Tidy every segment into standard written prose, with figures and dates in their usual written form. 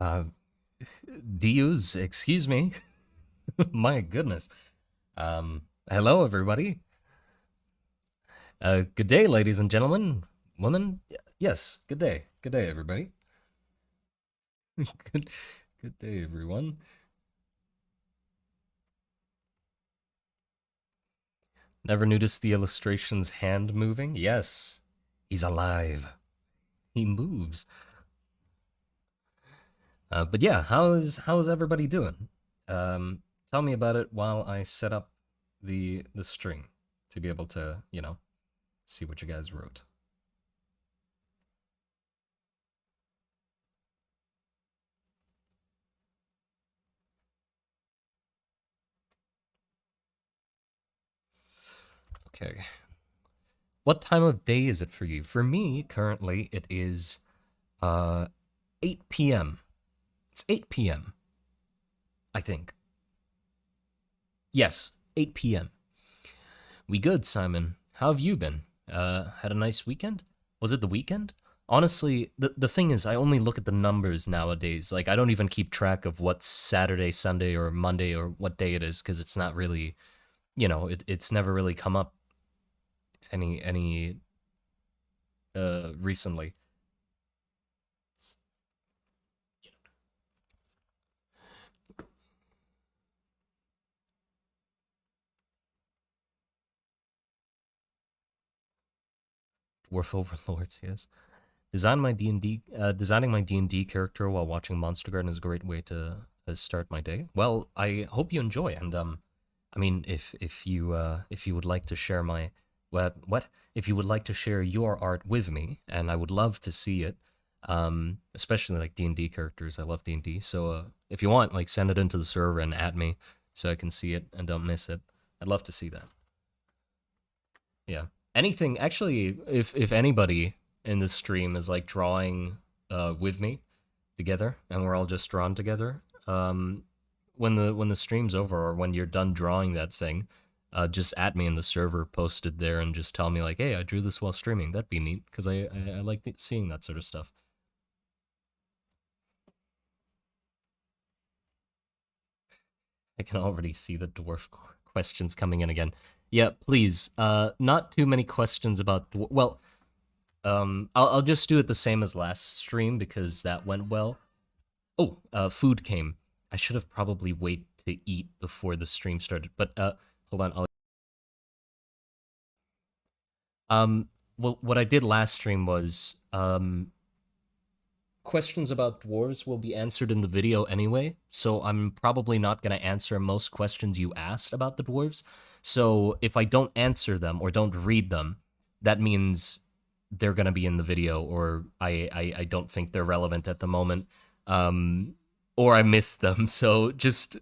Uh, DUs, excuse me. My goodness. Hello, everybody. Good day, ladies and gentlemen. Women? Yes, good day. Good day, everybody. good, good day, everyone. Never noticed the illustration's hand moving? Yes, he's alive. He moves. But yeah, how's everybody doing? Tell me about it while I set up the string to be able to, see what you guys wrote. Okay. What time of day is it for you? For me, currently, it is uh 8 p.m. It's 8 p.m., I think. Yes, 8 p.m. We good, Simon. How have you been? Had a nice weekend? Was it the weekend? Honestly, the thing is, I only look at the numbers nowadays. Like, I don't even keep track of what's Saturday, Sunday, or Monday, or what day it is, because it's not really, it's never really come up any recently. Dwarf overlords, yes. Designing my D&D character while watching Monster Garden is a great way to start my day. Well, I hope you enjoy, and I mean, if you would like to share my what if you would like to share your art with me, and I would love to see it, especially like D&D characters. I love D&D, so if you want, like, send it into the server and add me so I can see it and don't miss it. I'd love to see that. Yeah. Anything actually, if anybody in this stream is like drawing with me together and we're all just drawn together, when the stream's over or when you're done drawing that thing, just add me in the server posted there and just tell me like, hey, I drew this while streaming. That'd be neat because I like seeing that sort of stuff. I can already see the dwarf questions coming in again. Yeah, please. Not too many questions about well, I'll just do it the same as last stream because that went well. Oh, food came. I should have probably wait to eat before the stream started, but hold on. Well, what I did last stream was questions about dwarves will be answered in the video anyway, so I'm probably not going to answer most questions you asked about the dwarves. So if I don't answer them or don't read them, that means they're going to be in the video, or I don't think they're relevant at the moment, or I missed them. So just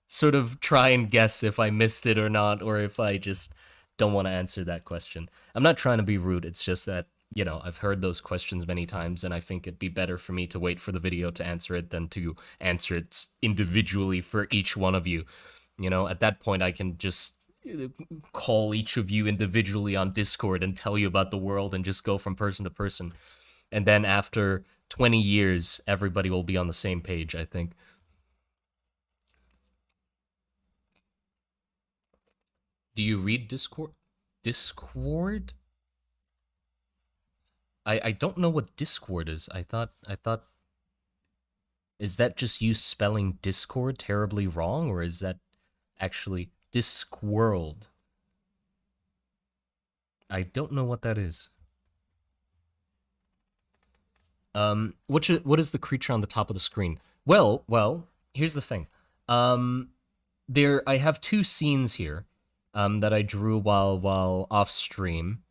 sort of try and guess if I missed it or not, or if I just don't want to answer that question. I'm not trying to be rude. It's just that, I've heard those questions many times, and I think it'd be better for me to wait for the video to answer it than to answer it individually for each one of you. At that point, I can just call each of you individually on Discord and tell you about the world and just go from person to person. And then after 20 years, everybody will be on the same page, I think. Do you read Discord? Discord? I don't know what Discord is. I thought is that just you spelling Discord terribly wrong, or is that actually Discworld? I don't know what that is. What is the creature on the top of the screen? Well, here's the thing. There I have two scenes here, that I drew while off stream,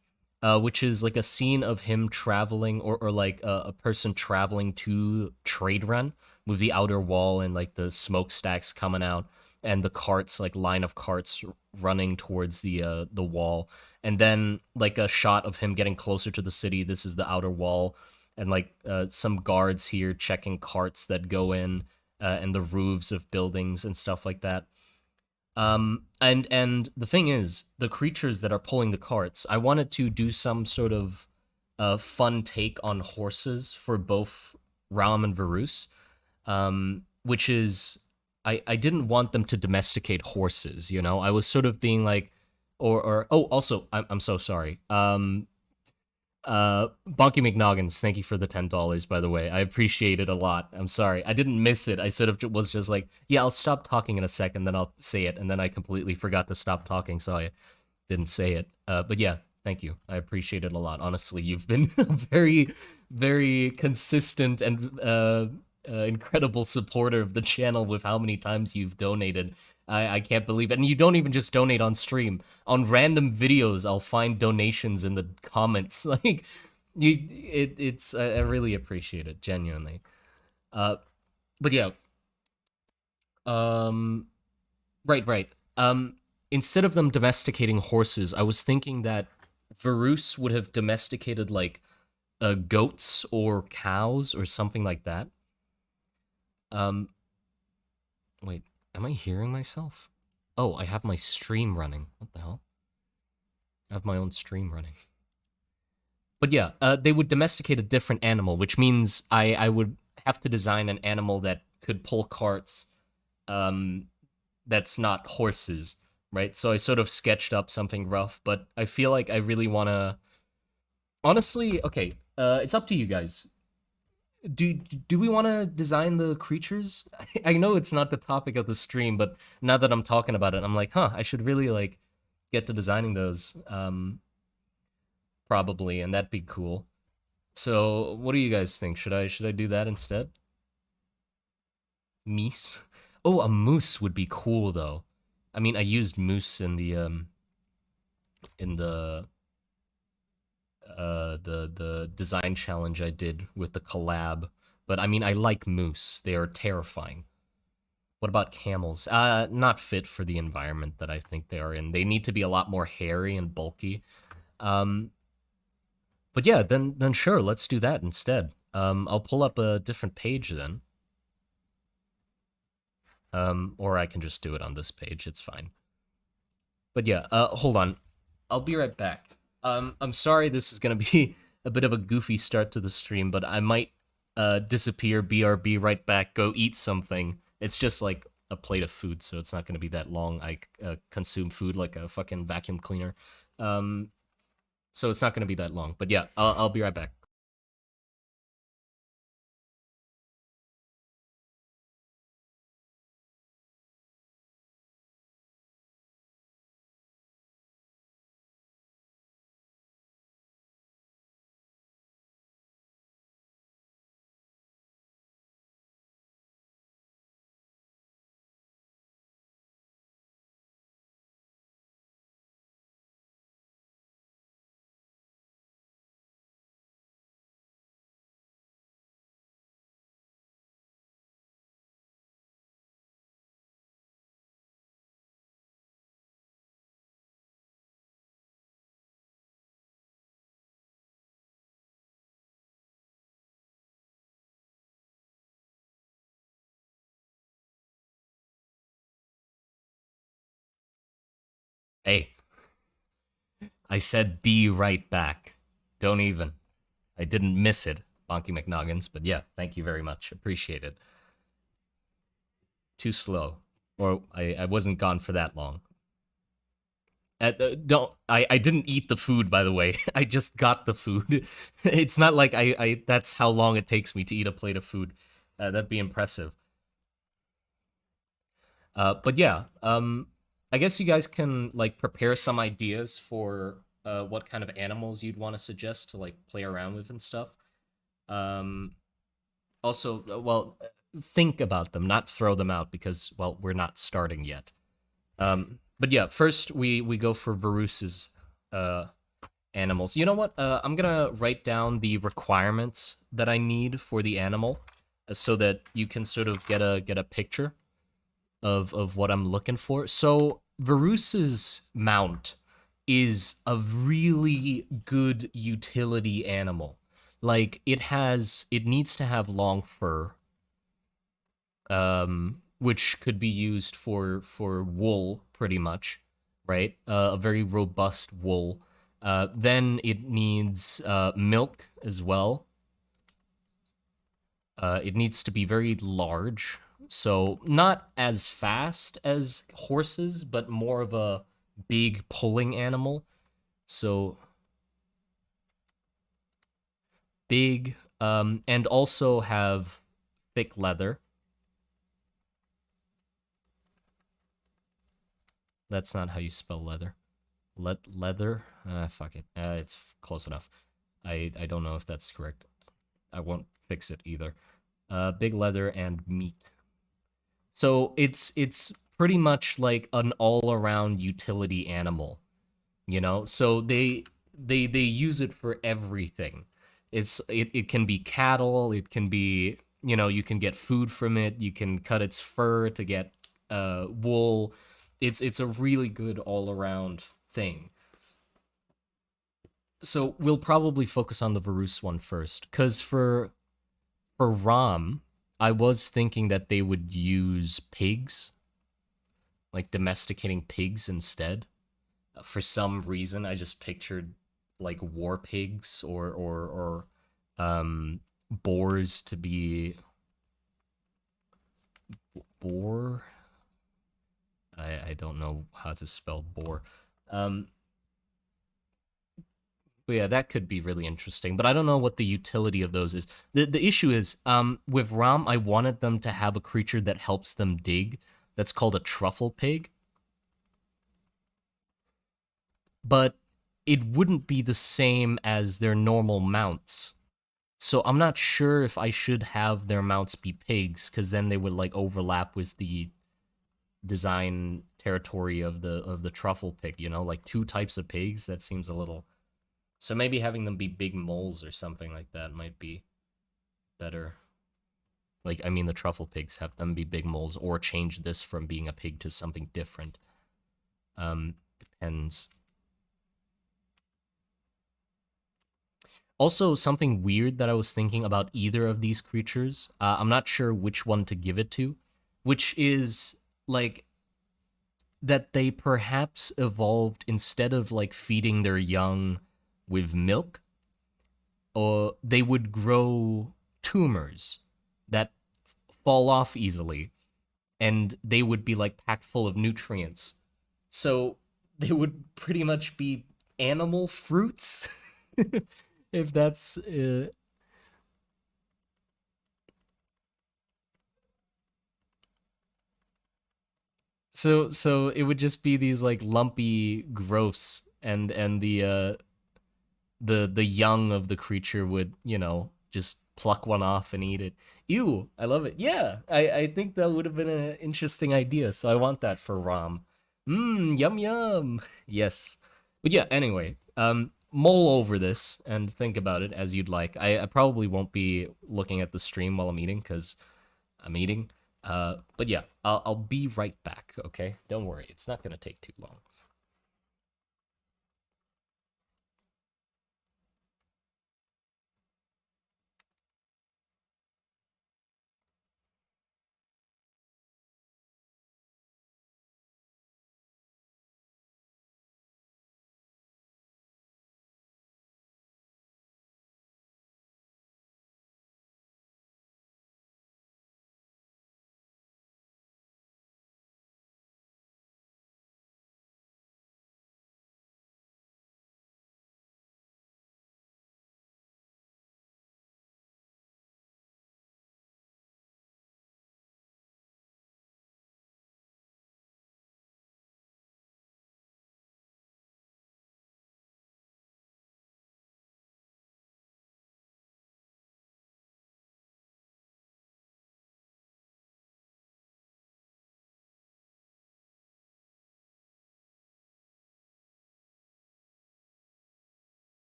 which is like a scene of him traveling, or like a person traveling to Trade Run with the outer wall and like the smokestacks coming out and the carts, like line of carts running towards the wall, and then like a shot of him getting closer to the city. This is the outer wall, and like some guards here checking carts that go in, and the roofs of buildings and stuff like that. And the thing is, the creatures that are pulling the carts, I wanted to do some sort of fun take on horses for both Raum and Varus. which is I didn't want them to domesticate horses. You know, I was sort of being like, or oh, also I'm so sorry. Bonky McNoggins, thank you for the $10, by the way. I appreciate it a lot. I'm sorry. I didn't miss it. I sort of was just like, yeah, I'll stop talking in a second, then I'll say it, and then I completely forgot to stop talking, so I didn't say it. But yeah, thank you. I appreciate it a lot. Honestly, you've been very, very consistent and incredible supporter of the channel with how many times you've donated. I can't believe it. And you don't even just donate on stream. On random videos, I'll find donations in the comments. Like, it's I really appreciate it, genuinely. But yeah, um, right. Instead of them domesticating horses, I was thinking that Varus would have domesticated like goats or cows or something like that. Um, wait, am I hearing myself? Oh, I have my stream running. What the hell? I have my own stream running. But yeah, they would domesticate a different animal, which means I would have to design an animal that could pull carts that's not horses, right? So I sort of sketched up something rough, but I feel like I really want to... Honestly, okay, it's up to you guys. Do we want to design the creatures? I know it's not the topic of the stream, but now that I'm talking about it, I'm like, huh, I should really like get to designing those, probably, and that'd be cool. So, what do you guys think? Should I do that instead? Meese? Oh, a moose would be cool though. I mean, I used moose in the the design challenge I did with the collab. But I mean, I like moose. They are terrifying. What about camels? Not fit for the environment that I think they are in. They need to be a lot more hairy and bulky. Um, but yeah, then sure, let's do that instead. I'll pull up a different page then. Or I can just do it on this page. It's fine. But yeah, hold on. I'll be right back. I'm sorry this is gonna be a bit of a goofy start to the stream, but I might disappear, BRB, right back, go eat something. It's just like a plate of food, so it's not gonna be that long. I consume food like a fucking vacuum cleaner. So it's not gonna be that long. But yeah, I'll be right back. Hey, I said be right back. Don't even. I didn't miss it, Bonky McNoggins, but yeah, thank you very much. Appreciate it. Too slow. Or I wasn't gone for that long. Don't I didn't eat the food, by the way. I just got the food. It's not like I that's how long it takes me to eat a plate of food. That'd be impressive. But yeah, I guess you guys can like prepare some ideas for what kind of animals you'd want to suggest to like play around with and stuff. Um, Also, well, think about them, not throw them out because, well, we're not starting yet. But yeah, first we go for Varus's animals. You know what? I'm gonna write down the requirements that I need for the animal, so that you can sort of get a picture of what I'm looking for. So Varus's mount is a really good utility animal. Like it needs to have long fur, which could be used for wool pretty much, right? A very robust wool. Then it needs milk as well. It needs to be very large, so not as fast as horses, but more of a big pulling animal. So big, and also have thick leather. That's not how you spell leather. Leather? Fuck it. It's close enough. I don't know if that's correct. I won't fix it either. Big leather and meat. So it's pretty much like an all-around utility animal, you know? So they use it for everything. It can be cattle, it can be, you know, you can get food from it, you can cut its fur to get wool. It's a really good all-around thing. So we'll probably focus on the Varus one first, because for Rom, I was thinking that they would use pigs, like domesticating pigs instead. For some reason, I just pictured like war pigs or boars to be boar. I don't know how to spell boar. Um, but yeah, that could be really interesting. But I don't know what the utility of those is. The issue is, with Rom, I wanted them to have a creature that helps them dig. That's called a truffle pig. But it wouldn't be the same as their normal mounts. So I'm not sure if I should have their mounts be pigs, because then they would like overlap with the design territory of the truffle pig, you know, like two types of pigs. That seems a little. So maybe having them be big moles or something like that might be better. Like, I mean, the truffle pigs, have them be big moles, or change this from being a pig to something different. Depends. Also, something weird that I was thinking about either of these creatures, I'm not sure which one to give it to, which is like that they perhaps evolved instead of like feeding their young with milk, or they would grow tumors that fall off easily, and they would be like packed full of nutrients. So they would pretty much be animal fruits, if that's so it would just be these like lumpy growths, and the young of the creature would, you know, just pluck one off and eat it. Ew, I love it. Yeah, I think that would have been an interesting idea. So I want that for Rom. Mmm, yum yum. Yes. But yeah, anyway, mull over this and think about it as you'd like. I probably won't be looking at the stream while I'm eating because I'm eating. But yeah, I'll be right back, okay? Don't worry, it's not gonna take too long.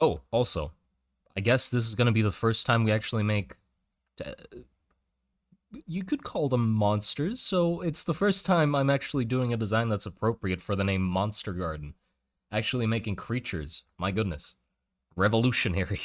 Oh, also, I guess this is gonna be the first time we actually make. You could call them monsters, so it's the first time I'm actually doing a design that's appropriate for the name Monster Garden. Actually making creatures. My goodness. Revolutionary.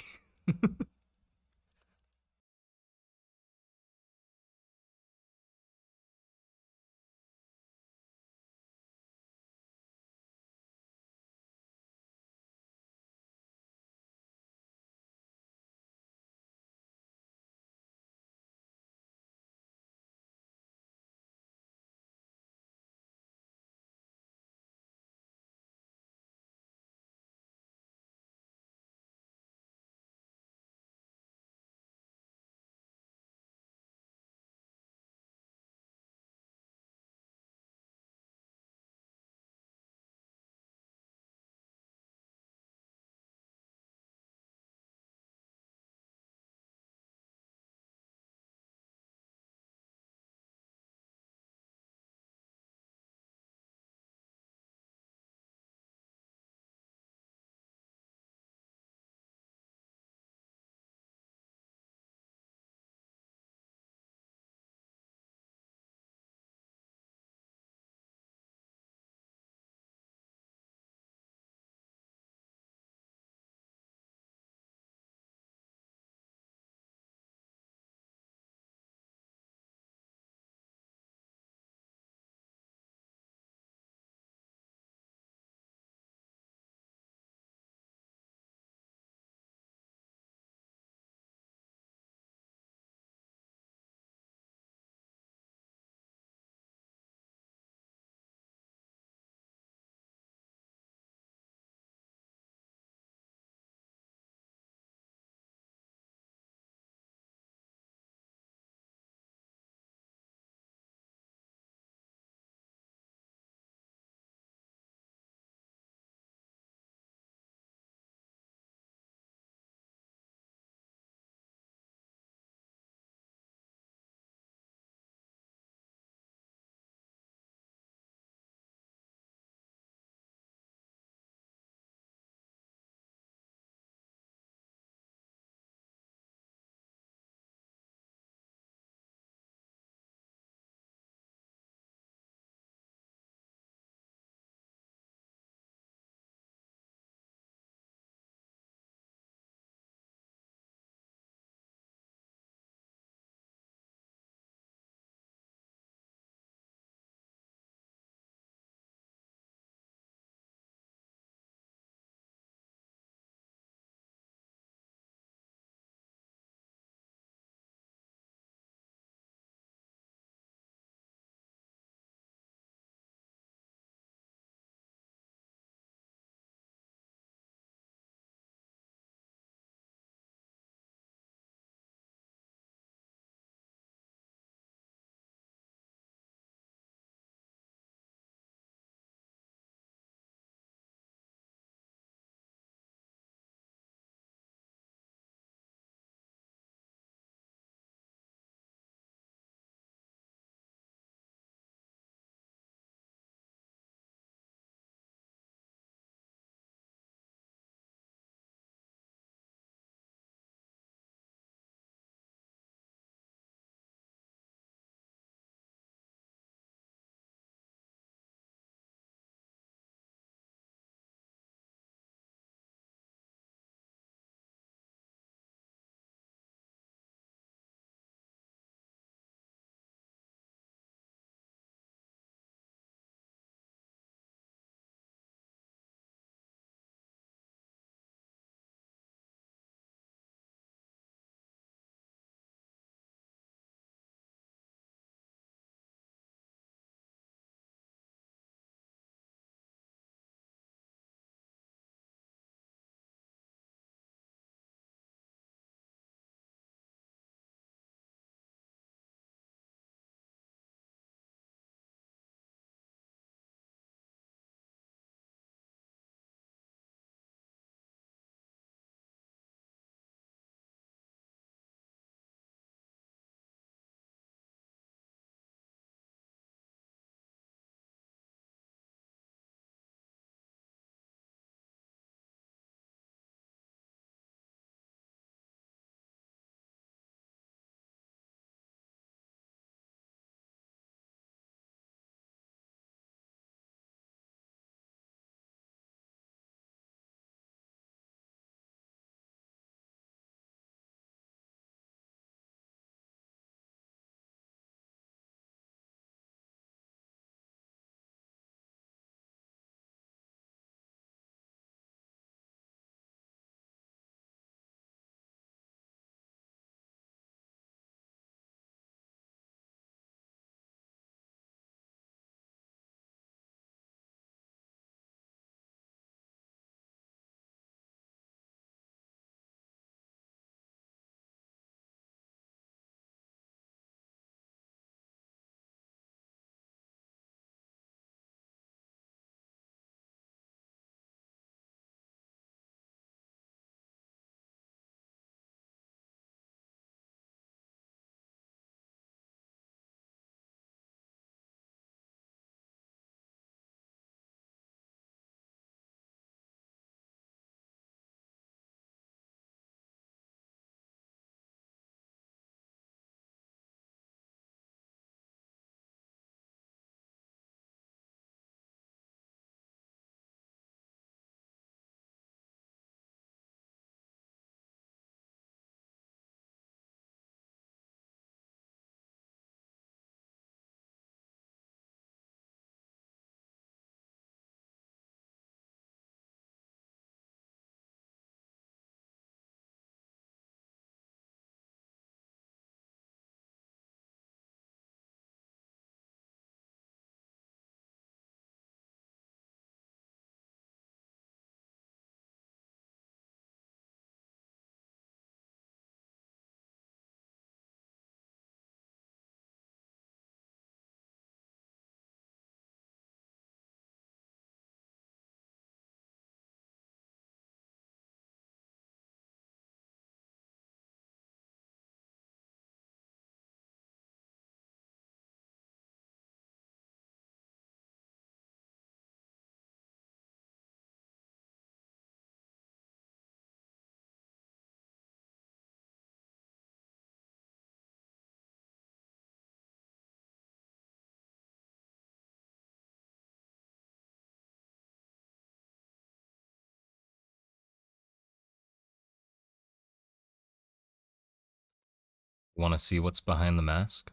You want to see what's behind the mask?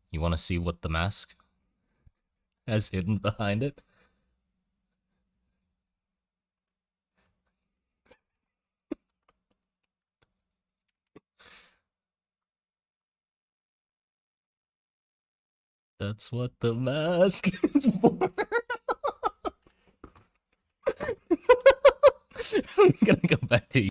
You want to see what the mask has hidden behind it? That's what the mask is for. I'm gonna go back to you.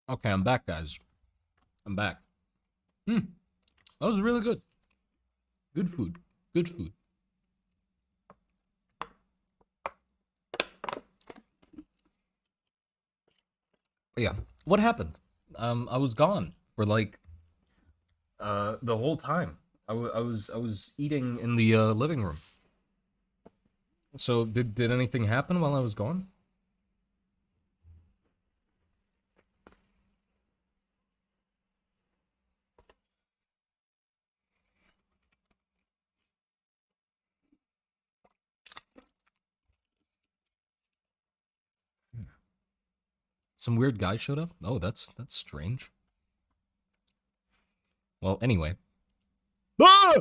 Okay, I'm back, guys. I'm back. Hmm, that was really good. Good food. Good food. But yeah, what happened? I was gone for like the whole time. I was eating in the living room. So did anything happen while I was gone? Some weird guy showed up? Oh, that's strange. Well, anyway. Ah!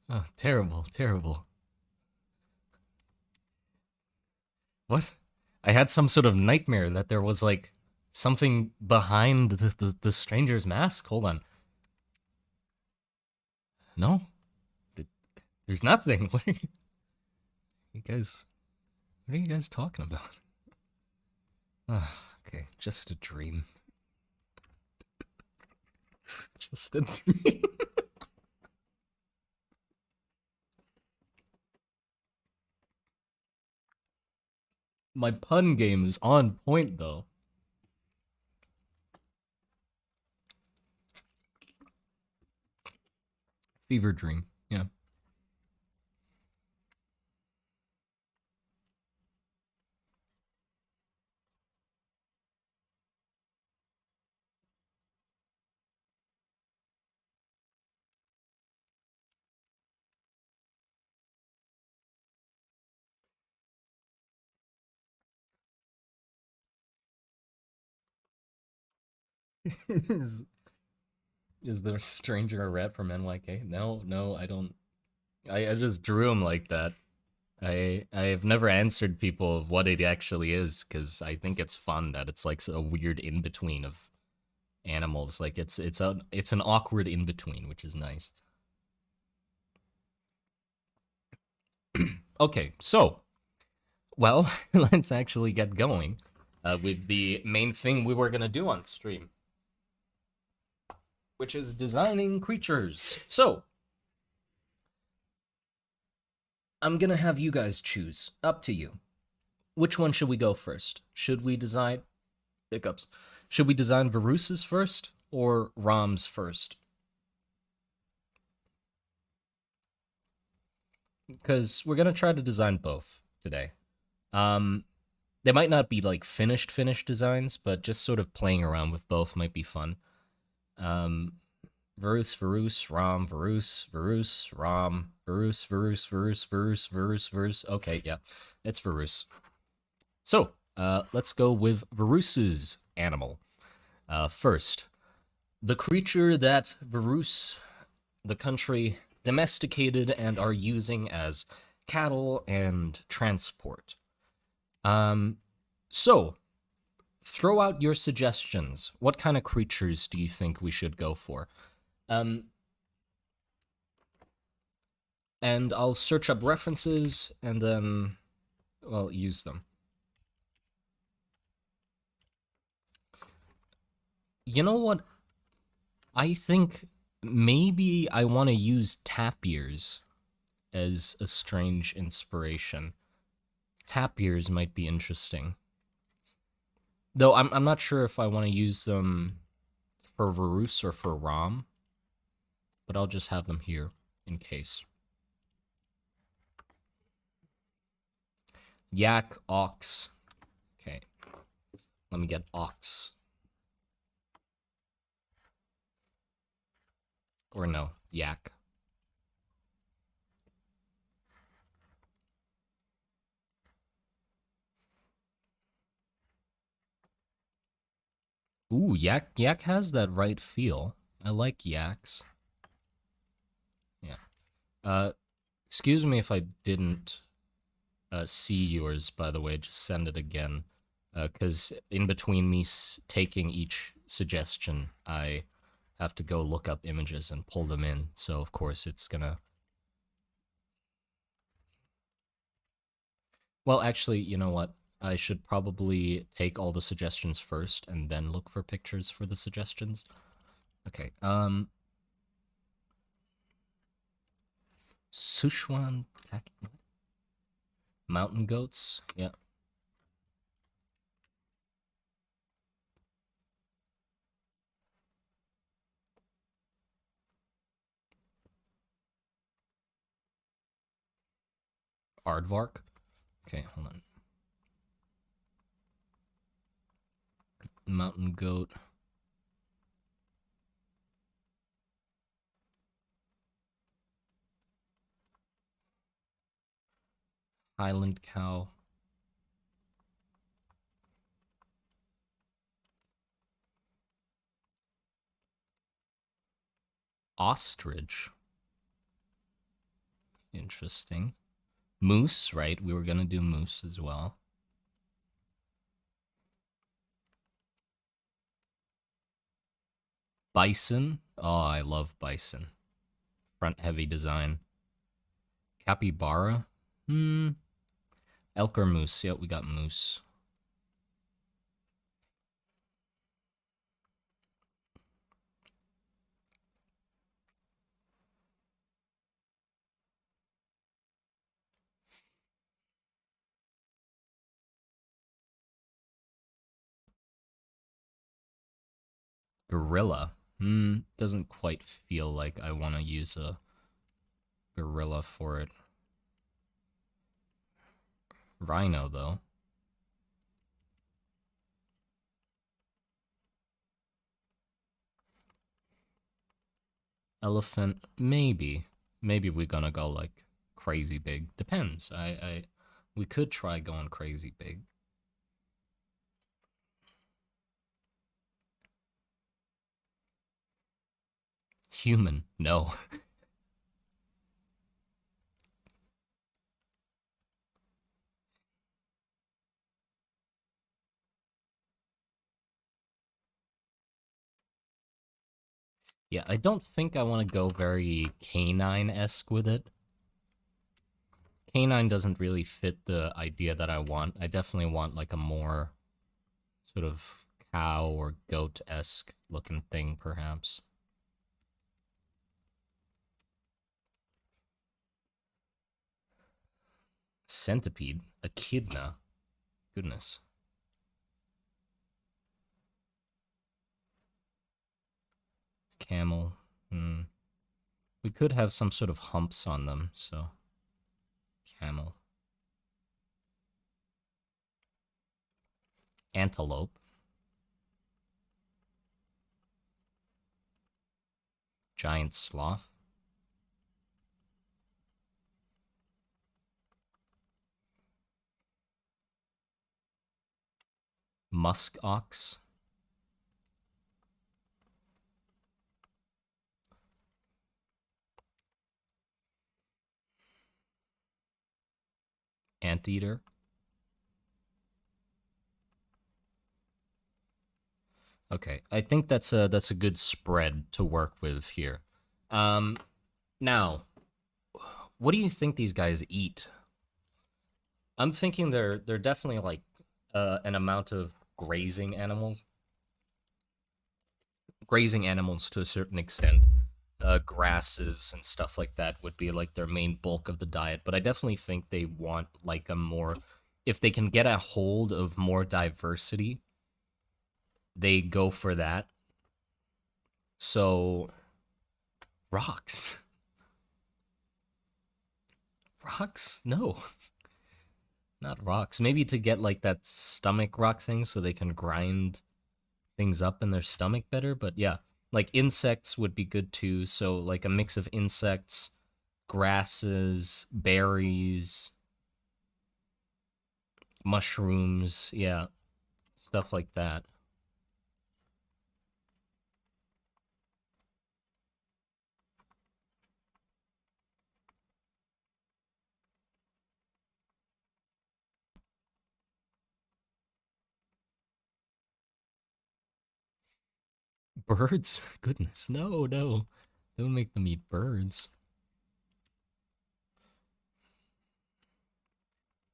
Oh, terrible, terrible. What? I had some sort of nightmare that there was like something behind the stranger's mask. Hold on. No, there's nothing. What are you guys? What are you guys talking about? Okay, just a dream. Just a dream. My pun game is on point, though. Fever dream. Yeah. is, is there a stranger a rat from NYK? No, no, I don't. I just drew him like that. I've never answered people of what it actually is because I think it's fun that it's like a weird in between of animals. Like it's an awkward in between, which is nice. Okay, so well, let's actually get going with the main thing we were gonna do on stream, which is designing creatures. So I'm gonna have you guys choose. Up to you. Which one should we go first? Should we design hiccups? Should we design Varus's first or Ram's first? Because we're gonna try to design both today. Um, they might not be like finished designs, but just sort of playing around with both might be fun. Um, Varus, Ram, Varus, Ram, Varus. Okay, yeah, it's Varus. So, let's go with Varus's animal. First, the creature that Varus, the country, domesticated and are using as cattle and transport. So, throw out your suggestions. What kind of creatures do you think we should go for? Um, and I'll search up references and then, well, use them. You know what? I think maybe I want to use tapirs as a strange inspiration. Tapirs might be interesting. Though I'm not sure if I want to use them for Varus or for Ram, but I'll just have them here in case. Yak, ox. Okay, let me get ox. Or no, yak. Ooh, yak has that right feel. I like yaks. Yeah. Excuse me if I didn't see yours, by the way. Just send it again. Because in between me taking each suggestion, I have to go look up images and pull them in. So, of course, it's gonna... Well, actually, you know what? I should probably take all the suggestions first and then look for pictures for the suggestions. Okay, Sichuan mountain goats. Yeah. Aardvark. Okay, hold on. Mountain goat. Highland cow. Ostrich. Interesting. Moose, right? We were gonna do moose as well. Bison. Oh, I love bison. Front heavy design. Capybara. Elk or moose? Yep, we got moose. Gorilla. Doesn't quite feel like I want to use a gorilla for it. Rhino, though. Elephant, maybe. Maybe we're gonna go, like, crazy big. Depends. We could try going crazy big. Human, no. Yeah, I don't think I want to go very canine-esque with it. Canine doesn't really fit the idea that I want. I definitely want, like, a more sort of cow or goat-esque looking thing, perhaps. Centipede? Echidna? Goodness. Camel. We could have some sort of humps on them, so... Camel. Antelope. Giant sloth. Musk ox. Anteater. Okay, I think that's a good spread to work with here. Now, what do you think these guys eat? I'm thinking they're definitely like an amount of grazing animals to a certain extent. Grasses and stuff like that would be like their main bulk of the diet, but I definitely think they want like a more, if they can get a hold of more diversity, they go for that. So, rocks. Rocks? No, not rocks. Maybe to get like that stomach rock thing so they can grind things up in their stomach better, but yeah, like insects would be good too. So like a mix of insects, grasses, berries, mushrooms, yeah, stuff like that. Birds? Goodness, no, no. Don't make them eat birds.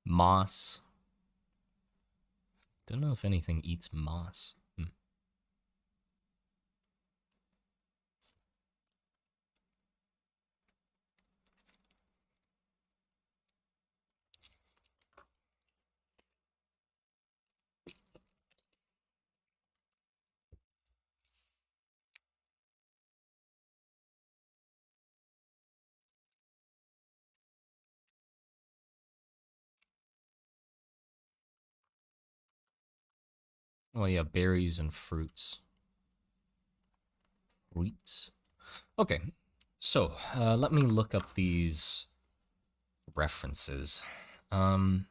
Moss. Don't know if anything eats moss. Oh yeah, berries and fruits. Fruits. Okay, so let me look up these references. Um,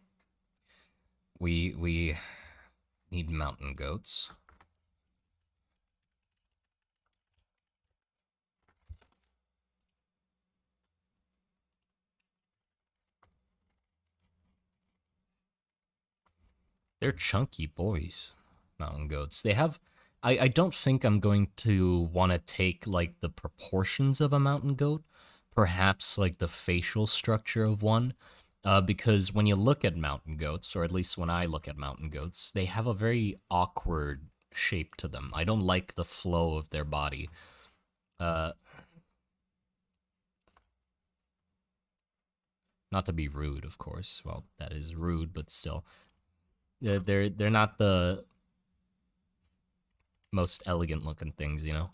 we need mountain goats. They're chunky boys, mountain goats. They have. I don't think I'm going to want to take like the proportions of a mountain goat, perhaps like the facial structure of one, because when you look at mountain goats, or at least when I look at mountain goats, they have a very awkward shape to them. I don't like the flow of their body. Uh, Not to be rude, of course. Well, that is rude, but still, they're not the most elegant looking things, you know?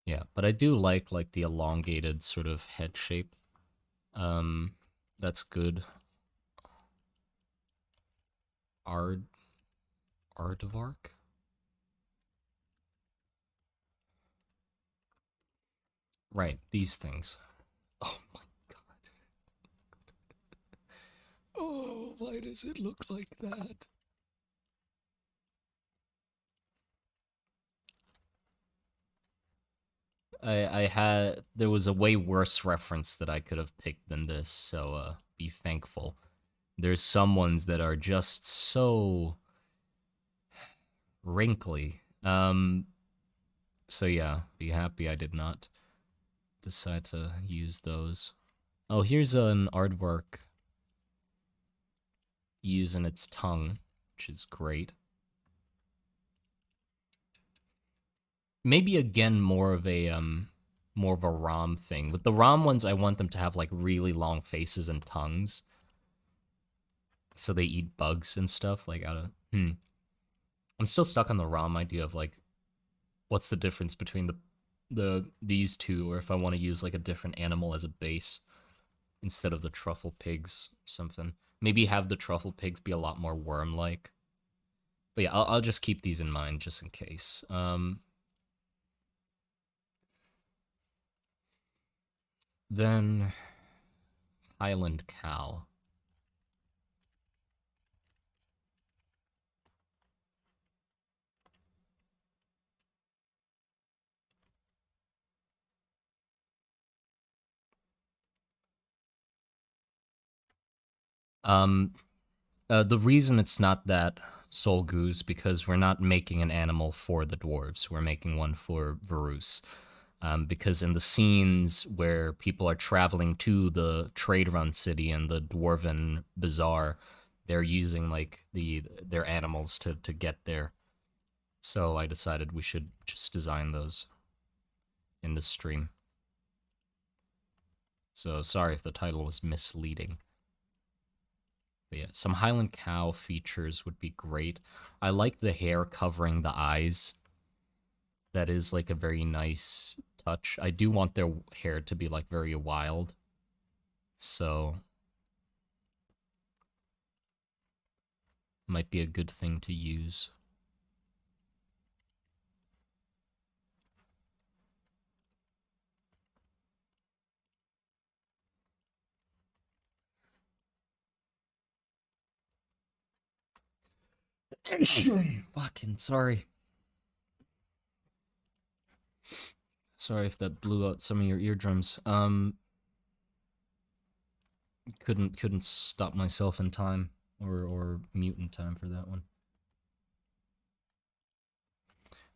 Yeah, but I do like the elongated sort of head shape. That's good. Ard Aardvark? Right, these things. Oh my god. Oh, why does it look like that? I had there was a way worse reference that I could have picked than this, so be thankful. There's some ones that are just so wrinkly. So yeah, be happy I did not decide to use those. Oh, here's an aardvark using its tongue, which is great. Maybe again more of a Rom thing. With the Rom ones, I want them to have like really long faces and tongues. So they eat bugs and stuff. Like out of I'm still stuck on the Rom idea of like what's the difference between these two, or if I want to use like a different animal as a base instead of the truffle pigs or something. Maybe have the truffle pigs be a lot more worm-like. But yeah, I'll just keep these in mind just in case. Then Highland cow. Um, the reason it's not that soul goose because we're not making an animal for the dwarves. We're making one for Varus. Because in the scenes where people are traveling to the trade run city and the dwarven bazar, they're using like their animals to get there. So I decided we should just design those in the stream. So sorry if the title was misleading. But yeah, some Highland cow features would be great. I like the hair covering the eyes. That is like a very nice touch. I do want their hair to be like very wild. So might be a good thing to use. Fucking sorry. Sorry if that blew out some of your eardrums. Couldn't stop myself in time or mute in time for that one.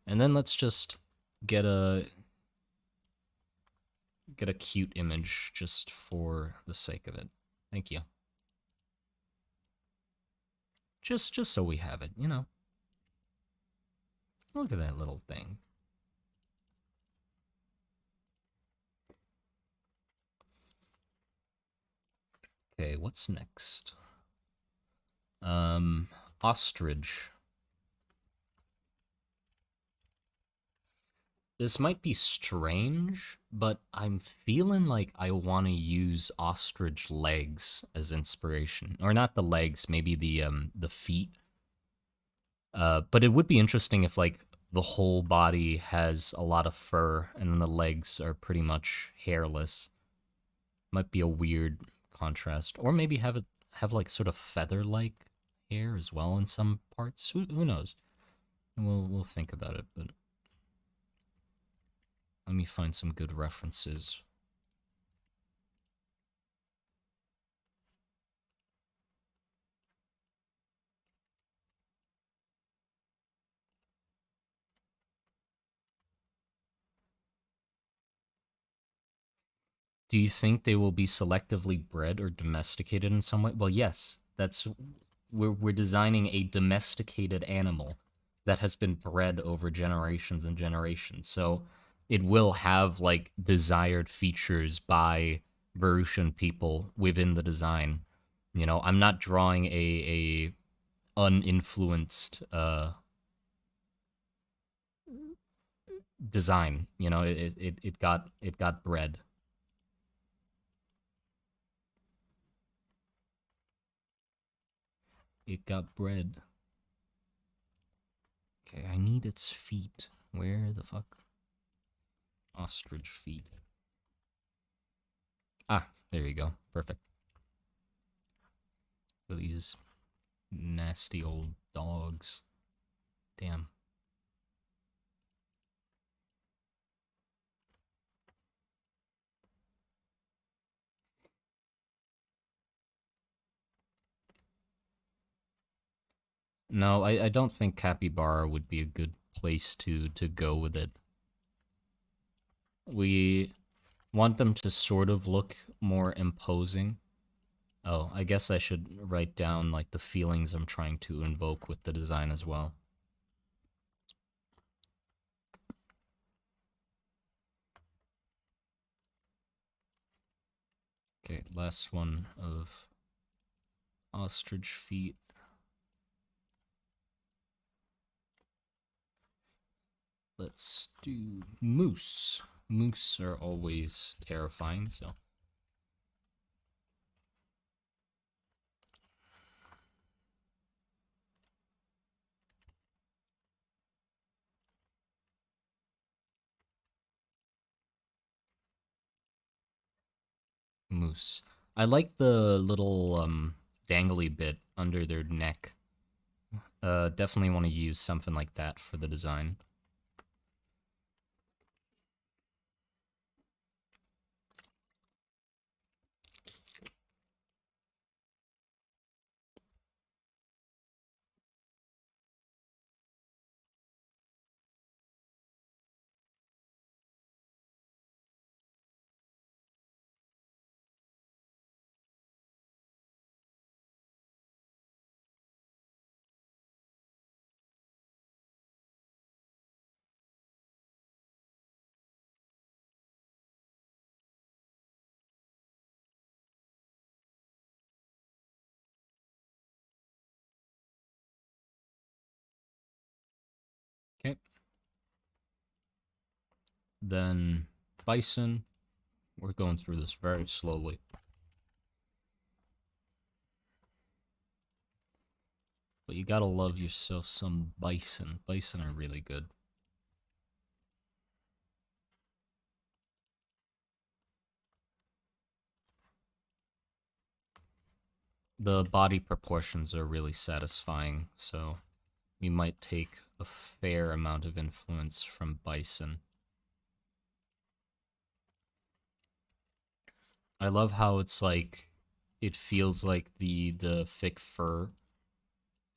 And then let's just get a cute image just for the sake of it. Thank you. Just so we have it, you know. Look at that little thing. Okay, what's next? Ostrich. This might be strange, but I'm feeling like I want to use ostrich legs as inspiration, or not the legs, maybe the feet. But it would be interesting if like the whole body has a lot of fur and then the legs are pretty much hairless. Might be a weird contrast, or maybe have like sort of feather-like hair as well in some parts. Who knows? We'll think about it, but let me find some good references. Do you think they will be selectively bred or domesticated in some way? Well, yes. That's we're designing a domesticated animal. that has been bred over generations and generations. So it will have like desired features by Verutian people within the design. You know, I'm not drawing a uninfluenced design. You know, it got bred. It got bred. Okay, I need its feet. Where the fuck? Ostrich feet. Ah, there you go. Perfect. For these nasty old dogs. Damn. No, I don't think capybara would be a good place to go with it. We want them to sort of look more imposing. Oh, I guess I should write down like the feelings I'm trying to invoke with the design as well. Okay, last one of ostrich feet. Let's do moose. Moose are always terrifying, so. Moose. I like the little dangly bit under their neck. Definitely want to use something like that for the design. Okay. Then bison. We're going through this very slowly. But you gotta love yourself some bison. Bison are really good. The body proportions are really satisfying, so we might take a fair amount of influence from bison. I love how it's like it feels like the thick fur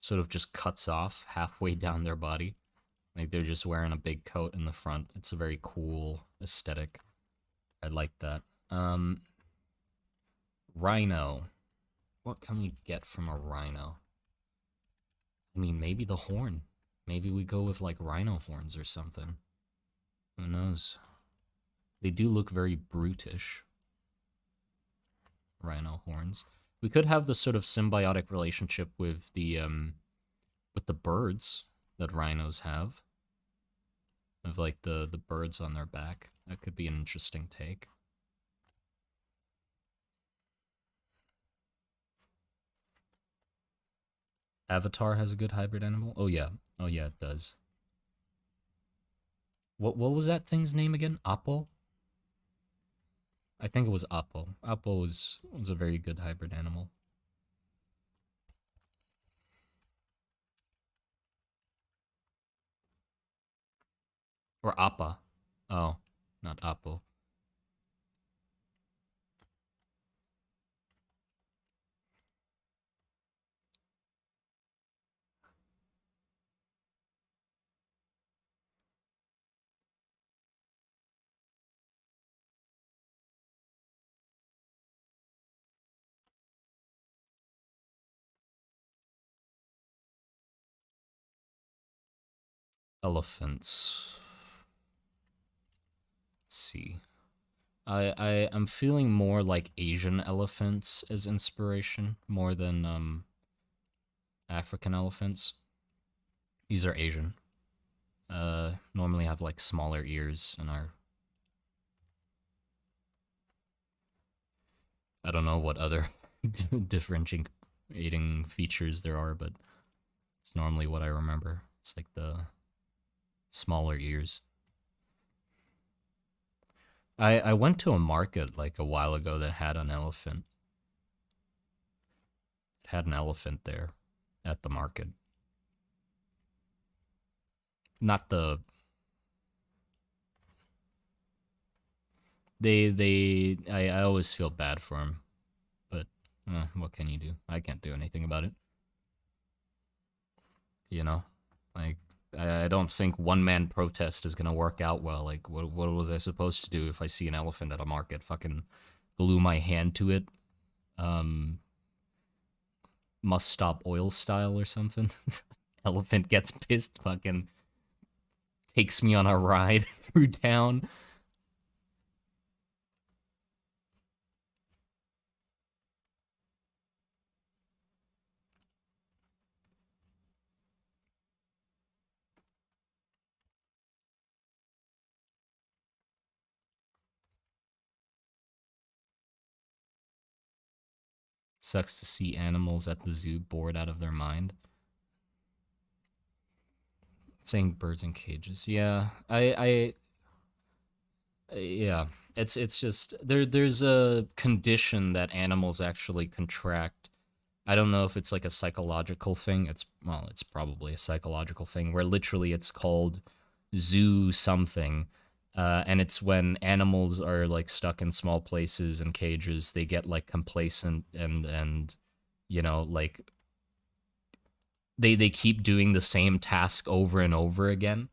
sort of just cuts off halfway down their body. Like they're just wearing a big coat in the front. It's a very cool aesthetic. I like that. Rhino. What can we get from a rhino? I mean, maybe the horn. Maybe we go with like rhino horns or something. Who knows? They do look very brutish. Rhino horns. We could have the sort of symbiotic relationship with the birds that rhinos have. Of like the birds on their back. That could be an interesting take. Avatar has a good hybrid animal. Oh yeah. Oh yeah, it does. What was that thing's name again? Appo? I think it was Appo. Appo was a very good hybrid animal. Or Appa. Oh, not Appo. Elephants. Let's see. I'm feeling more like Asian elephants as inspiration, more than African elephants. These are Asian. Normally have like smaller ears and are... I don't know what other differentiating features there are, but it's normally what I remember. It's like the smaller ears. I went to a market like a while ago that had an elephant. It had an elephant there at the market. Not the... I always feel bad for him, but what can you do? I can't do anything about it. You know, like I don't think one man protest is gonna work out well. Like what was I supposed to do if I see an elephant at a market? Fucking glue my hand to it. Must stop oil style or something. Elephant gets pissed, fucking takes me on a ride through town. Sucks to see animals at the zoo bored out of their mind. Saying birds in cages. Yeah, yeah. It's just there's a condition that animals actually contract. I don't know if it's like a psychological thing. It's probably a psychological thing where literally it's called zoo something. And it's when animals are like stuck in small places and cages, they get like complacent and like they keep doing the same task over and over again.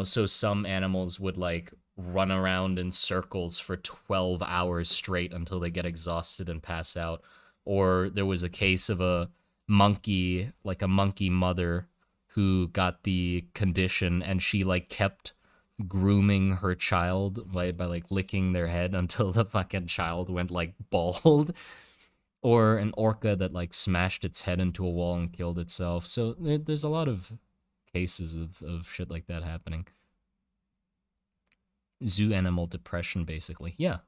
So some animals would like run around in circles for 12 hours straight until they get exhausted and pass out. Or there was a case of a monkey, like a monkey mother, who got the condition and she like kept grooming her child by like licking their head until the fucking child went like bald. Or an orca that like smashed its head into a wall and killed itself. So there's a lot of cases of shit like that happening. Zoo animal depression, basically. Yeah,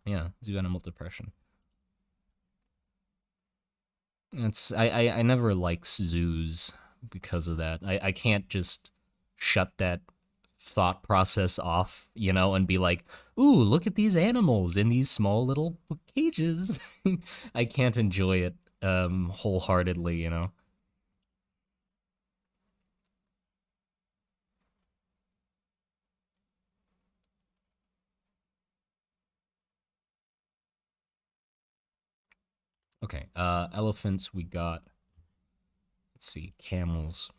zoo animal depression. I never liked zoos because of that. I can't just shut that thought process off, and be like, ooh, look at these animals in these small little cages. I can't enjoy it wholeheartedly, Okay, elephants we got. Let's see, camels.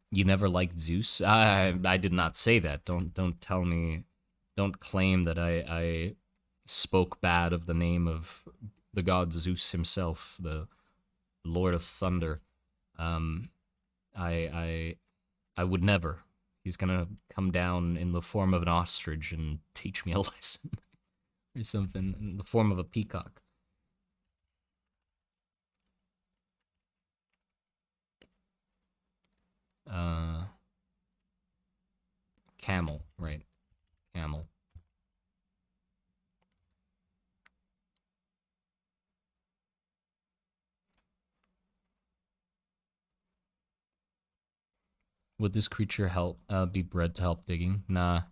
You never liked Zeus? I did not say that. Don't tell me. Don't claim that I spoke bad of the name of the god Zeus himself, the Lord of Thunder. Um, I would never. He's gonna come down in the form of an ostrich and teach me a lesson or something in the form of a peacock. Uh, camel, right? Camel. Would this creature help be bred to help digging? Nah.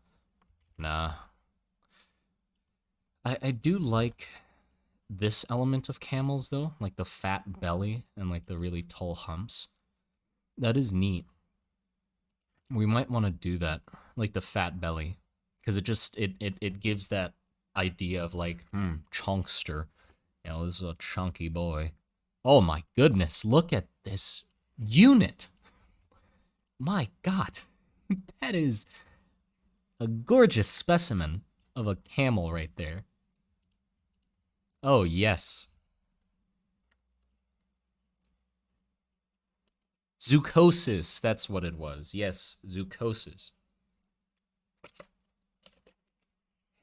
I do like this element of camels though, like the fat belly and like the really tall humps. That is neat. We might want to do that, like the fat belly, because it gives that idea of like, chunkster. This is a chunky boy. Oh my goodness, look at this unit. My God, that is a gorgeous specimen of a camel right there. Oh, yes. Zoocosis, that's what it was. Yes, zoocosis.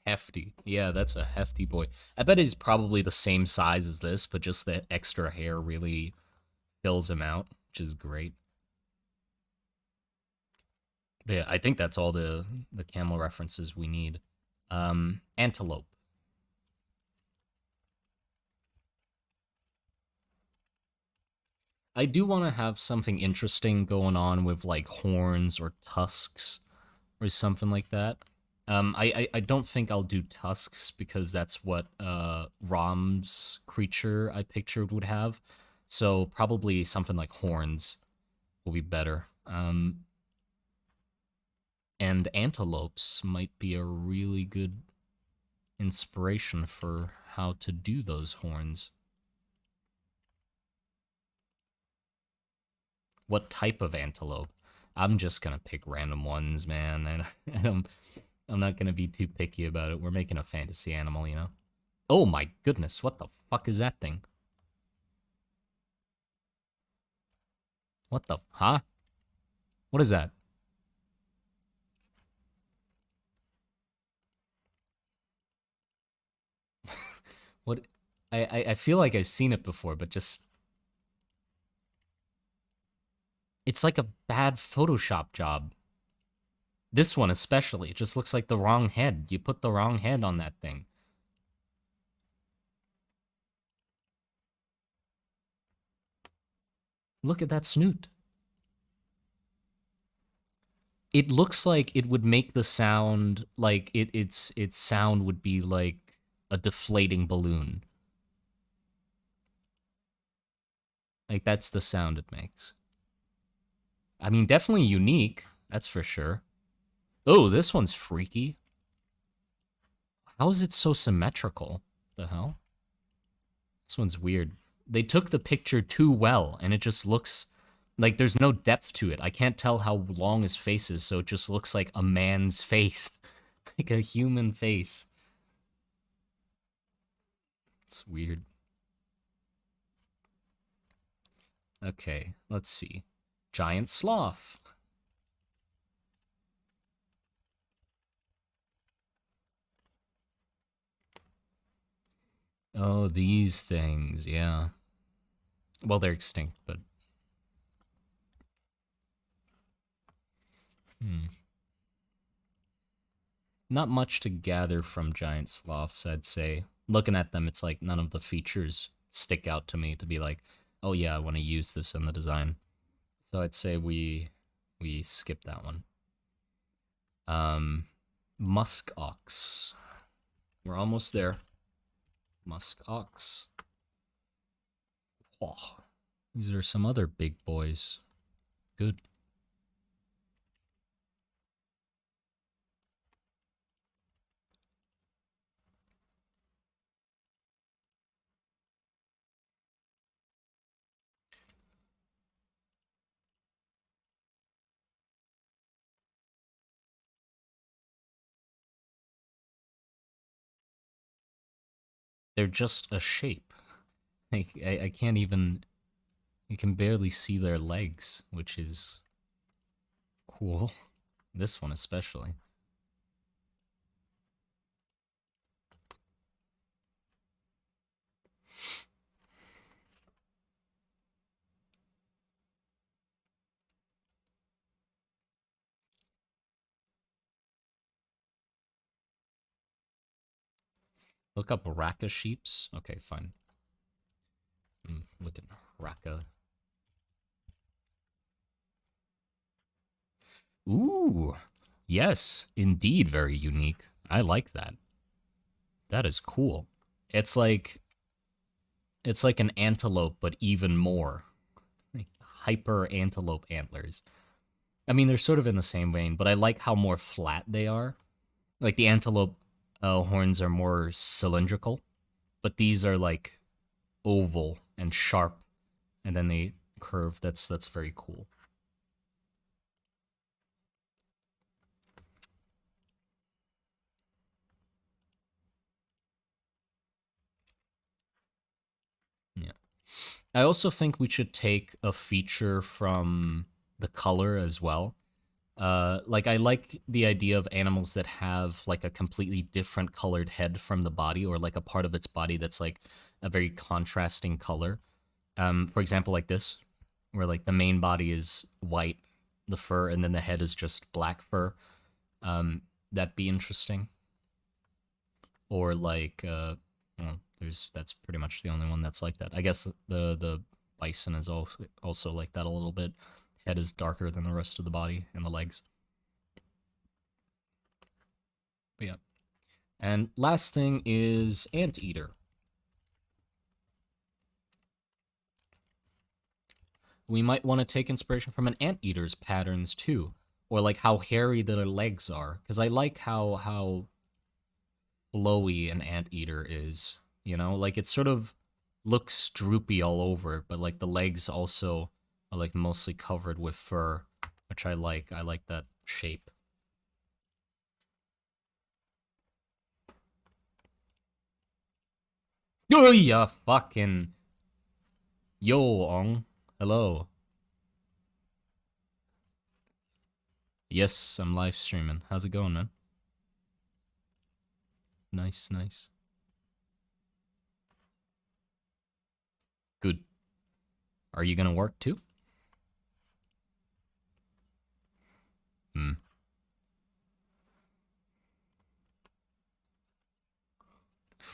Hefty. Yeah, that's a hefty boy. I bet he's probably the same size as this, but just the extra hair really fills him out, which is great. But yeah, I think that's all the camel references we need. Antelope. I do want to have something interesting going on with like horns or tusks or something like that. I don't think I'll do tusks because that's what Rom's creature I pictured would have. So probably something like horns will be better. And antelopes might be a really good inspiration for how to do those horns. What type of antelope? I'm just gonna pick random ones, man. And I'm not gonna be too picky about it. We're making a fantasy animal, you know? Oh my goodness, what the fuck is that thing? What the, huh? What is that? What, I feel like I've seen it before, but just, it's like a bad Photoshop job. This one especially, it just looks like the wrong head. You put the wrong head on that thing. Look at that snoot. It looks like it would make the sound like its sound would be like a deflating balloon. Like that's the sound it makes. I mean, definitely unique, that's for sure. Oh, this one's freaky. How is it so symmetrical? The hell? This one's weird. They took the picture too well, and it just looks like there's no depth to it. I can't tell how long his face is, so it just looks like a man's face. Like a human face. It's weird. Okay, let's see. Giant sloth. Oh, these things, yeah. Well, they're extinct, but hmm. Not much to gather from giant sloths, I'd say. Looking at them, it's like none of the features stick out to me to be like, oh yeah, I want to use this in the design. So I'd say we skip that one. Musk ox. We're almost there. Musk ox. Oh, these are some other big boys. Good. They're just a shape. Like, I can't even. You can barely see their legs, which is cool. This one especially. Look up Raka sheeps. Okay, fine. Look at Raka. Ooh, yes, indeed, very unique. I like that. That is cool. It's like it's like an antelope, but even more like hyper antelope antlers. I mean, they're sort of in the same vein, but I like how more flat they are. Like the antelope horns are more cylindrical, but these are like oval and sharp, and then they curve. That's very cool. Yeah. I also think we should take a feature from the color as well. Like I like the idea of animals that have like a completely different colored head from the body, or like a part of its body that's like a very contrasting color. For example, like this, where like the main body is white, the fur, and then the head is just black fur. That'd be interesting. Or like, well, that's pretty much the only one that's like that. I guess the bison is also like that a little bit. Head is darker than the rest of the body and the legs. But yeah. And last thing is anteater. We might want to take inspiration from an anteater's patterns too, or like how hairy their legs are, because I like how flowy an anteater is. You know, like it sort of looks droopy all over, but like the legs also are like mostly covered with fur, which I like. I like that shape. Oh yeah, fucking yo, Ong. Hello. Yes, I'm live streaming. How's it going, man? Nice, nice. Good. Are you gonna work too? Hmm.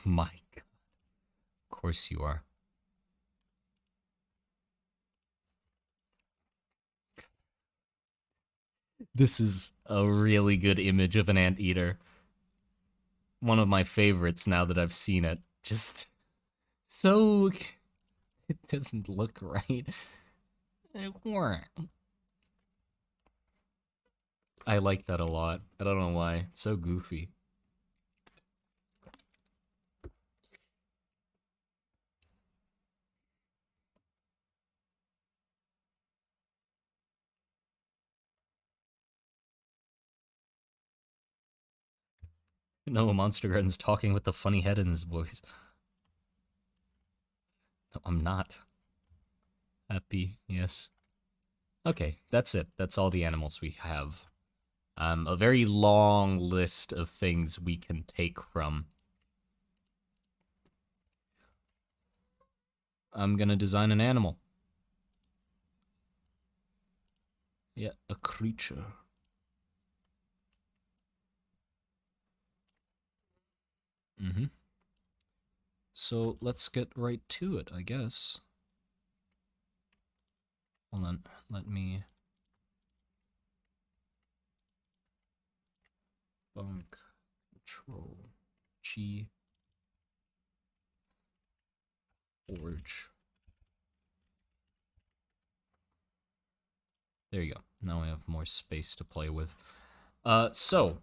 My God. Of course you are. This is a really good image of an anteater. One of my favorites now that I've seen it. Just so it doesn't look right. I like that a lot. I don't know why. It's so goofy. No, Monster Garden's talking with the funny head in his voice. No, I'm not. Happy, yes. Okay, that's it. That's all the animals we have. A very long list of things we can take from. I'm gonna design an animal. Yeah, a creature. Mm-hmm. So let's get right to it, I guess. Hold on, let me... Bunk, control, G, forge. There you go. Now I have more space to play with. So,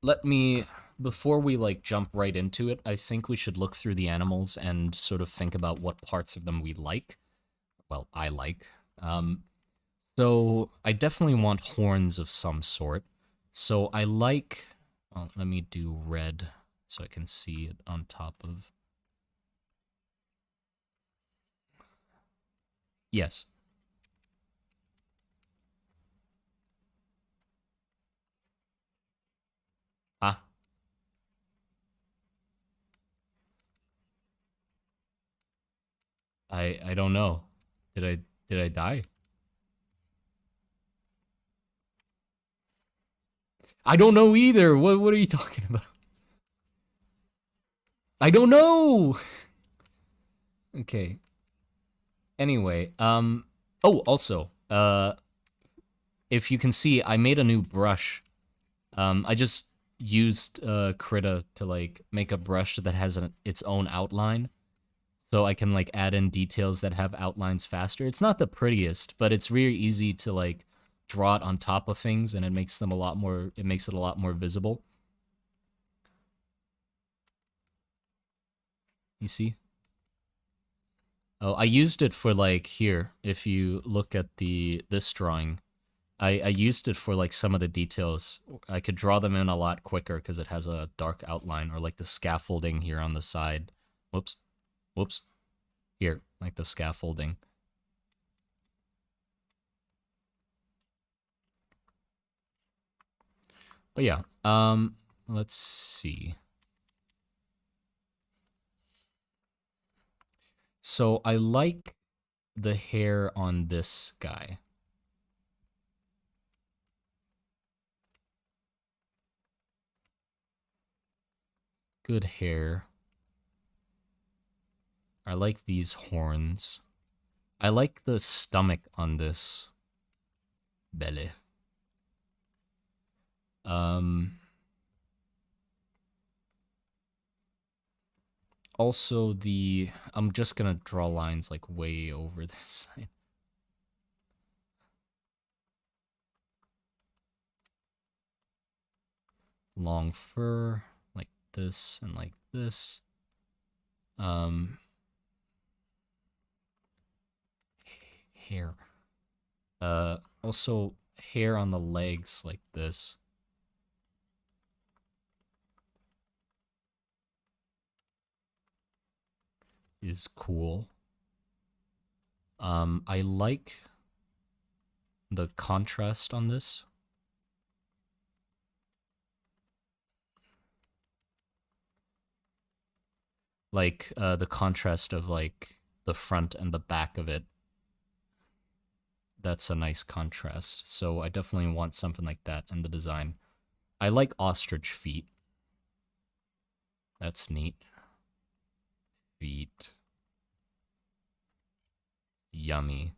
let me... Before we, like, jump right into it, I think we should look through the animals and sort of think about what parts of them we like. Well, I like. So I definitely want horns of some sort. So I like... Well, let me do red so I can see it on top of... Yes. Ah, I don't know. Did I die? I don't know either. What are you talking about? I don't know. Okay. Anyway, oh, also, if you can see, I made a new brush. I just used Krita to like make a brush that has its own outline, so I can like add in details that have outlines faster. It's not the prettiest, but it's really easy to like draw it on top of things, and it makes them a lot more. It makes it a lot more visible. You see? Oh, I used it for like here. If you look at this drawing, I used it for like some of the details. I could draw them in a lot quicker because it has a dark outline, or like the scaffolding here on the side. Whoops. Whoops. Here. like the scaffolding. But yeah, let's see. So I like the hair on this guy. Good hair. I like these horns. I like the stomach on this belly. Also I'm just gonna draw lines like way over this side. Long fur, like this and like this. Hair. Also hair on the legs like this. Is cool. I like the contrast on this. Like the contrast of like the front and the back of it. That's a nice contrast. So I definitely want something like that in the design. I like ostrich feet. That's neat. Feet. Yummy.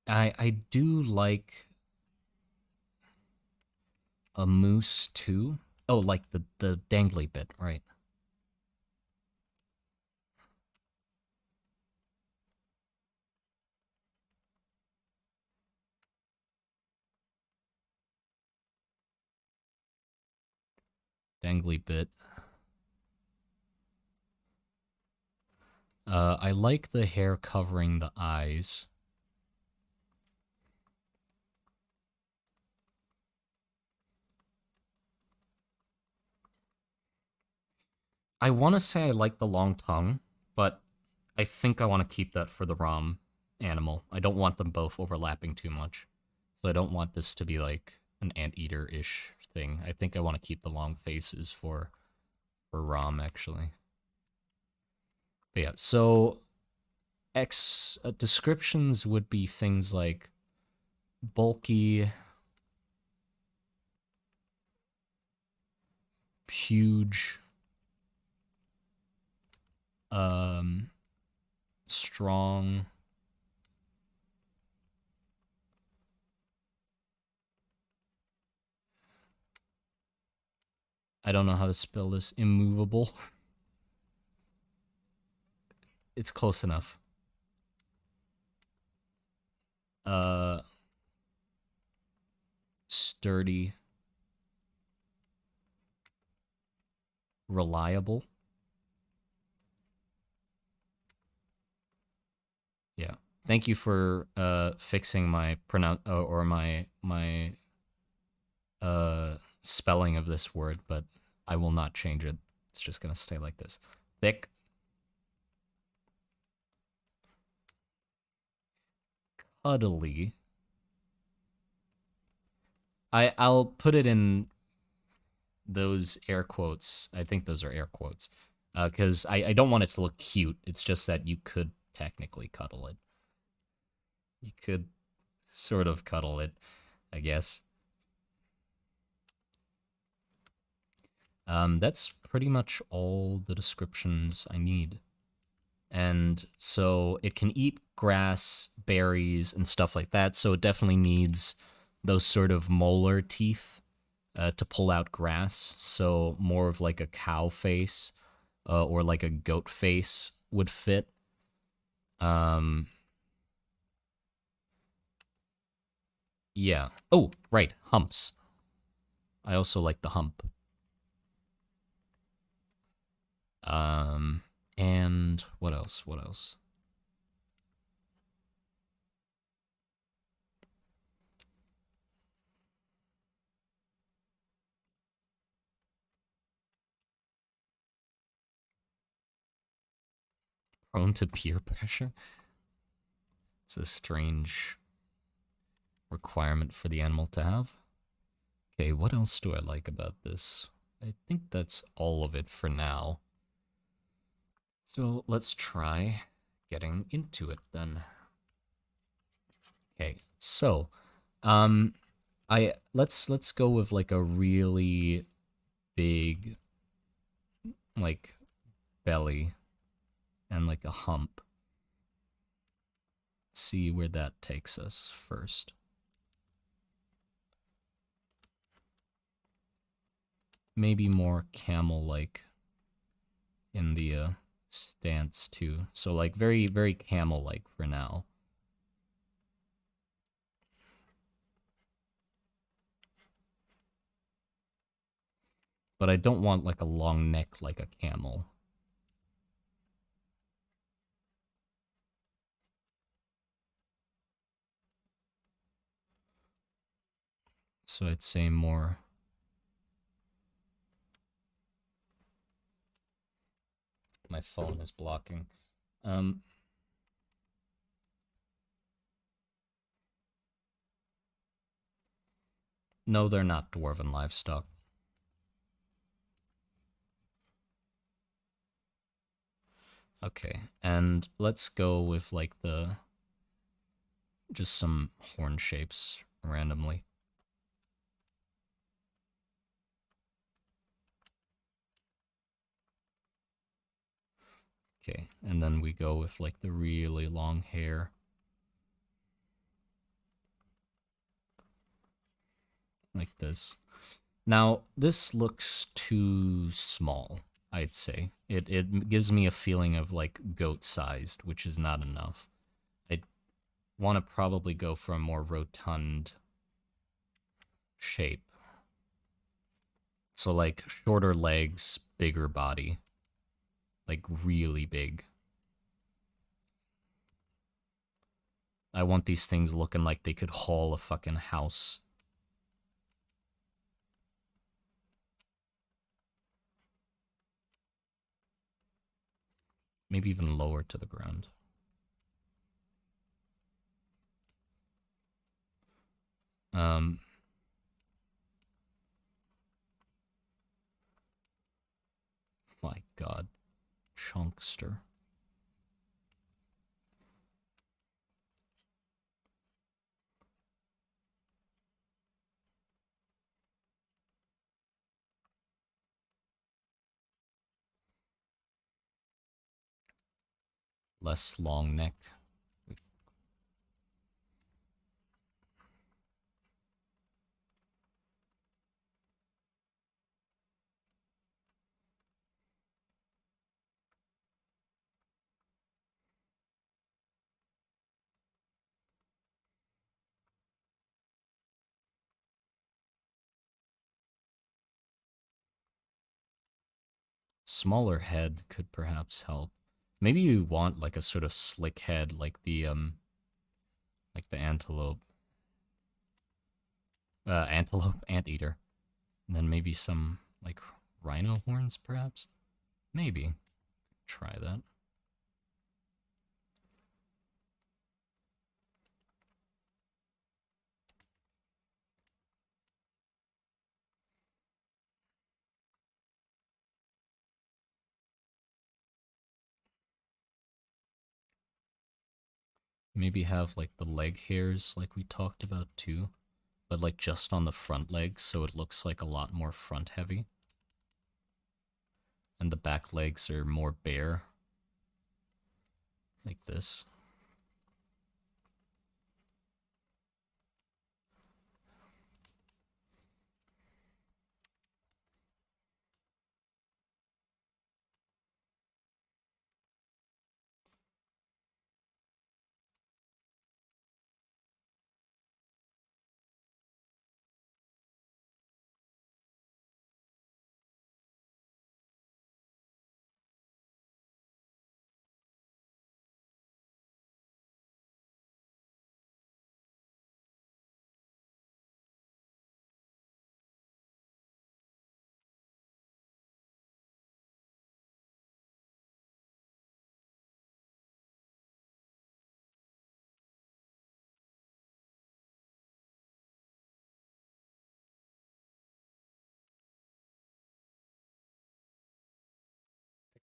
I do like a moose too. Oh, like the dangly bit, right? Dangly bit. I like the hair covering the eyes. I want to say I like the long tongue, but I think I want to keep that for the Rom animal. I don't want them both overlapping too much. So I don't want this to be like an anteater-ish thing. I think I want to keep the long faces for Rom, actually. But yeah, so descriptions would be things like bulky, huge, um, strong. I don't know how to spell this. Immovable. It's close enough. Uh, Sturdy, reliable. Yeah. Thank you for fixing my or my spelling of this word, but I will not change it. It's just gonna stay like this. Thick, cuddly. I'll put it in those air quotes. I think those are air quotes. Because I don't want it to look cute. It's just that you could technically cuddle it. You could sort of cuddle it, I guess. That's pretty much all the descriptions I need. And so it can eat grass, berries, and stuff like that. So it definitely needs those sort of molar teeth to pull out grass. So more of like a cow face or like a goat face would fit. Um, yeah. Oh, right. Humps. I also like the hump. And what else? What else? Prone to peer pressure. It's a strange requirement for the animal to have. Okay, what else do I like about this? I think that's all of it for now. So let's try getting into it then. Okay, so let's go with like a really big like belly and like a hump. See where that takes us first. Maybe more camel-like in the stance too. So like very, very camel-like for now. But I don't want like a long neck like a camel. So I'd say more. My phone is blocking. No, they're not dwarven livestock. Okay, and let's go with like just some horn shapes randomly. Okay, and then we go with like the really long hair. Like this. Now, this looks too small, I'd say. It gives me a feeling of like goat-sized, which is not enough. I want to probably go for a more rotund shape. So like shorter legs, bigger body. Like really big. I want these things looking like they could haul a fucking house. Maybe even lower to the ground. My god. Chunkster. Less long neck. Smaller head could perhaps help. Maybe you want like a sort of slick head like the antelope. Antelope, anteater. And then maybe some like rhino horns perhaps? Maybe. Try that. Maybe have like the leg hairs like we talked about too, but like just on the front legs so it looks like a lot more front heavy. And the back legs are more bare. Like this.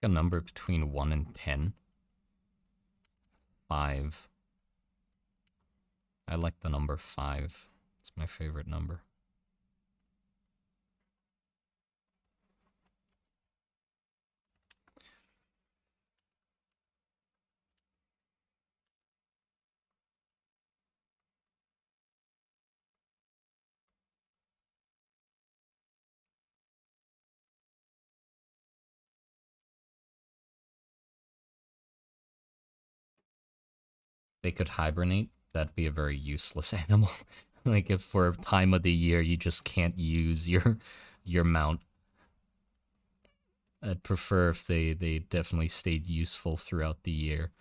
A number between 1 and 10. 5. I like the number 5. It's my favorite number. They could hibernate. That'd be a very useless animal. Like if for a time of the year you just can't use your mount. I'd prefer if they definitely stayed useful throughout the year.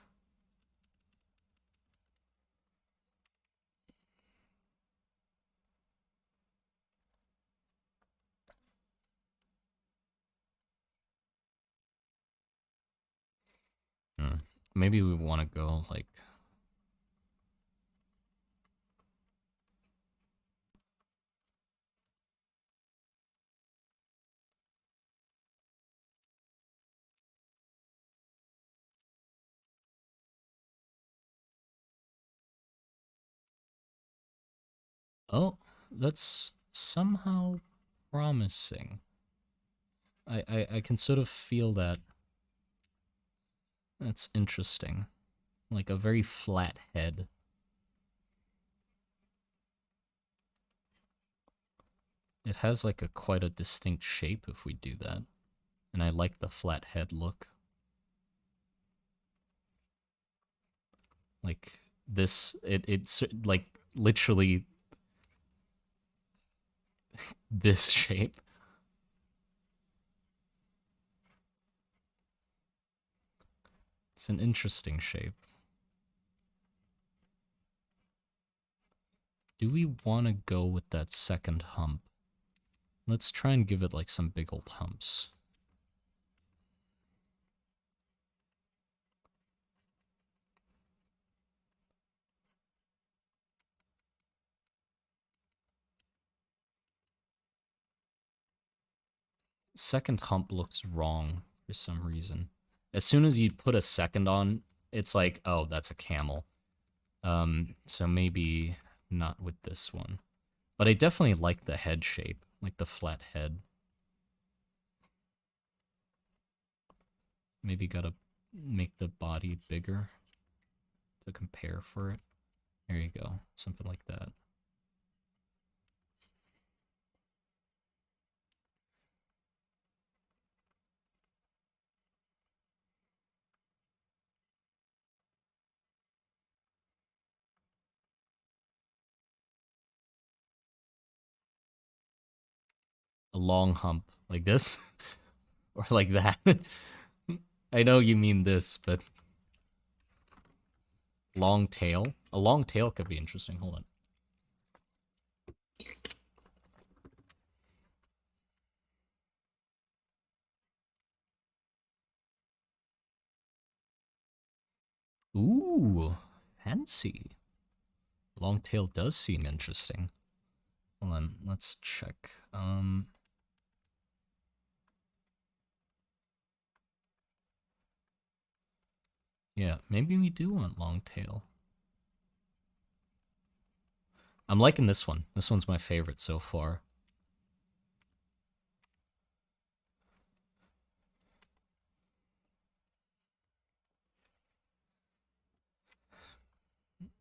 Maybe we want to go like... Oh, that's somehow promising. I can sort of feel that. That's interesting. Like a very flat head. It has like quite a distinct shape if we do that. And I like the flat head look. Like this, it's like literally this shape. It's an interesting shape. Do we want to go with that second hump? Let's try and give it like some big old humps. Second hump looks wrong for some reason. As soon as you put a second on, it's like, oh, that's a camel. So maybe not with this one. But I definitely like the head shape, like the flat head. Maybe gotta make the body bigger to compare for it. There you go, something like that. A long hump like this or like that. I know you mean this, but long tail. A long tail could be interesting. Hold on. Ooh, fancy. Long tail does seem interesting. Hold on, let's check. Yeah, maybe we do want long tail. I'm liking this one. This one's my favorite so far.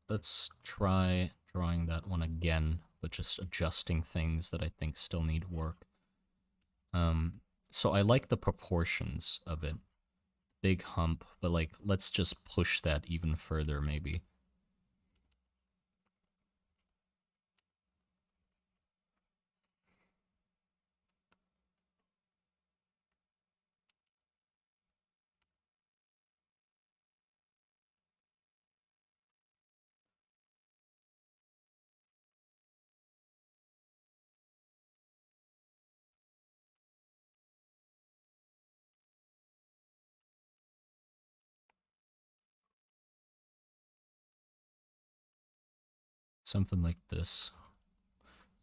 Let's try drawing that one again, but just adjusting things that I think still need work. So I like the proportions of it. Big hump, but like, let's just push that even further, maybe. Something like this.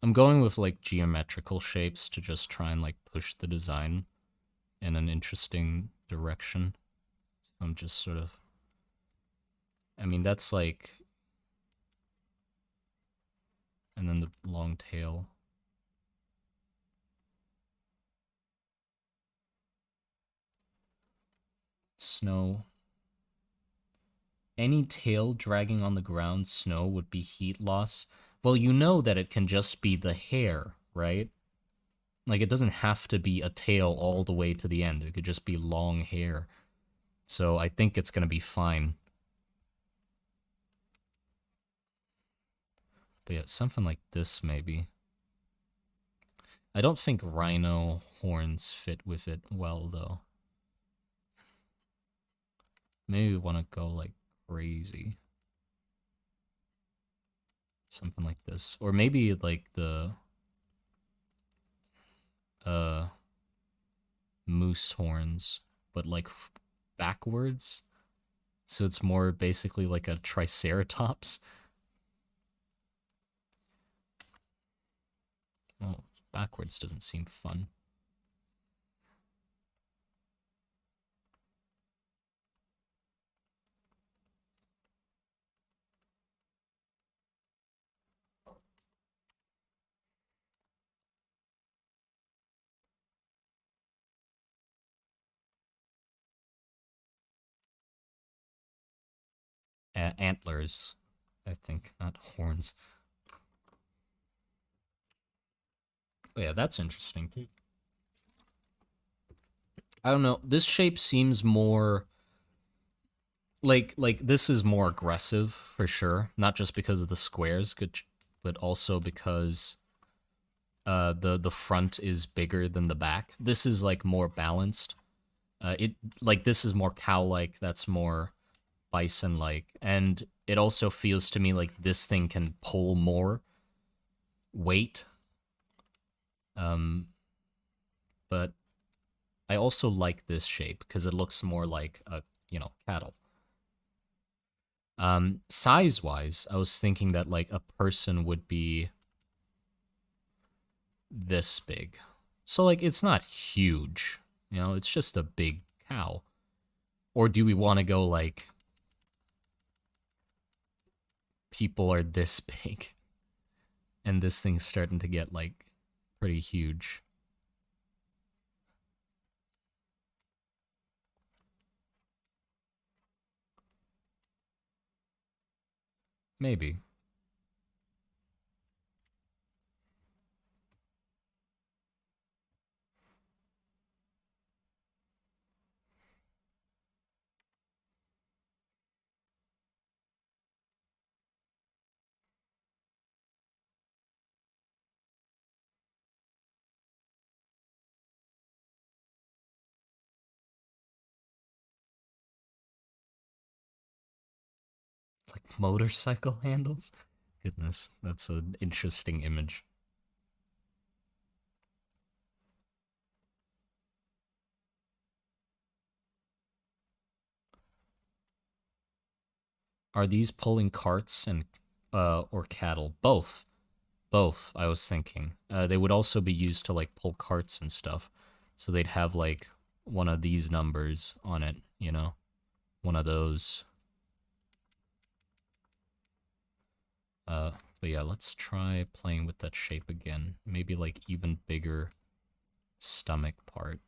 I'm going with like geometrical shapes to just try and like push the design in an interesting direction. I'm just sort of... I mean, that's like... And then the long tail. Snow. Any tail dragging on the ground, snow, would be heat loss. Well, you know that it can just be the hair, right? Like, it doesn't have to be a tail all the way to the end. It could just be long hair. So I think it's going to be fine. But yeah, something like this, maybe. I don't think rhino horns fit with it well, though. Maybe we want to go, like, crazy. Something like this. Or maybe, like, the... moose horns, but, like, backwards. So it's more basically like a triceratops. Well, backwards doesn't seem fun. Antlers, I think, not horns. But yeah, that's interesting too. I don't know. This shape seems more like this is more aggressive for sure. Not just because of the squares, but also because the front is bigger than the back. This is like more balanced. This is more cow-like. That's more bison-like, and it also feels to me like this thing can pull more weight. But I also like this shape because it looks more like a, cattle. Size-wise, I was thinking that like a person would be this big. So like it's not huge, it's just a big cow. Or do we want to go like people are this big and this thing's starting to get like pretty huge? Maybe. Like motorcycle handles? Goodness, that's an interesting image. Are these pulling carts and or cattle? Both. Both, I was thinking. They would also be used to like pull carts and stuff. So they'd have like one of these numbers on it, One of those. But yeah, let's try playing with that shape again. Maybe like even bigger stomach part.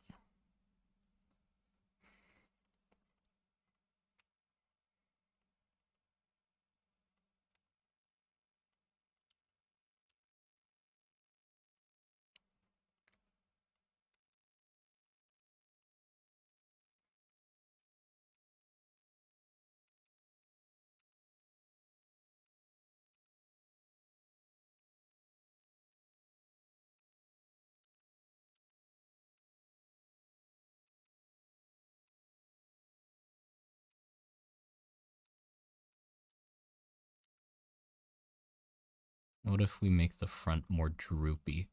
What if we make the front more droopy?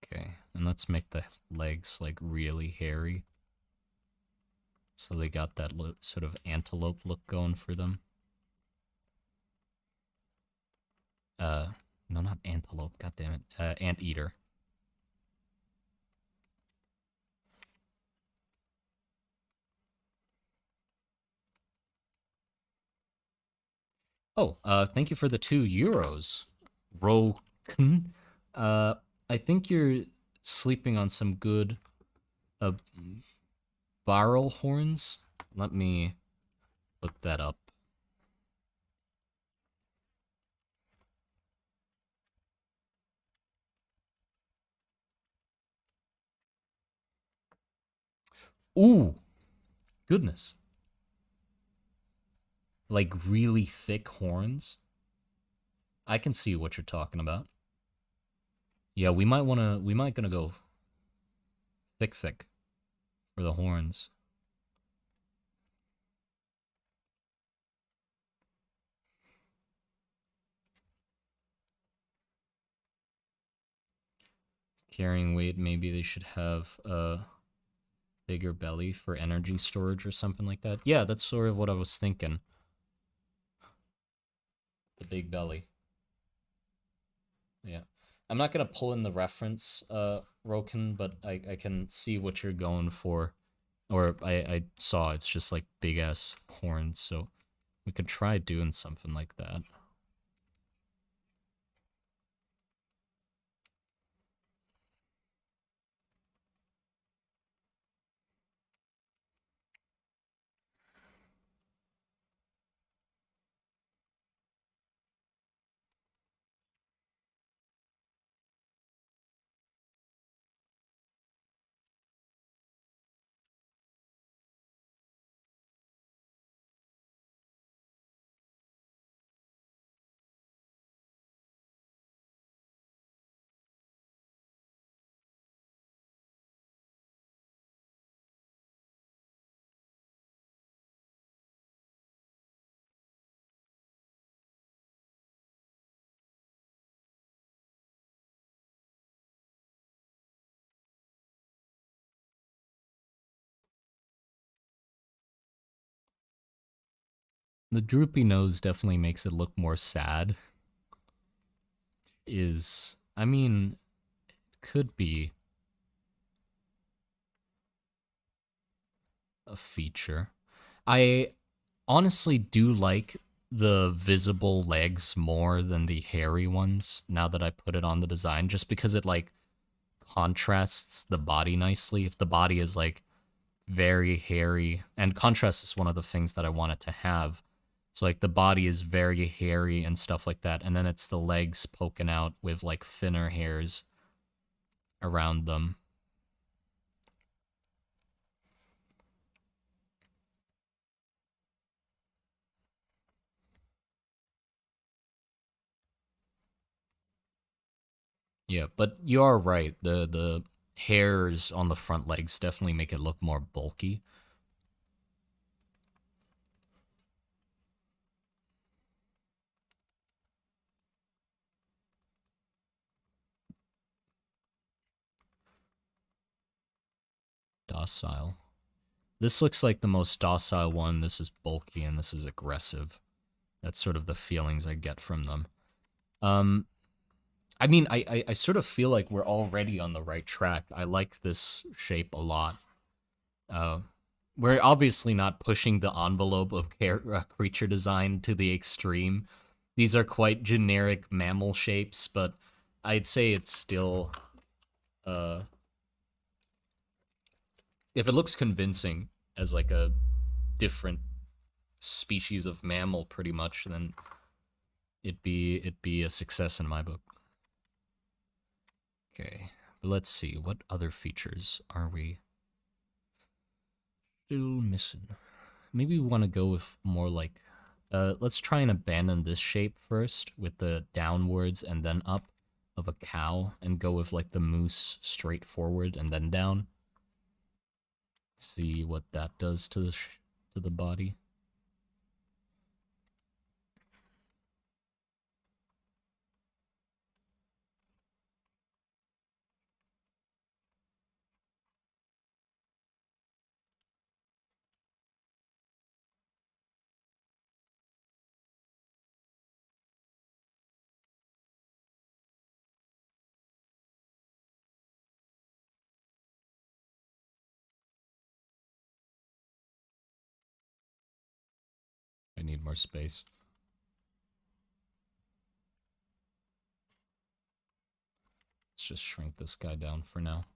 Okay, and let's make the legs like really hairy. So they got that sort of antelope look going for them. No, not antelope, god damn it. Anteater. Oh, thank you for the €2. Roken. Uh, I think you're sleeping on some good uh, barrel horns. Let me look that up. Ooh, goodness. Like really thick horns. I can see what you're talking about. Yeah, we might gonna go thick for the horns. Carrying weight, maybe they should have a bigger belly for energy storage or something like that. Yeah, that's sort of what I was thinking. The big belly. Yeah. I'm not gonna pull in the reference, Roken, but I can see what you're going for. Or I saw it's just like big ass horns, so we could try doing something like that. The droopy nose definitely makes it look more sad. I mean, could be a feature. I honestly do like the visible legs more than the hairy ones now that I put it on the design, just because it like contrasts the body nicely. If the body is like very hairy, and contrast is one of the things that I want it to have. So like the body is very hairy and stuff like that, and then it's the legs poking out with like thinner hairs around them. Yeah, but you are right. The hairs on the front legs definitely make it look more bulky. Docile. This looks like the most docile one. This is bulky and this is aggressive. That's sort of the feelings I get from them. Um, I mean, I sort of feel like we're already on the right track. I like this shape a lot. Uh, we're obviously not pushing the envelope of creature design to the extreme. These are quite generic mammal shapes, but I'd say it's still, uh, if it looks convincing as like a different species of mammal, pretty much, then it'd be a success in my book. Okay, but let's see what other features are we still missing. Maybe we want to go with more like, let's try and abandon this shape first with the downwards and then up of a cow, and go with like the moose straight forward and then down. See what that does to the body. I need more space. just shrink this guy down for now.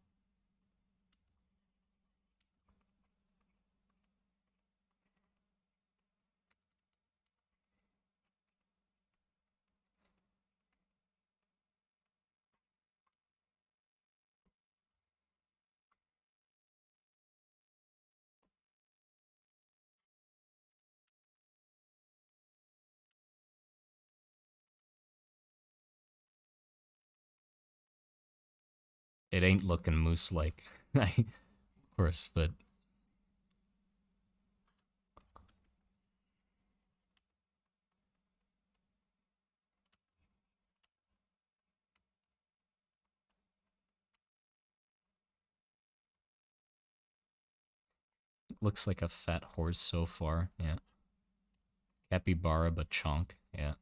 It ain't looking moose-like, of course, but looks like a fat horse so far. Yeah, capybara, but chonk. Yeah,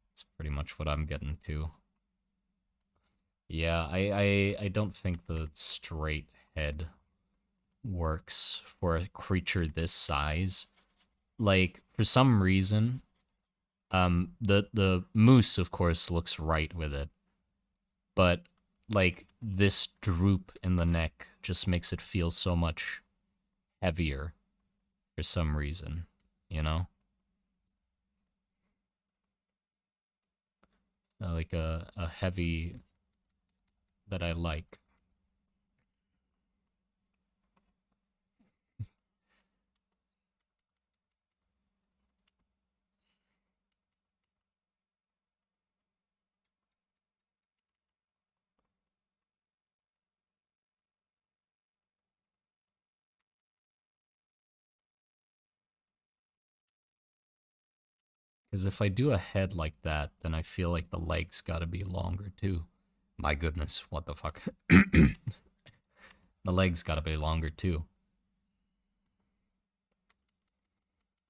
that's pretty much what I'm getting to. Yeah, I don't think the straight head works for a creature this size. Like, for some reason, the moose, of course, looks right with it, but like this droop in the neck just makes it feel so much heavier for some reason, you know? Like a heavy that I like. Because if I do a head like that, then I feel like the legs gotta be longer too. My goodness, what the fuck? The legs gotta be longer too.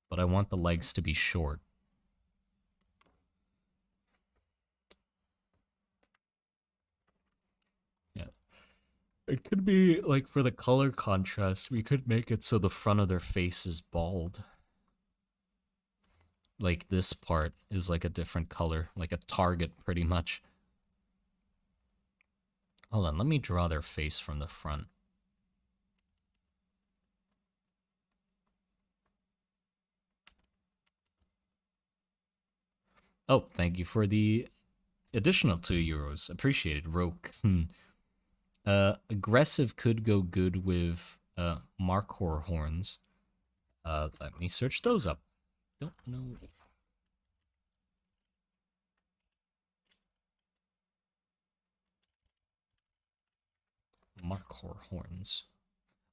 But I want the legs to be short. Yeah. It could be, like, for the color contrast, we could make it so the front of their face is bald. Like, this part is, like, a different color. Like a target, pretty much. Hold on, let me draw their face from the front. Oh, thank you for the additional €2. Appreciated, Roke. Aggressive could go good with Markhor horns. Let me search those up. Don't know. Markhor horns.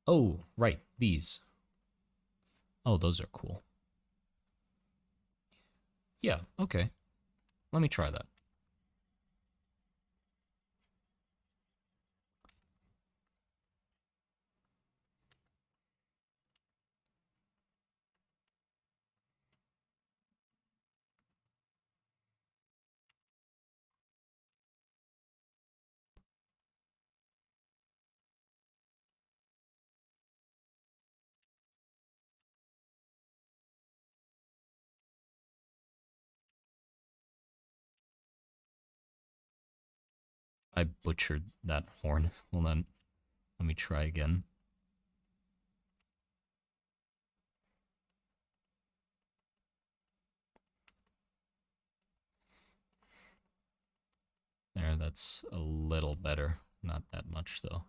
Oh, right, these. Oh, those are cool. Yeah, okay. Let me try that. I butchered that horn. Hold on. Let me try again. There, that's a little better. Not that much, though.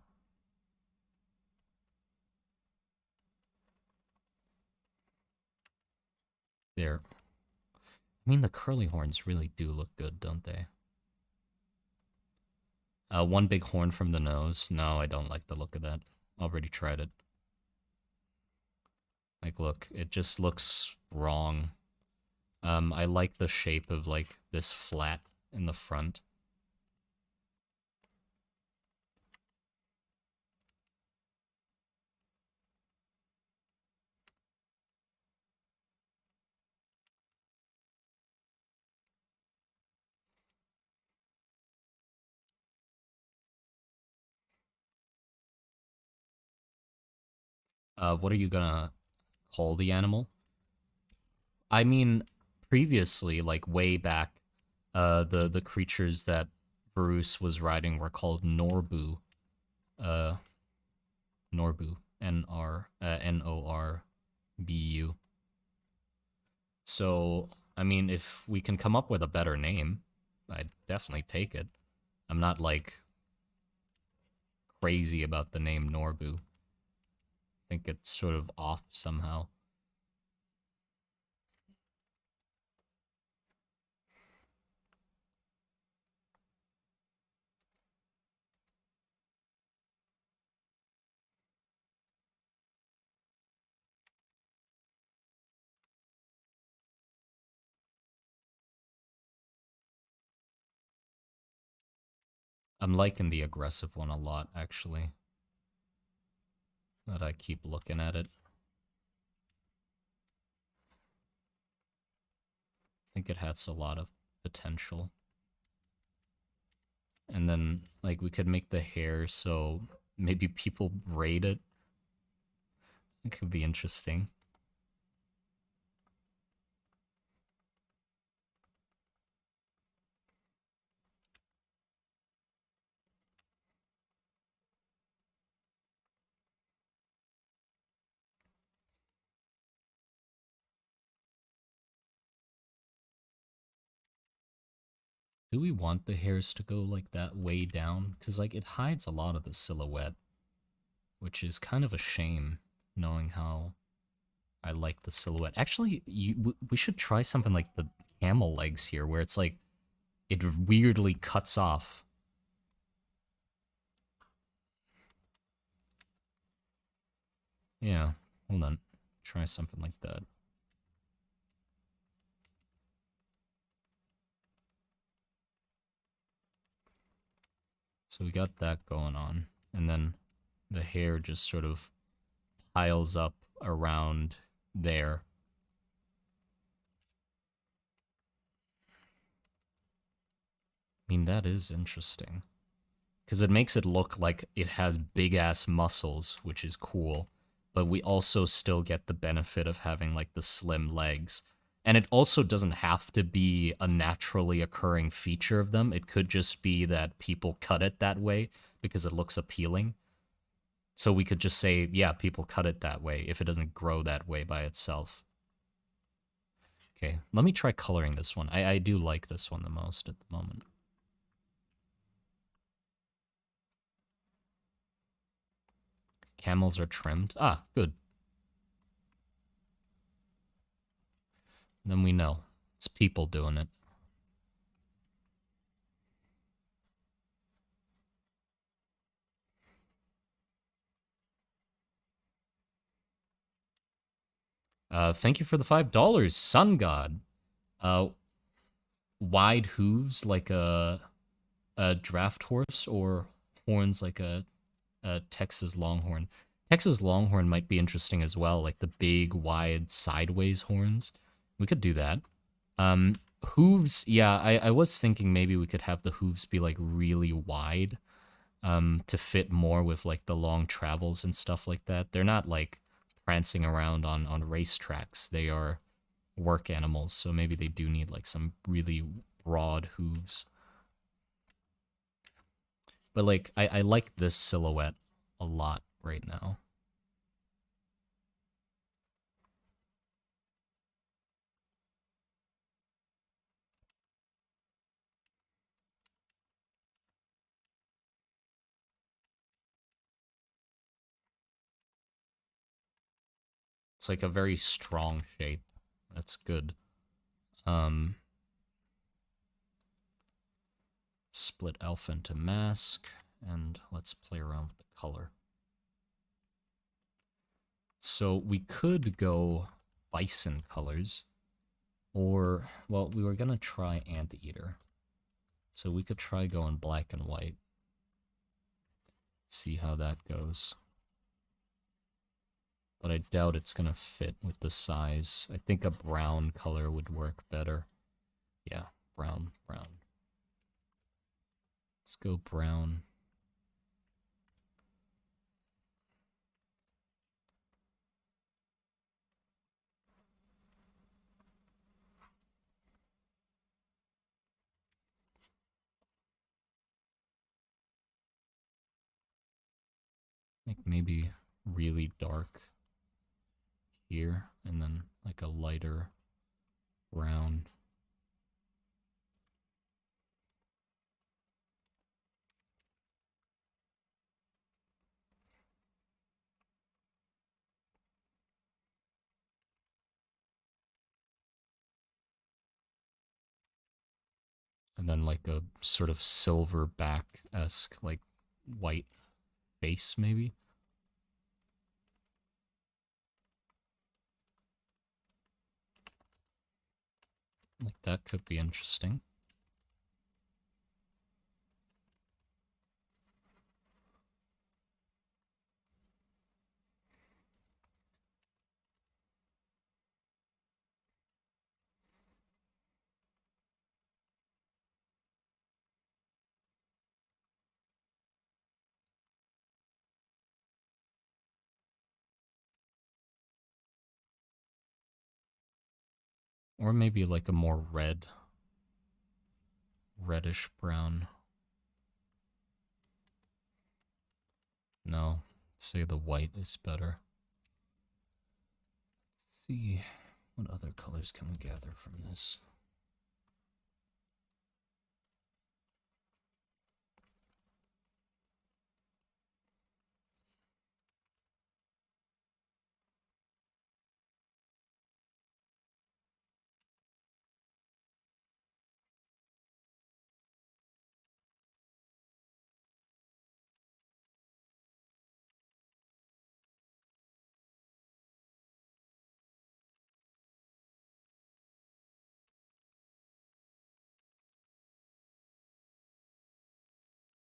There. I mean, the curly horns really do look good, don't they? One big horn from the nose. No, I don't like the look of that. Already tried it. Like, look, it just looks wrong. I like the shape of, like, this flat in the front. What are you gonna call the animal? I mean, previously, like way back, the creatures that Bruce was riding were called Norbu. Uh, Norbu. Norbu. So, I mean, if we can come up with a better name, I'd definitely take it. I'm not, like, crazy about the name Norbu. I think it's sort of off somehow. I'm liking the aggressive one a lot, actually. That I keep looking at it. I think it has a lot of potential. And then, like, we could make the hair so maybe people braid it. It could be interesting. Do we want the hairs to go like that way down? Because, like, it hides a lot of the silhouette, which is kind of a shame, knowing how I like the silhouette. Actually, we should try something like the camel legs here, where it's like, it weirdly cuts off. Yeah, hold on. Try something like that. So we got that going on. And then the hair just sort of piles up around there. I mean, that is interesting. Because it makes it look like it has big ass muscles, which is cool. But we also still get the benefit of having like the slim legs. And it also doesn't have to be a naturally occurring feature of them. It could just be that people cut it that way because it looks appealing. So we could just say, yeah, people cut it that way if it doesn't grow that way by itself. Okay, let me try coloring this one. I do like this one the most at the moment. Camels are trimmed. Ah, good. Then we know. It's people doing it. Thank you for the $5, Sun God. Uh, wide hooves like a draft horse, or horns like a Texas Longhorn. Texas Longhorn might be interesting as well, like the big, wide, sideways horns. We could do that. Um, hooves, yeah, I was thinking maybe we could have the hooves be like really wide, to fit more with like the long travels and stuff like that. They're not like prancing around on racetracks. They are work animals, so maybe they do need like some really broad hooves. But like I like this silhouette a lot right now. It's like a very strong shape. That's good. Um Split alpha into mask, and let's play around with the color. So we could go bison colors, or, well, we were gonna try anteater. So we could try going black and white. See how that goes. But I doubt it's gonna fit with the size. I think a brown color would work better. Yeah, brown. Let's go brown. Like maybe really dark here, and then like a lighter brown. And then like a sort of silverback-esque, like white face, maybe. Like that could be interesting. Or maybe like a more reddish brown. No, say the white is better. Let's see, what other colors can we gather from this?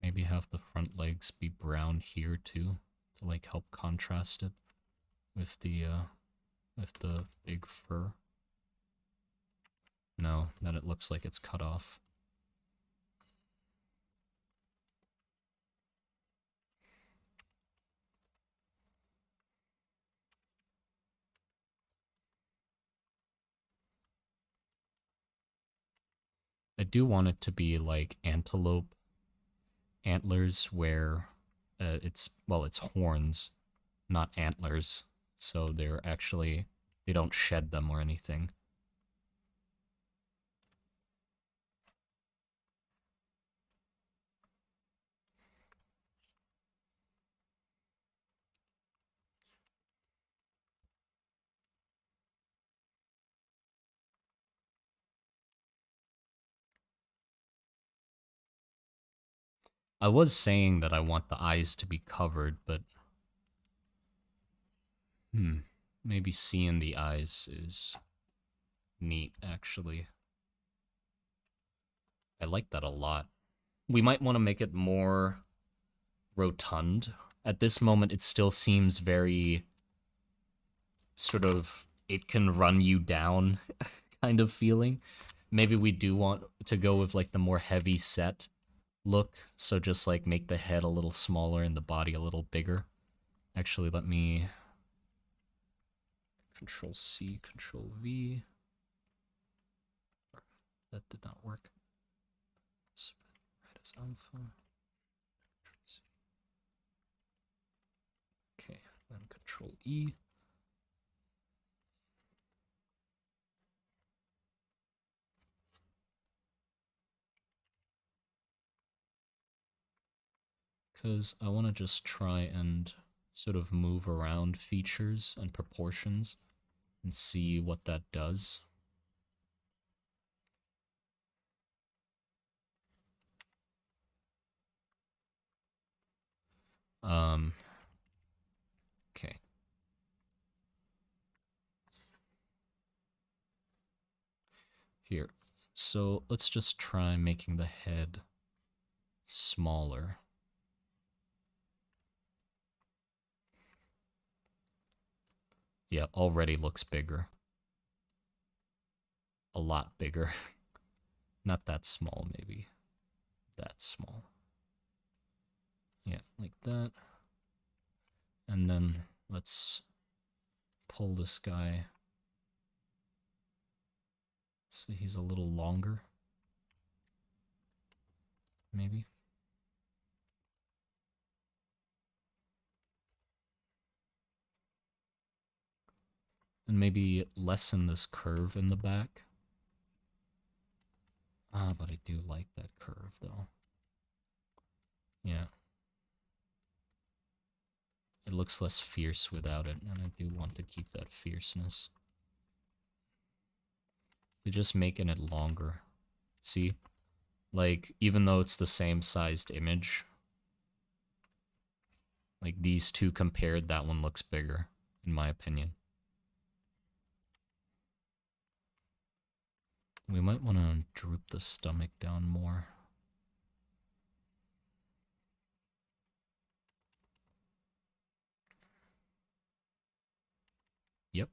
Maybe have the front legs be brown here too, to like help contrast it with the big fur. No, then it looks like it's cut off. I do want it to be like antelope antlers where it's horns, not antlers. So they don't shed them or anything. I was saying that I want the eyes to be covered, but maybe seeing the eyes is neat actually. I like that a lot. We might want to make it more rotund. At this moment, it still seems very sort of it can run you down kind of feeling. Maybe we do want to go with like the more heavy set look, so just like make the head a little smaller and the body a little bigger. Actually, let me Control C, Control V. That did not work. Red is alpha. Okay, then Control E. Because I want to just try and sort of move around features and proportions and see what that does. Okay. Here. So let's just try making the head smaller. Yeah, already looks bigger. A lot bigger. Not that small, maybe. That small. Yeah, like that. And then let's pull this guy so he's a little longer. Maybe. And maybe lessen this curve in the back. Ah, but I do like that curve, though. Yeah. It looks less fierce without it, and I do want to keep that fierceness. We're just making it longer. See? Like, even though it's the same sized image, like these two compared, that one looks bigger, in my opinion. We might want to droop the stomach down more. Yep.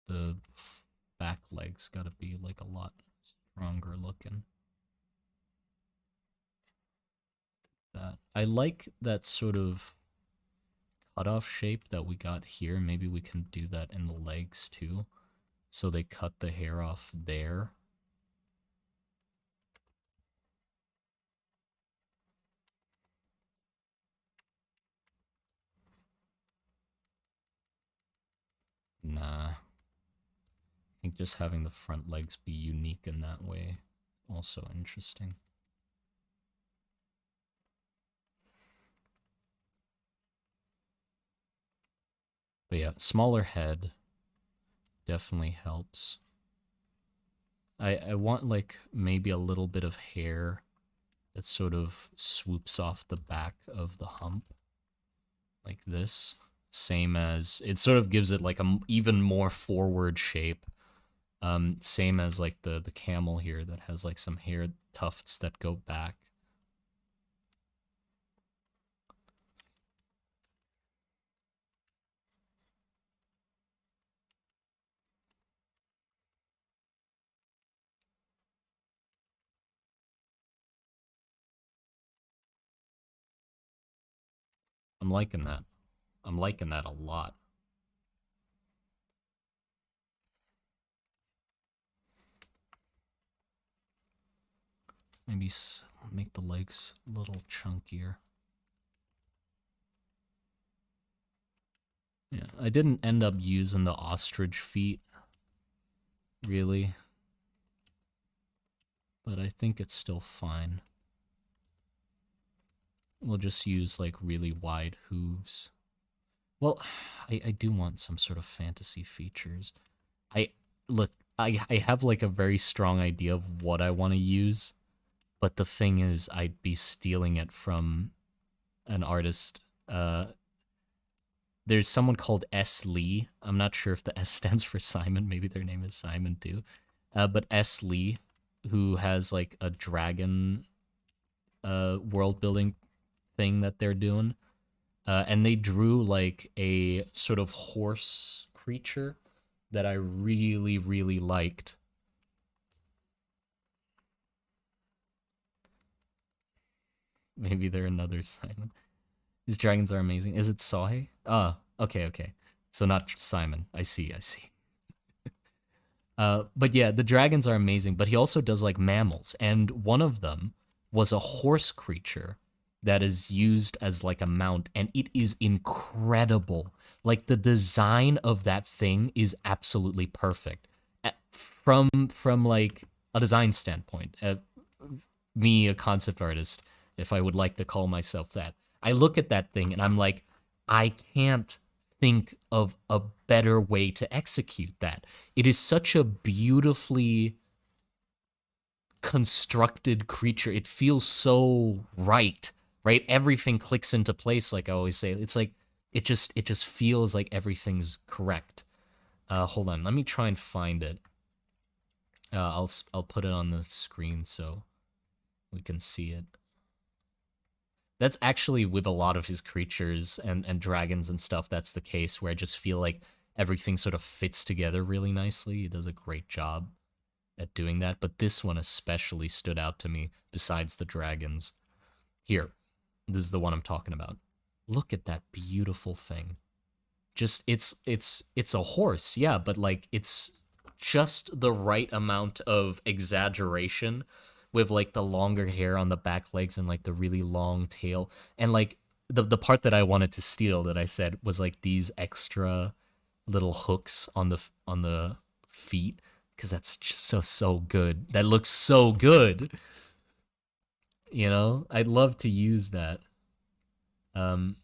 The back legs gotta be like a lot stronger looking. That I like that sort of cutoff shape that we got here. Maybe we can do that in the legs too. So they cut the hair off there. Nah. I think just having the front legs be unique in that way also interesting. But yeah, smaller head definitely helps. I want like maybe a little bit of hair that sort of swoops off the back of the hump like this. Same as it sort of gives it like a even more forward shape. Same as like the camel here that has like some hair tufts that go back. I'm liking that. I'm liking that a lot. Maybe make the legs a little chunkier. Yeah, I didn't end up using the ostrich feet, really. But I think it's still fine. We'll just use, like, really wide hooves. Well, I do want some sort of fantasy features. Look, I have, like, a very strong idea of what I want to use, but the thing is, I'd be stealing it from an artist. There's someone called S. Lee. I'm not sure if the S stands for Simon. Maybe their name is Simon too. But S. Lee, who has like a dragon world building thing that they're doing. And they drew like a sort of horse creature that I really, really liked. Maybe they're another Simon. These dragons are amazing. Is it Sohei? Ah, okay, okay. So not Simon. I see, I see. But yeah, the dragons are amazing, but he also does like mammals, and one of them was a horse creature that is used as like a mount, and it is incredible. Like the design of that thing is absolutely perfect. From like a design standpoint. Me, a concept artist, if I would like to call myself that, I look at that thing and I'm like, I can't think of a better way to execute that. It is such a beautifully constructed creature. It feels so right, right? Everything clicks into place, like I always say. It's like it just feels like everything's correct. Hold on, let me try and find it. I'll put it on the screen so we can see it. That's actually with a lot of his creatures and dragons and stuff, that's the case, where I just feel like everything sort of fits together really nicely. It does a great job at doing that, but this one especially stood out to me besides the dragons. Here, this is the one I'm talking about. Look at that beautiful thing. Just it's a horse, yeah, but like it's just the right amount of exaggeration with like the longer hair on the back legs and like the really long tail. And like the part that I wanted to steal that I said was like these extra little hooks on the feet, because that's just so good. That looks so good. You know, I'd love to use that. Um,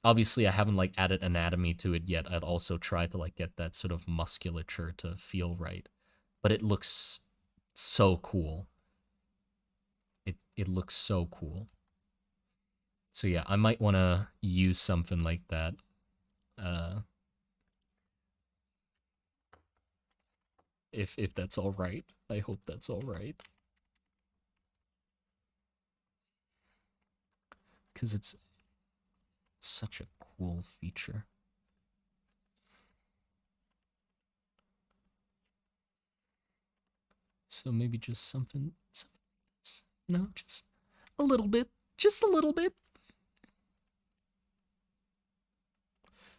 Obviously I haven't like added anatomy to it yet. I'd also try to like get that sort of musculature to feel right, but it looks so cool. It looks so cool. So yeah, I might want to use something like that. Uh, if that's all right. I hope that's all right. Because it's such a cool feature. So maybe just something no, just a little bit. Just a little bit.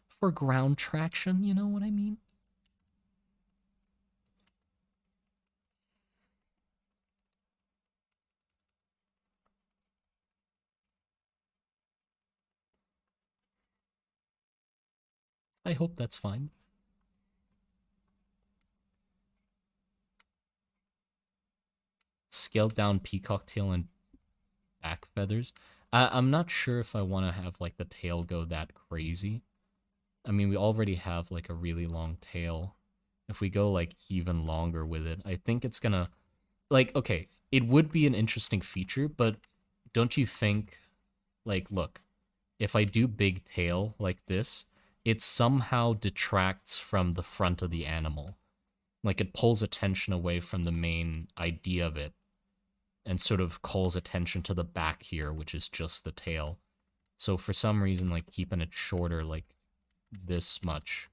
For ground traction, you know what I mean? I hope that's fine. Scaled down peacock tail and back feathers. I'm not sure if I want to have like the tail go that crazy. I mean, we already have like a really long tail. If we go like even longer with it, I think it's gonna like, okay, it would be an interesting feature, but don't you think, like, look, if I do big tail like this, it somehow detracts from the front of the animal. Like it pulls attention away from the main idea of it and sort of calls attention to the back here, which is just the tail. So for some reason, like keeping it shorter, like this much,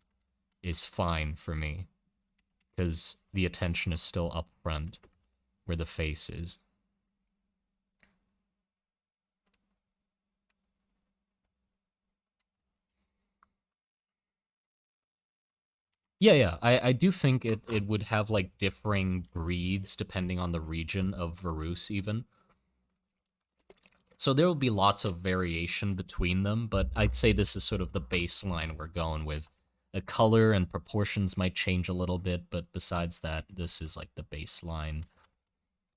is fine for me because the attention is still up front where the face is. Yeah, yeah. I do think it would have like differing breeds depending on the region of Varus even. So there will be lots of variation between them, but I'd say this is sort of the baseline we're going with. The color and proportions might change a little bit, but besides that, this is like the baseline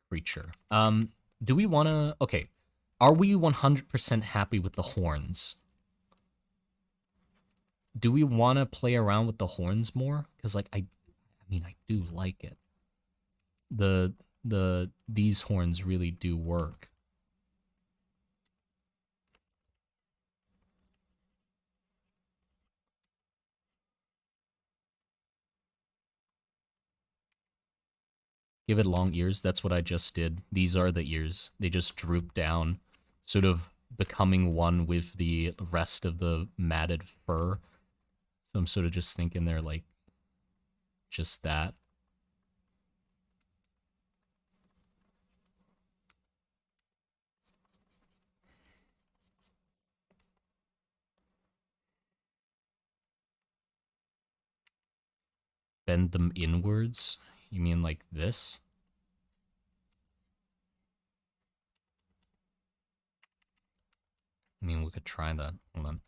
creature. Do we want to... Okay, are we 100% happy with the horns? Do we want to play around with the horns more? Because, like, I mean, I do like it. These horns really do work. Give it long ears. That's what I just did. These are the ears. They just droop down, sort of becoming one with the rest of the matted fur. So I'm sort of just thinking they're like just that. Bend them inwards? You mean like this? I mean, we could try that. Hold on.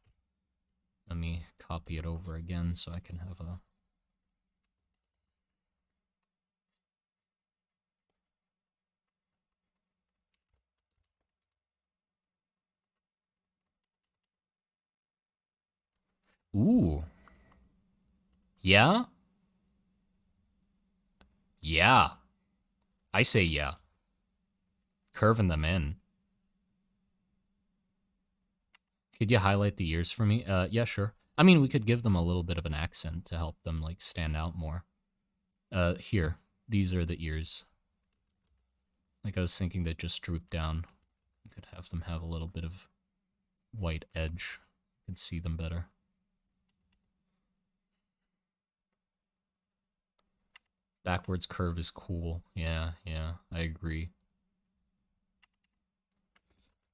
Let me copy it over again so I can have a... Ooh. Yeah? Yeah. I say yeah. Curving them in. Could you highlight the ears for me? Yeah, sure. I mean, we could give them a little bit of an accent to help them, like, stand out more. Here. These are the ears. Like, I was thinking they just droop down. You could have them have a little bit of white edge. You could see them better. Backwards curve is cool. Yeah, yeah, I agree.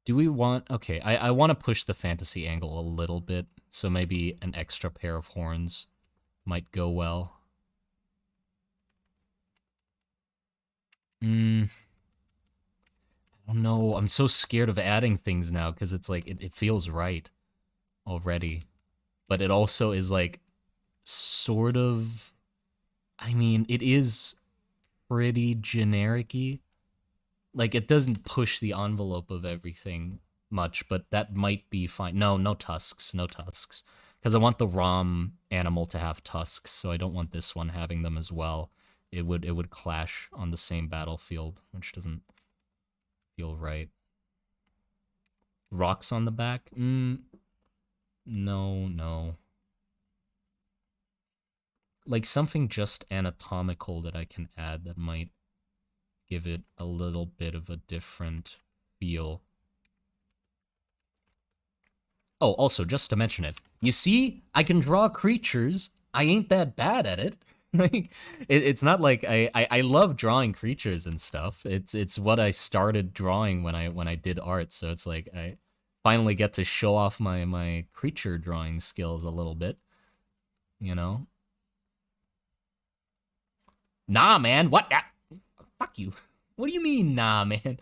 Do we want... Okay, I want to push the fantasy angle a little bit, so maybe an extra pair of horns might go well. I don't know. I'm so scared of adding things now, because it's like, it feels right already. But it also is like, sort of... I mean, it is pretty generic-y. Like, it doesn't push the envelope of everything much, but that might be fine. No, no tusks, no tusks. Because I want the ROM animal to have tusks, so I don't want this one having them as well. It would clash on the same battlefield, which doesn't feel right. Rocks on the back? No, no. Like something just anatomical that I can add that might give it a little bit of a different feel. Oh, also, just to mention it, you see, I can draw creatures. I ain't that bad at it. Like, it's not like I love drawing creatures and stuff. It's what I started drawing when I did art. So it's like I finally get to show off my creature drawing skills a little bit. You know? Nah, man. What? Fuck you. What do you mean, nah, man?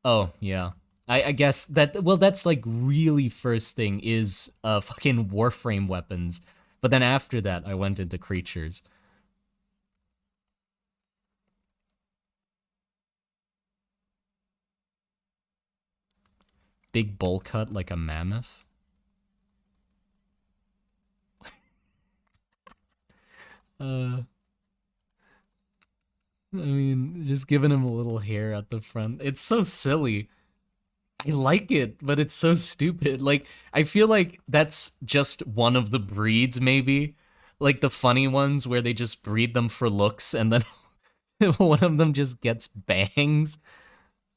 Oh, yeah. I guess that, well, that's like really first thing is fucking Warframe weapons. But then after that, I went into creatures. Big bowl cut like a mammoth. I mean, just giving him a little hair at the front. It's so silly. I like it, but it's so stupid. Like, I feel like that's just one of the breeds, maybe. Like the funny ones where they just breed them for looks and then one of them just gets bangs.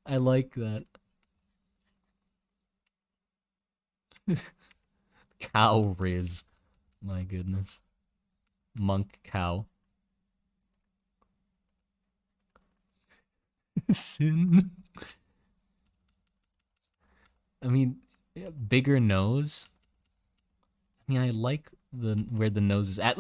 I like that. Cow Riz. My goodness. Monk cow. Sin. I mean, yeah, bigger nose. I mean, I like the where the nose is at.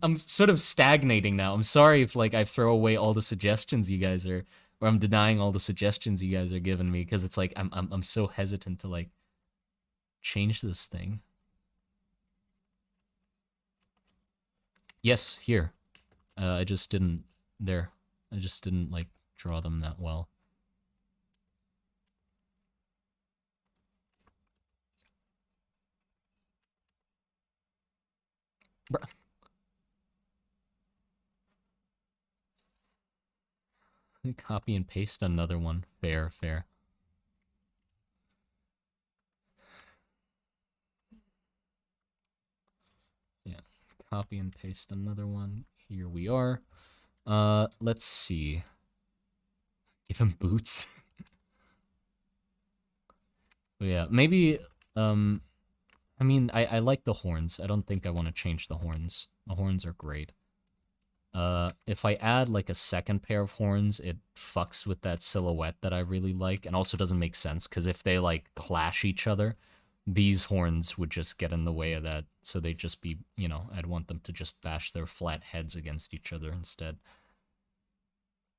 I'm sort of stagnating now. I'm sorry if like I throw away all the suggestions you guys are, or I'm denying all the suggestions you guys are giving me because it's like I'm so hesitant to like change this thing. Yes, here. I just didn't there. I just didn't like draw them that well. Bruh. Copy and paste another one. Fair, fair. Yeah. Copy and paste another one. Here we are. Let's see. Give him boots. But yeah, maybe, I mean, I like the horns. I don't think I want to change the horns. The horns are great. If I add, like, a second pair of horns, it fucks with that silhouette that I really like, and also doesn't make sense, because if they, like, clash each other, these horns would just get in the way of that, so they'd just be, you know, I'd want them to just bash their flat heads against each other instead.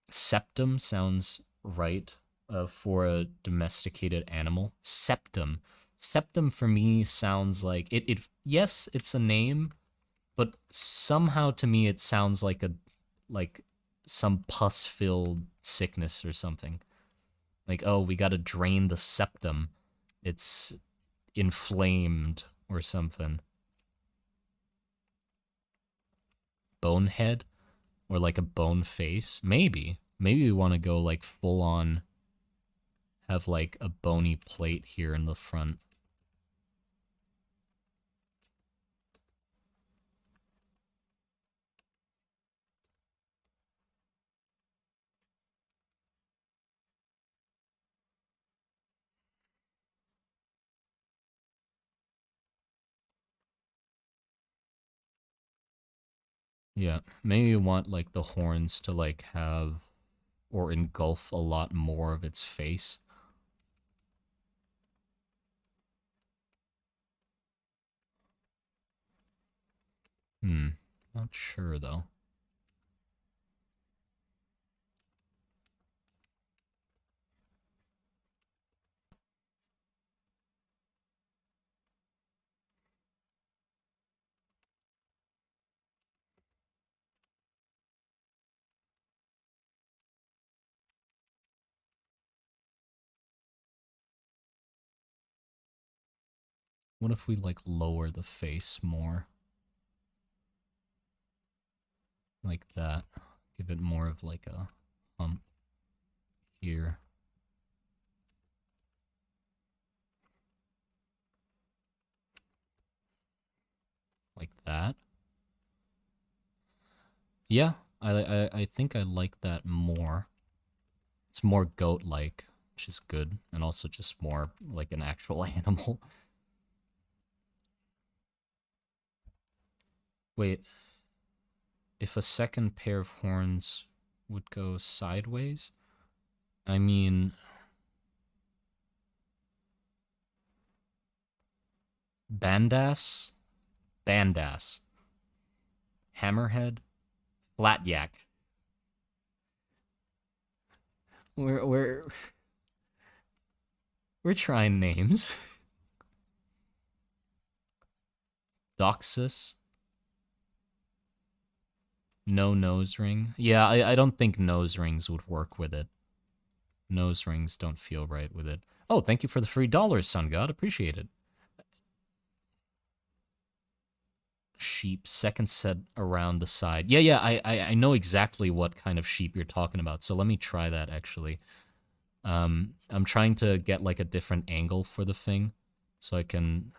Septum sounds right for a domesticated animal. Septum. Septum for me sounds like it. Yes, it's a name, but somehow to me it sounds like some pus-filled sickness or something. Like, oh, we got to drain the septum. It's inflamed or something. Bonehead or like a bone face. Maybe. Maybe we want to go like full on have like a bony plate here in the front. Yeah, maybe you want like the horns to like have or engulf a lot more of its face. Not sure though. What if we like lower the face more? Like that. Give it more of like a hump here. Like that. Yeah, I think I like that more. It's more goat-like, which is good, and also just more like an actual animal. Wait, if a second pair of horns would go sideways? I mean, Bandass, Bandass, Hammerhead, Flatyak. We're we're we're trying names. Doxus, no nose ring. Yeah, I don't think nose rings would work with it. Nose rings don't feel right with it. Oh, thank you for the free dollars, Sun God. Appreciate it. Sheep, second set around the side. Yeah, I know exactly what kind of sheep you're talking about. So let me try that actually. I'm trying to get like a different angle for the thing, so I can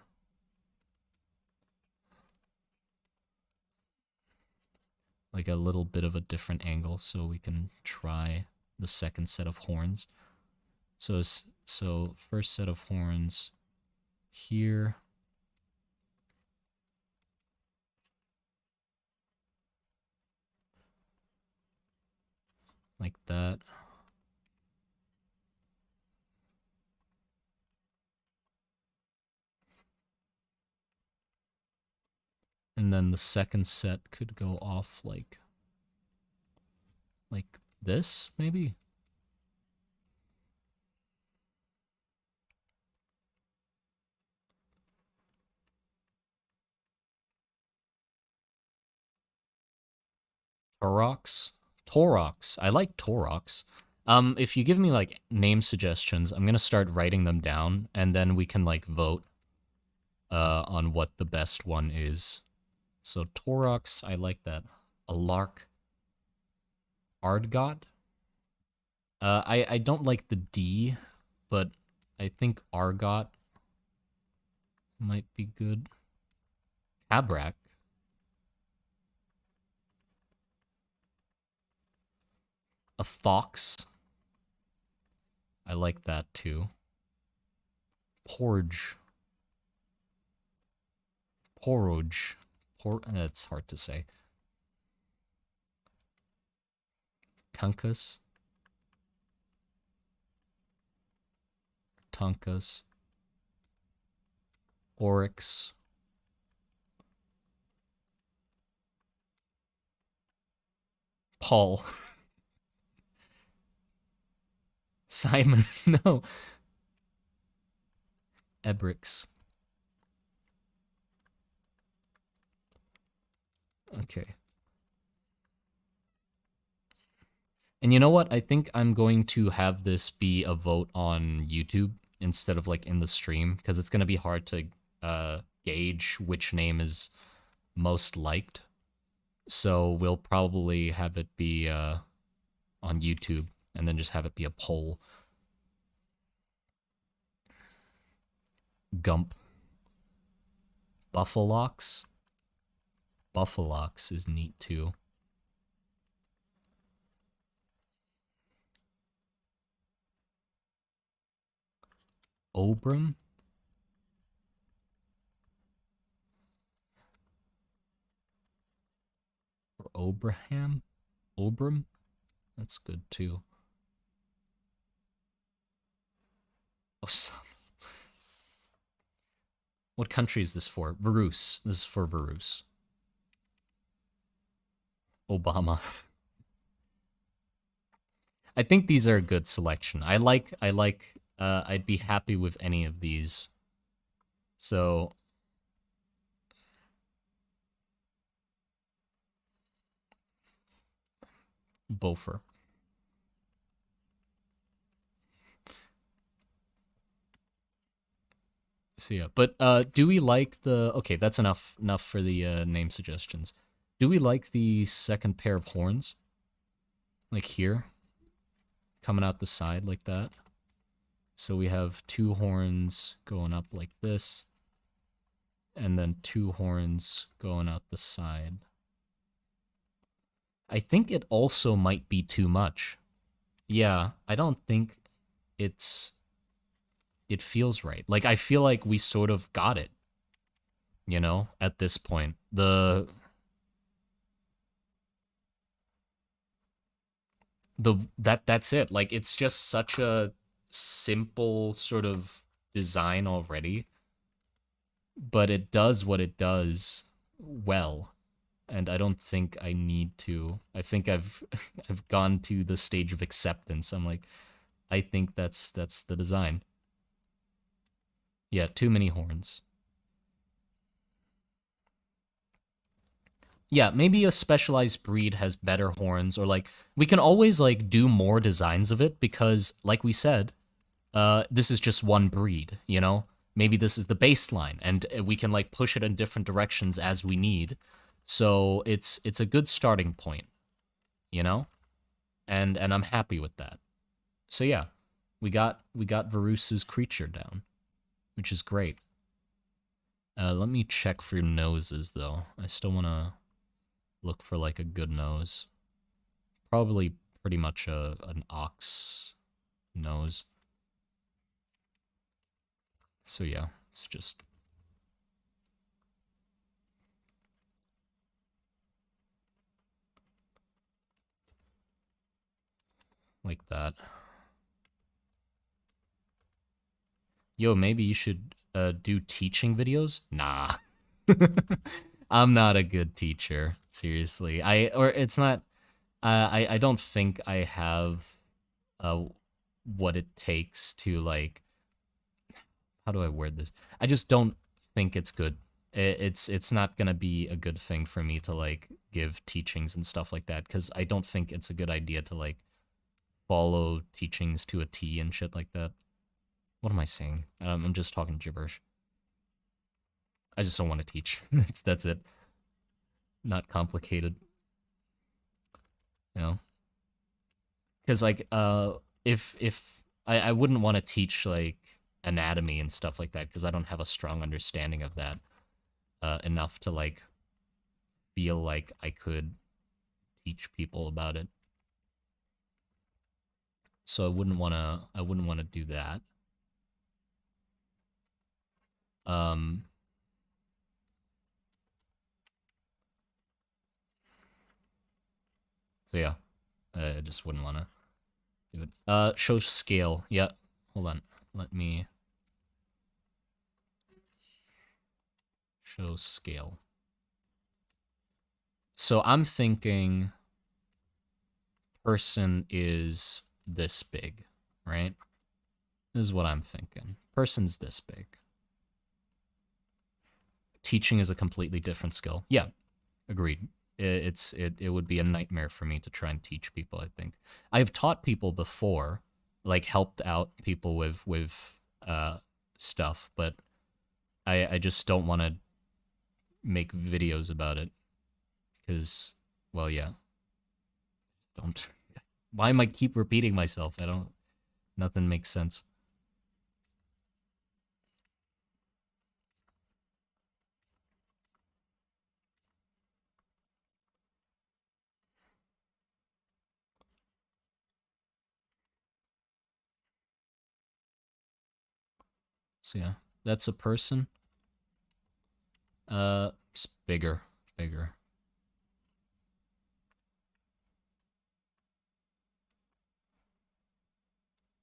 like a little bit of a different angle, so we can try the second set of horns. So first set of horns here. Like that. And then the second set could go off like this, maybe? Torox? Torox. I like Torox. If you give me like name suggestions, I'm gonna start writing them down, and then we can like vote on what the best one is. So Torox, I like that. Alark. Ardgot. I don't like the D, but I think Argot might be good. Cabrak. A Fox. I like that too. Porge. Porridge. That's hard to say. Tunkus. Tonkas. Oryx. Paul. Simon. No. Ebrix. Okay. And you know what? I think I'm going to have this be a vote on YouTube instead of like in the stream, because it's going to be hard to gauge which name is most liked. So we'll probably have it be on YouTube and then just have it be a poll. Gump. Buffalox. Buffalox is neat too. Obram? Obram? That's good too. Oh, what country is this for? Varus. This is for Varus. Obama. I think these are a good selection. I'd be happy with any of these. So Bofer. So yeah, but do we like the? Okay, that's enough for the name suggestions. Do we like the second pair of horns? Like here, coming out the side like that. So we have two horns going up like this, and then two horns going out the side. I think it also might be too much. Yeah, I don't think it feels right. Like, I feel like we sort of got it, you know, at this point. That's it. Like, it's just such a simple sort of design already, but it does what it does well. And I don't think I need to. I think I've I've gone to the stage of acceptance. I'm like, I think that's the design. Yeah, too many horns. Yeah, maybe a specialized breed has better horns, or like we can always like do more designs of it because like we said, this is just one breed, you know? Maybe this is the baseline and we can like push it in different directions as we need. So it's a good starting point, you know? And I'm happy with that. So yeah, we got Varus's creature down, which is great. Let me check for noses though. I still want to look for like a good nose. Probably pretty much an ox nose. So yeah, it's just like that. Yo, maybe you should do teaching videos? Nah. I'm not a good teacher, seriously. Or it's not I don't think I have uh what it takes to like how do I word this? I just don't think it's good. It's not gonna be a good thing for me to like give teachings and stuff like that because I don't think it's a good idea to like follow teachings to a T and shit like that. What am I saying? I'm just talking gibberish. I just don't want to teach. That's it. Not complicated, you know. Because like if I wouldn't want to teach like anatomy and stuff like that because I don't have a strong understanding of that enough to like feel like I could teach people about it. So I wouldn't want to do that. Um so yeah, I just wouldn't want to do it. Show scale. Yeah. Hold on. Let me show scale. So I'm thinking person is this big, right? This is what I'm thinking. Person's this big. Teaching is a completely different skill. Yeah, agreed. It would be a nightmare for me to try and teach people, I think. I've taught people before, like helped out people with stuff, but I just don't want to make videos about it because well, yeah. Don't why am I keep repeating myself? I don't nothing makes sense. So yeah, that's a person. It's bigger, bigger.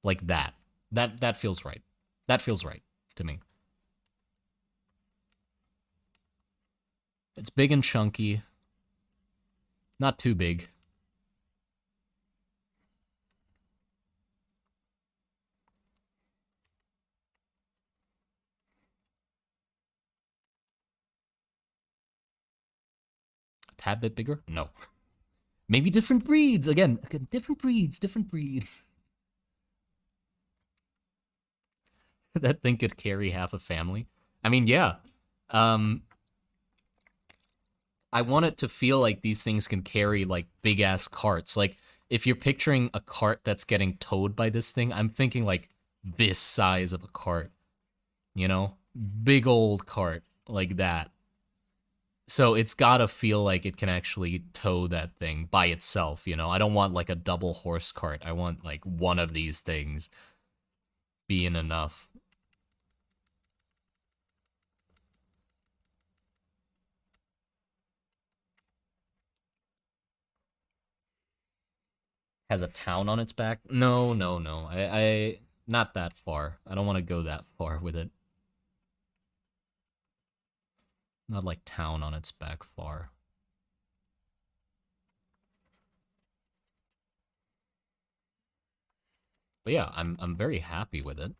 Like that. That feels right. That feels right to me. It's big and chunky. Not too big. A tad bit bigger? No. Maybe different breeds. Again, different breeds, different breeds. That thing could carry half a family. I mean, yeah. I want it to feel like these things can carry like big ass carts. Like if you're picturing a cart that's getting towed by this thing, I'm thinking like this size of a cart, you know? Big old cart like that. So it's gotta feel like it can actually tow that thing by itself, you know? I don't want like a double horse cart. I want like one of these things being enough. Has a town on its back? No, no, no. I not that far. I don't want to go that far with it. Not like town on its back far. But yeah, I'm very happy with it.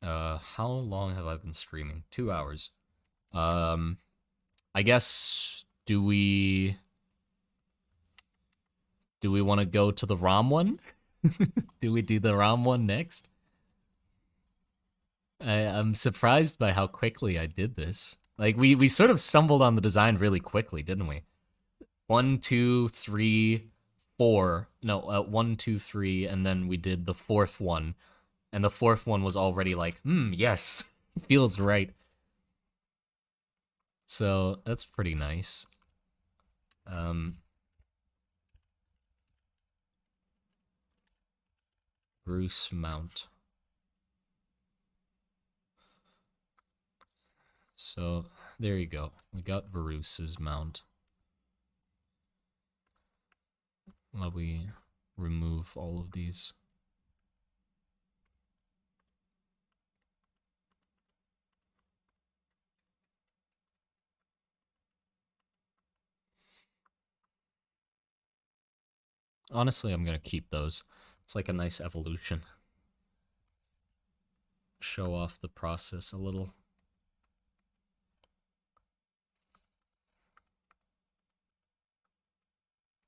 How long have I been streaming? 2 hours. Um, I guess do we want to go to the ROM one? Do we do the ROM one next? I'm surprised by how quickly I did this. Like we sort of stumbled on the design really quickly, didn't we? 1, 2, 3, 4. No, 1, 2, 3, and then we did the fourth one, and the fourth one was already like, yes, feels right. So that's pretty nice. Bruce mount. So there you go. We got Varus's mount. While we remove all of these. Honestly, I'm gonna keep those. It's like a nice evolution. Show off the process a little.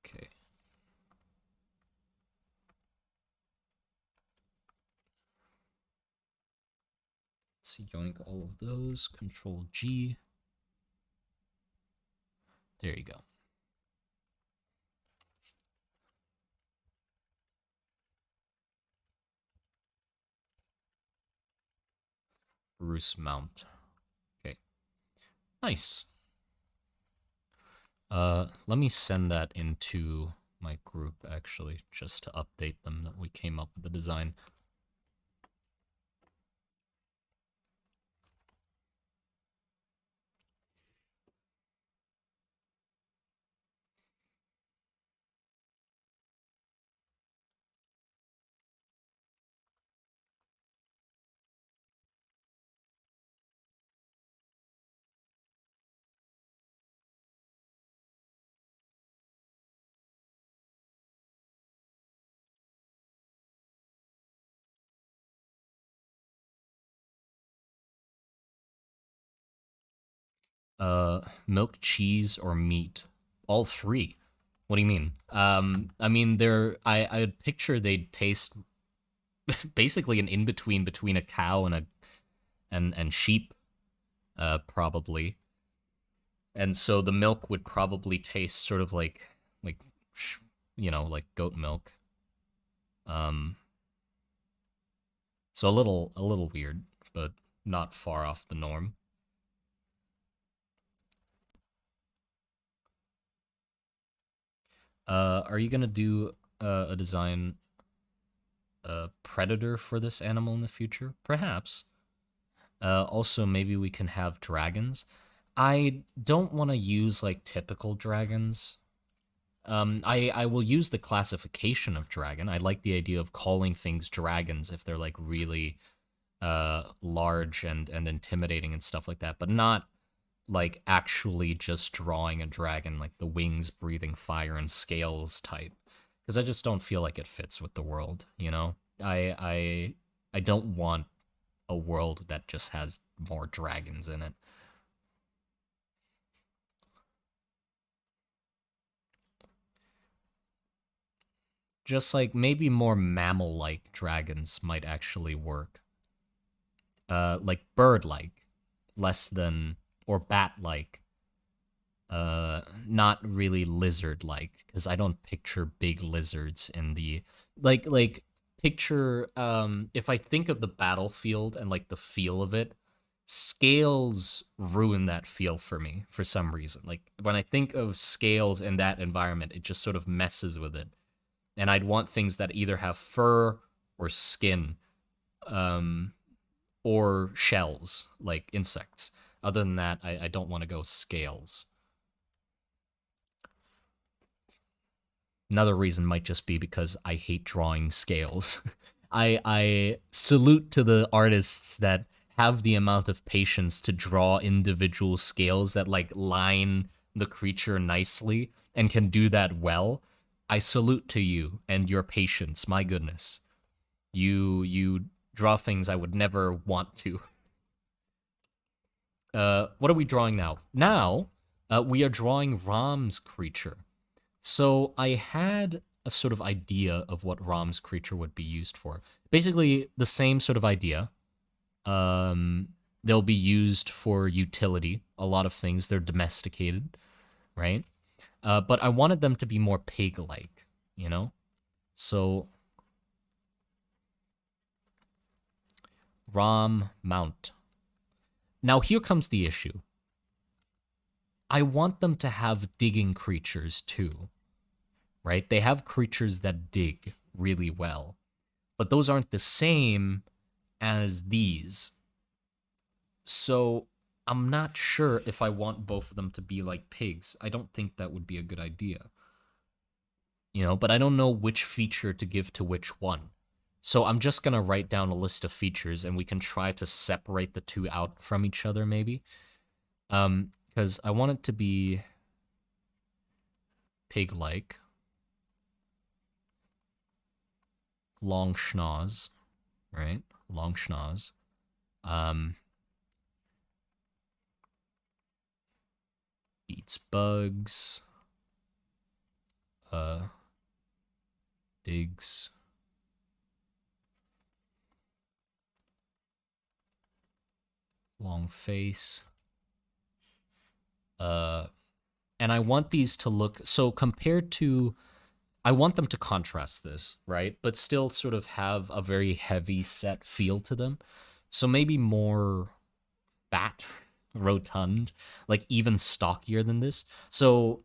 Okay. Let's yoink all of those. Control G. There you go. Bruce mount. Okay. Nice. Let me send that into my group, actually, just to update them that we came up with the design. Milk, cheese, or meat? All three. What do you mean? I mean, I picture they'd taste basically an in-between between a cow and and sheep, probably. And so the milk would probably taste sort of like like goat milk. Um, so a little weird, but not far off the norm. Are you gonna do a design predator for this animal in the future? Perhaps. Also, maybe we can have dragons. I don't want to use like typical dragons. I will use the classification of dragon. I like the idea of calling things dragons if they're like really large and intimidating and stuff like that, but not like actually just drawing a dragon like the wings breathing fire and scales type, because I just don't feel like it fits with the world, you know? I don't want a world that just has more dragons in it. Just like maybe more mammal-like dragons might actually work. Like bird-like, less than, or bat-like. Not really lizard-like, because I don't picture big lizards in the like picture. If I think of the battlefield and like the feel of it, scales ruin that feel for me for some reason. Like when I think of scales in that environment, it just sort of messes with it. And I'd want things that either have fur or skin, um, or shells, like insects. Other than that, I don't want to go scales. Another reason might just be because I hate drawing scales. I salute to the artists that have the amount of patience to draw individual scales that like line the creature nicely and can do that well. I salute to you and your patience. My goodness. You draw things I would never want to. What are we drawing now? Now, we are drawing Ram's creature. So I had a sort of idea of what Ram's creature would be used for. Basically, the same sort of idea. They'll be used for utility. A lot of things. They're domesticated, right? But I wanted them to be more pig-like, you know? So, Ram mount. Now, here comes the issue. I want them to have digging creatures, too, right? They have creatures that dig really well, but those aren't the same as these. So I'm not sure if I want both of them to be like pigs. I don't think that would be a good idea. You know, but I don't know which feature to give to which one. So I'm just going to write down a list of features and we can try to separate the two out from each other maybe. Because I want it to be pig-like. Long schnoz, right? Long schnoz. Eats bugs. Digs. Long face. And I want these to look, so compared to, I want them to contrast this, right? But still sort of have a very heavy set feel to them. So maybe more fat, rotund, like even stockier than this. So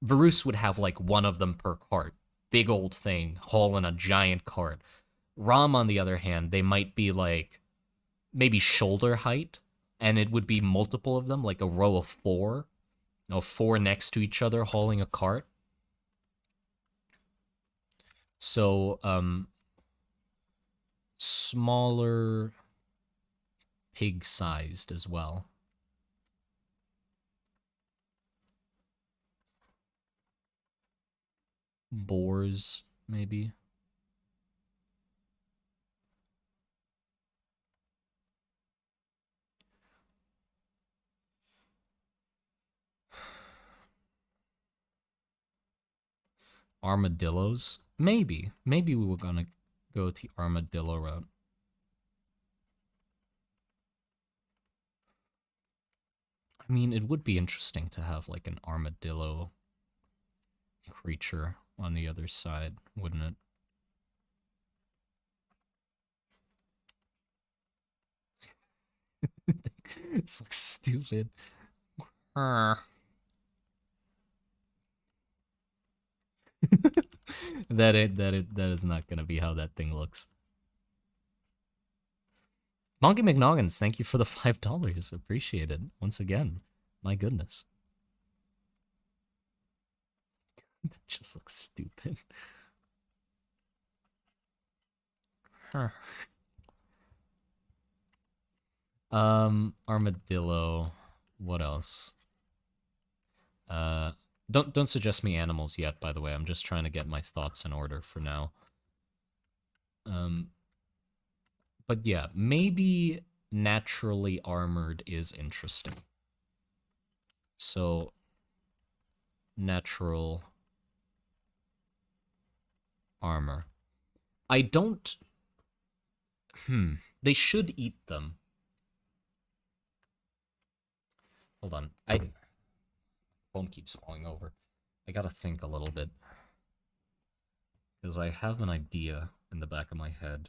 Varus would have like one of them per cart. Big old thing, hauling a giant cart. Ram, on the other hand, they might be like maybe shoulder height, and it would be multiple of them, like a row of four. You know, four next to each other hauling a cart. So, smaller, pig-sized as well. Boars, maybe. Armadillos? Maybe. Maybe we were gonna go the armadillo route. I mean, it would be interesting to have like an armadillo creature on the other side, wouldn't it? This looks stupid. That is not gonna be how that thing looks. Monkey McNoggins, thank you for the $5. Appreciate it once again. My goodness. That just looks stupid. Huh. Armadillo. What else? Don't suggest me animals yet, by the way. I'm just trying to get my thoughts in order for now. But yeah, maybe naturally armored is interesting. So, natural armor. I don't... They should eat them. Hold on. Phone keeps falling over. I gotta think a little bit. Because I have an idea in the back of my head.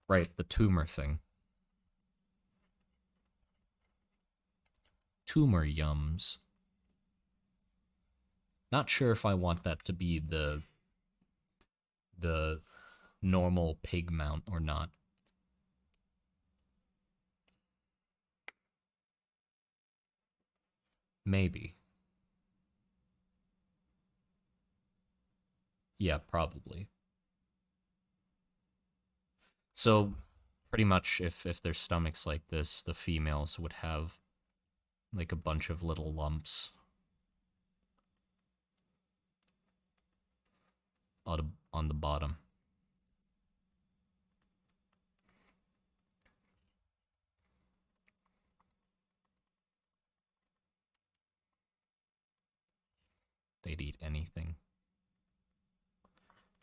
Right, the tumor thing. Tumor yums. Not sure if I want that to be the normal pig mount or not. Maybe. Yeah, probably. So, pretty much if their stomach's like this, the females would have like a bunch of little lumps on the bottom. They'd eat anything.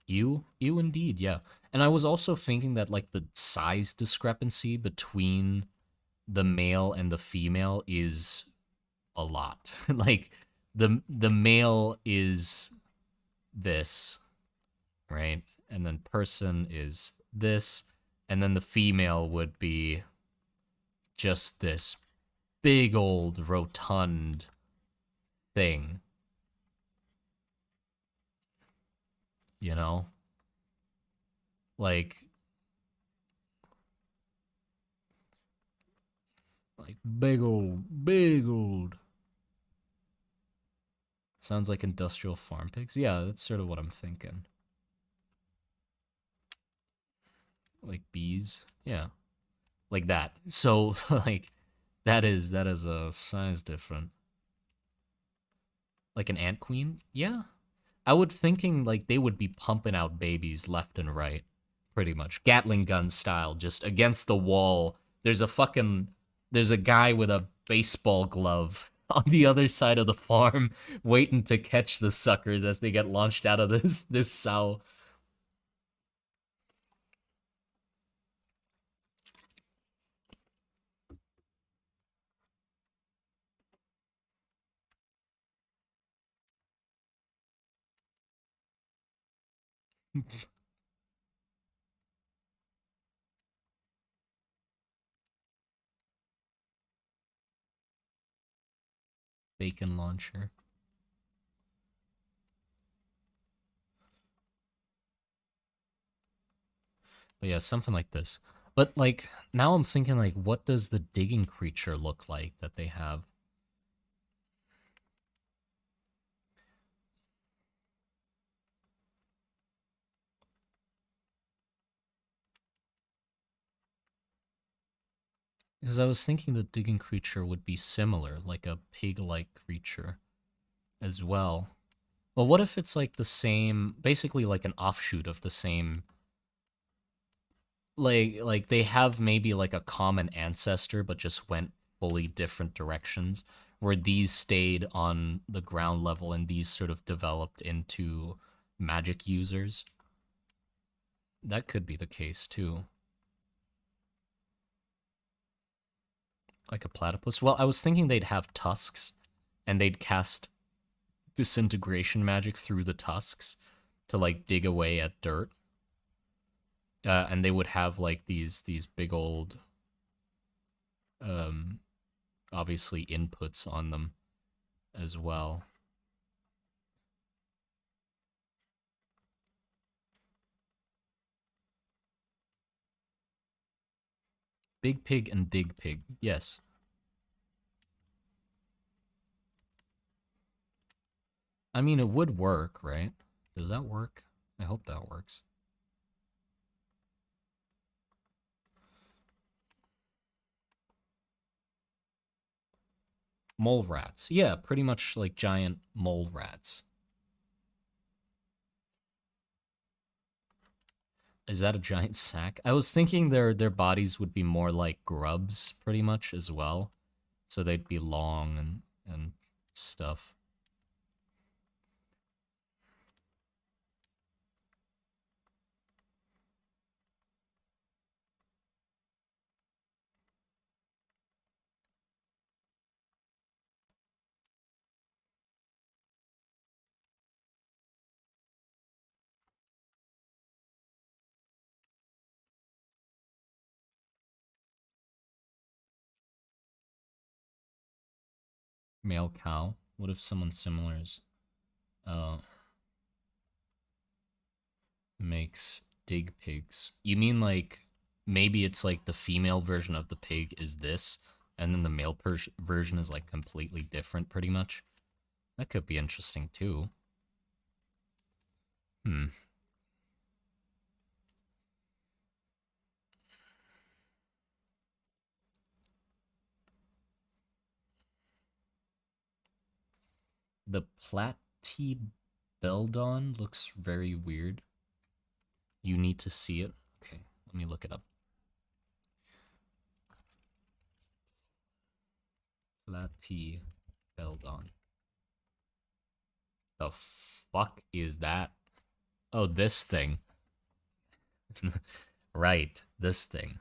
You indeed, yeah. And I was also thinking that like the size discrepancy between the male and the female is a lot. Like the male is this, right? And then person is this, and then the female would be just this big old rotund thing. You know? Like big old. Sounds like industrial farm pigs. Yeah, that's sort of what I'm thinking. Like bees. Yeah. Like that. So like that is a size different. Like an ant queen? Yeah. I would thinking like they would be pumping out babies left and right, pretty much. Gatling gun style, just against the wall. There's a guy with a baseball glove on the other side of the farm waiting to catch the suckers as they get launched out of this sow. Bacon launcher. But yeah, something like this. But like now I'm thinking like what does the digging creature look like that they have? Because I was thinking the digging creature would be similar, like a pig-like creature as well. Well, what if it's like the same, basically like an offshoot of the same, like they have maybe like a common ancestor, but just went fully different directions, where these stayed on the ground level and these sort of developed into magic users. That could be the case too. Like a platypus. Well, I was thinking they'd have tusks and they'd cast disintegration magic through the tusks to like dig away at dirt. And they would have like these big old obviously inputs on them as well. Big pig and dig pig. Yes. I mean, it would work, right? Does that work? I hope that works. Mole rats. Yeah, pretty much like giant mole rats. Is that a giant sack? I was thinking their bodies would be more like grubs, pretty much as well. So they'd be long and stuff. Male cow. What if someone similar is uh makes dig pigs? You mean like maybe it's like the female version of the pig is this, and then the male version is like completely different, pretty much. That could be interesting too. Hmm. The platybeldon looks very weird. You need to see it. Okay, let me look it up. Platybeldon. The fuck is that? Oh, this thing. Right, this thing.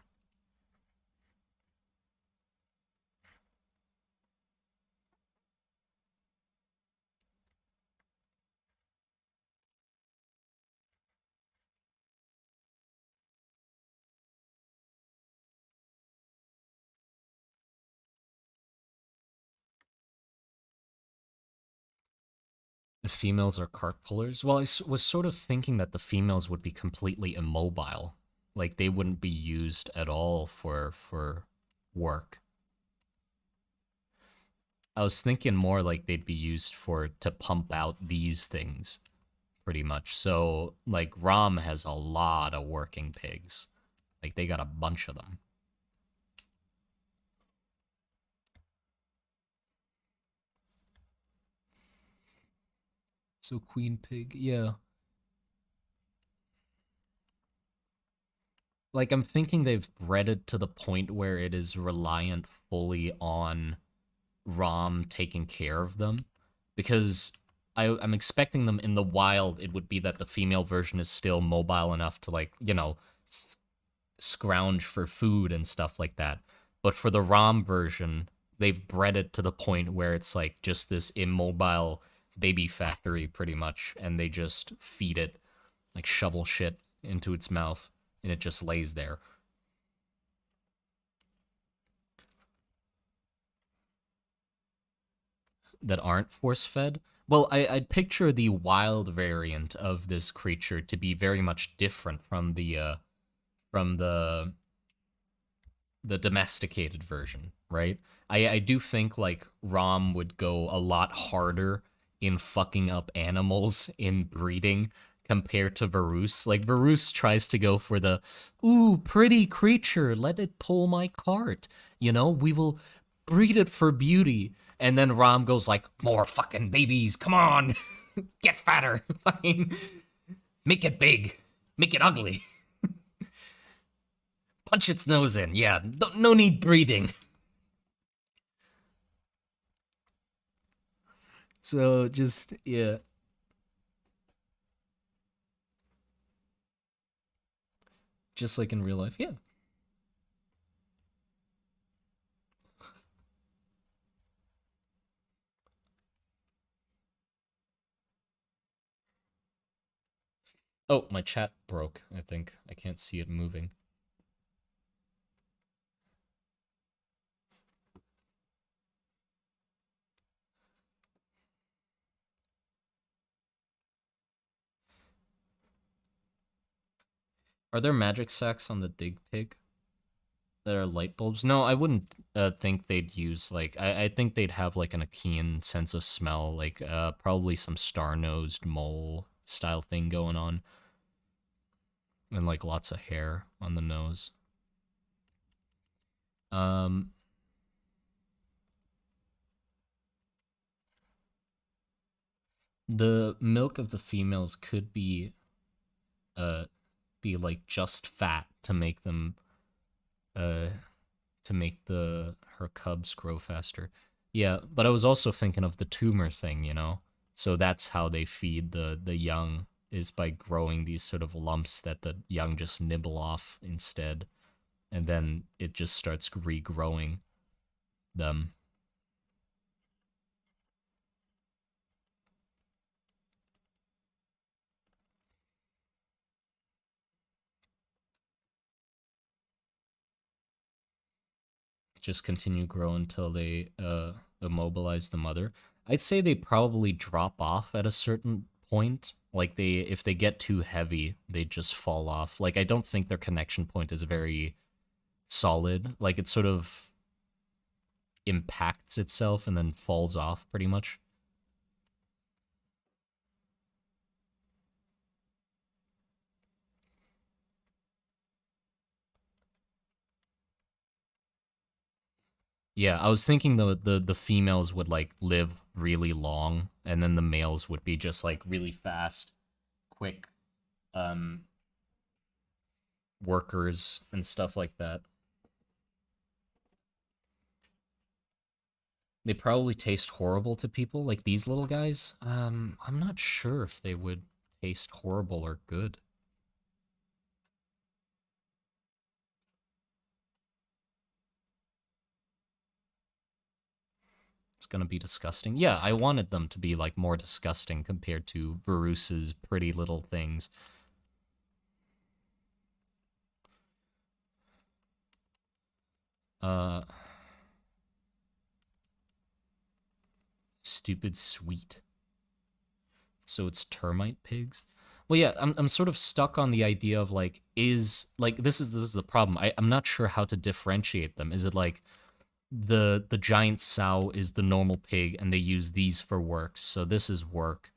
The females are cart pullers. Well, I was sort of thinking that the females would be completely immobile, like they wouldn't be used at all for work. I was thinking more like they'd be used for to pump out these things, pretty much. So, like Rom has a lot of working pigs. Like they got a bunch of them. So queen pig, yeah. Like I'm thinking they've bred it to the point where it is reliant fully on Rom taking care of them, because I'm expecting them in the wild. It would be that the female version is still mobile enough to like scrounge for food and stuff like that. But for the Rom version, they've bred it to the point where it's like just this immobile baby factory pretty much, and they just feed it like shovel shit into its mouth, and it just lays there. That aren't force fed. Well, I'd picture the wild variant of this creature to be very much different from the domesticated version, right? I do think like Rom would go a lot harder in fucking up animals in breeding compared to Varus. Like Varus tries to go for the ooh, pretty creature, let it pull my cart. We will breed it for beauty. And then Rom goes like, more fucking babies, come on. Get fatter. Fucking make it big. Make it ugly. Punch its nose in. Yeah, no need breeding. So just yeah, just like in real life. Yeah. Oh, my chat broke. I think I can't see it moving. Are there magic sacks on the dig pig? They're light bulbs. No, I wouldn't think they'd use like I think they'd have like an Achaean sense of smell, like probably some star-nosed mole style thing going on, and like lots of hair on the nose. Um, the milk of the females could uh be like just fat to make them uh to make the her cubs grow faster. Yeah, but I was also thinking of the tumor thing, you know. So that's how they feed the young is by growing these sort of lumps that the young just nibble off instead, and then it just starts regrowing them. Just continue grow until they immobilize the mother. I'd say they probably drop off at a certain point. Like they if they get too heavy, they just fall off. Like I don't think their connection point is very solid. Like it sort of impacts itself and then falls off pretty much. Yeah, I was thinking the females would like live really long and then the males would be just like really fast, quick um workers and stuff like that. They probably taste horrible to people like these little guys. I'm not sure if they would taste horrible or good. It's gonna be disgusting. Yeah, I wanted them to be like more disgusting compared to Varus's pretty little things. Uh, Stupid sweet. So it's termite pigs. Well, yeah, I'm sort of stuck on the idea of like is like this is the problem. I'm not sure how to differentiate them. Is it like the giant sow is the normal pig and they use these for work. So this is work.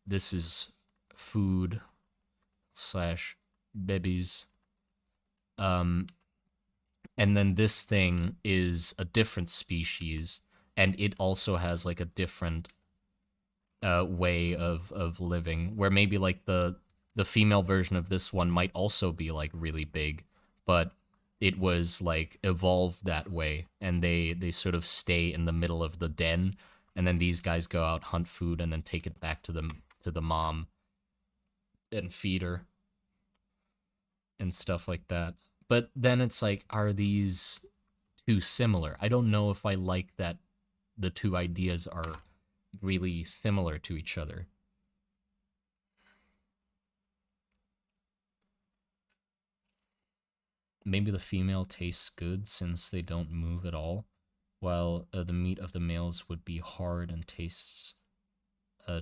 This is food slash babies. Um, and then this thing is a different species, and it also has like a different way of living. Where maybe like the female version of this one might also be like really big, but it was like evolved that way, and they sort of stay in the middle of the den, and then these guys go out hunt food and then take it back to the mom and feed her and stuff like that. But then it's like, are these too similar? I don't know if I like that the two ideas are really similar to each other. Maybe the female tastes good since they don't move at all, while the meat of the males would be hard and tastes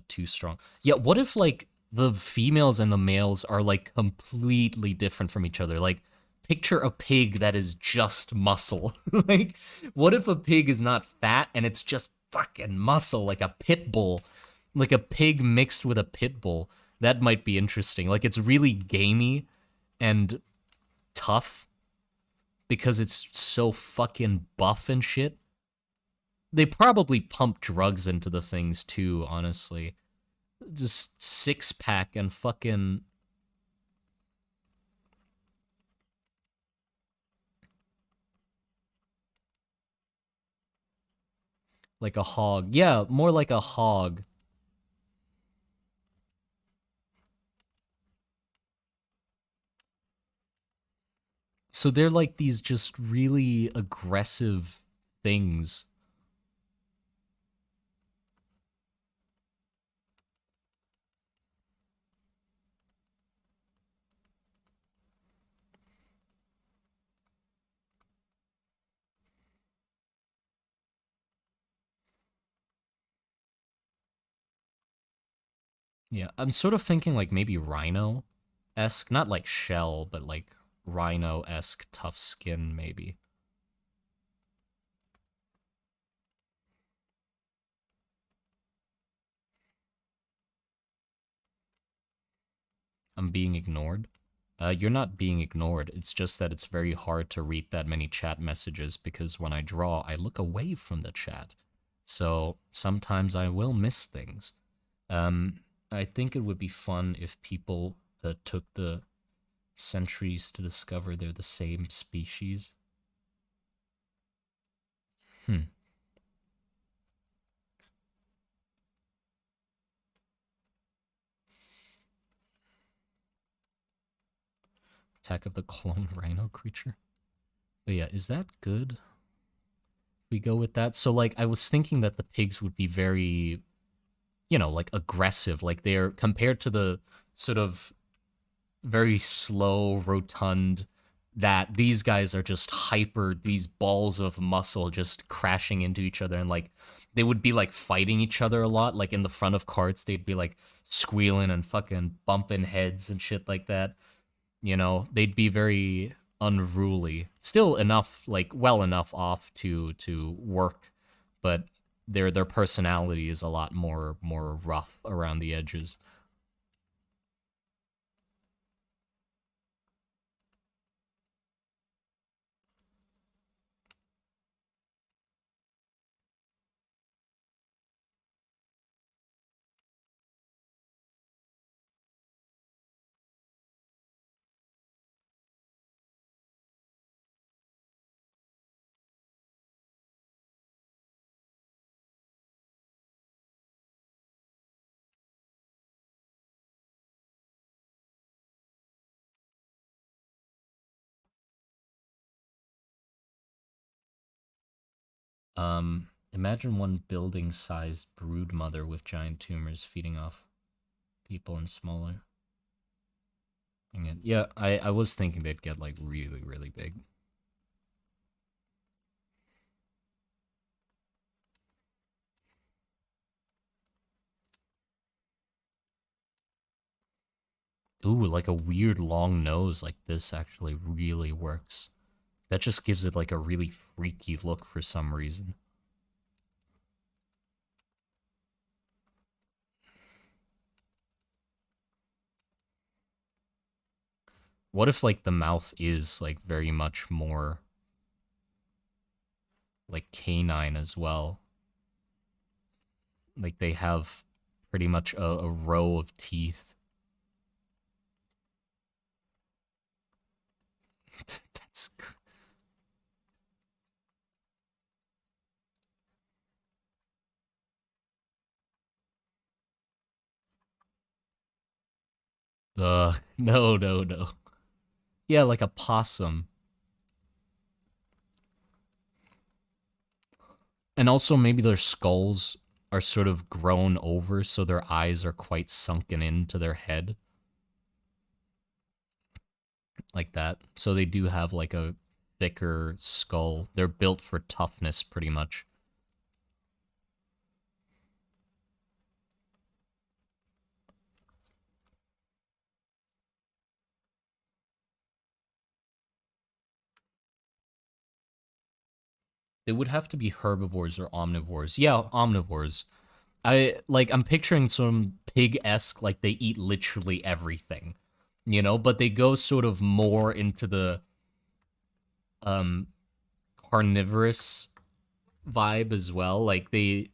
too strong. Yeah, what if like the females and the males are like completely different from each other? Like picture a pig that is just muscle. Like what if a pig is not fat and it's just fucking muscle like a pit bull? Like a pig mixed with a pit bull. That might be interesting. Like it's really gamey and tough because it's so fucking buff and shit. They probably pump drugs into the things too, honestly. Just six pack and fucking like a hog. Yeah, more like a hog. So they're like these just really aggressive things. Yeah, I'm sort of thinking like maybe rhino esque, not like shell, but like rhino-esque tough skin, maybe. I'm being ignored. You're not being ignored. It's just that it's very hard to read that many chat messages because when I draw, I look away from the chat. So sometimes I will miss things. I think it would be fun if people took the centuries to discover they're the same species. Attack of the clone rhino creature. But yeah, is that good? We go with that. So like I was thinking that the pigs would be very, like aggressive. Like they're compared to the sort of very slow, rotund that these guys are just hyper, these balls of muscle just crashing into each other, and like they would be like fighting each other a lot. Like in the front of carts, they'd be like squealing and fucking bumping heads and shit like that. They'd be very unruly. Still enough, like well enough off to work, but their personality is a lot more rough around the edges. Imagine one building-sized brood mother with giant tumors feeding off people and smaller. Yeah, I was thinking they'd get like really, really big. Ooh, like a weird long nose like this actually really works. That just gives it like a really freaky look for some reason. What if like the mouth is like very much more like canine as well? Like they have pretty much a row of teeth. That's no, no, no. Yeah, like a possum. And also maybe their skulls are sort of grown over so their eyes are quite sunken into their head. Like that. So they do have like a thicker skull. They're built for toughness pretty much. They would have to be herbivores or omnivores. Yeah, omnivores. I'm picturing some pig-esque, like they eat literally everything, but they go sort of more into the um carnivorous vibe as well. Like they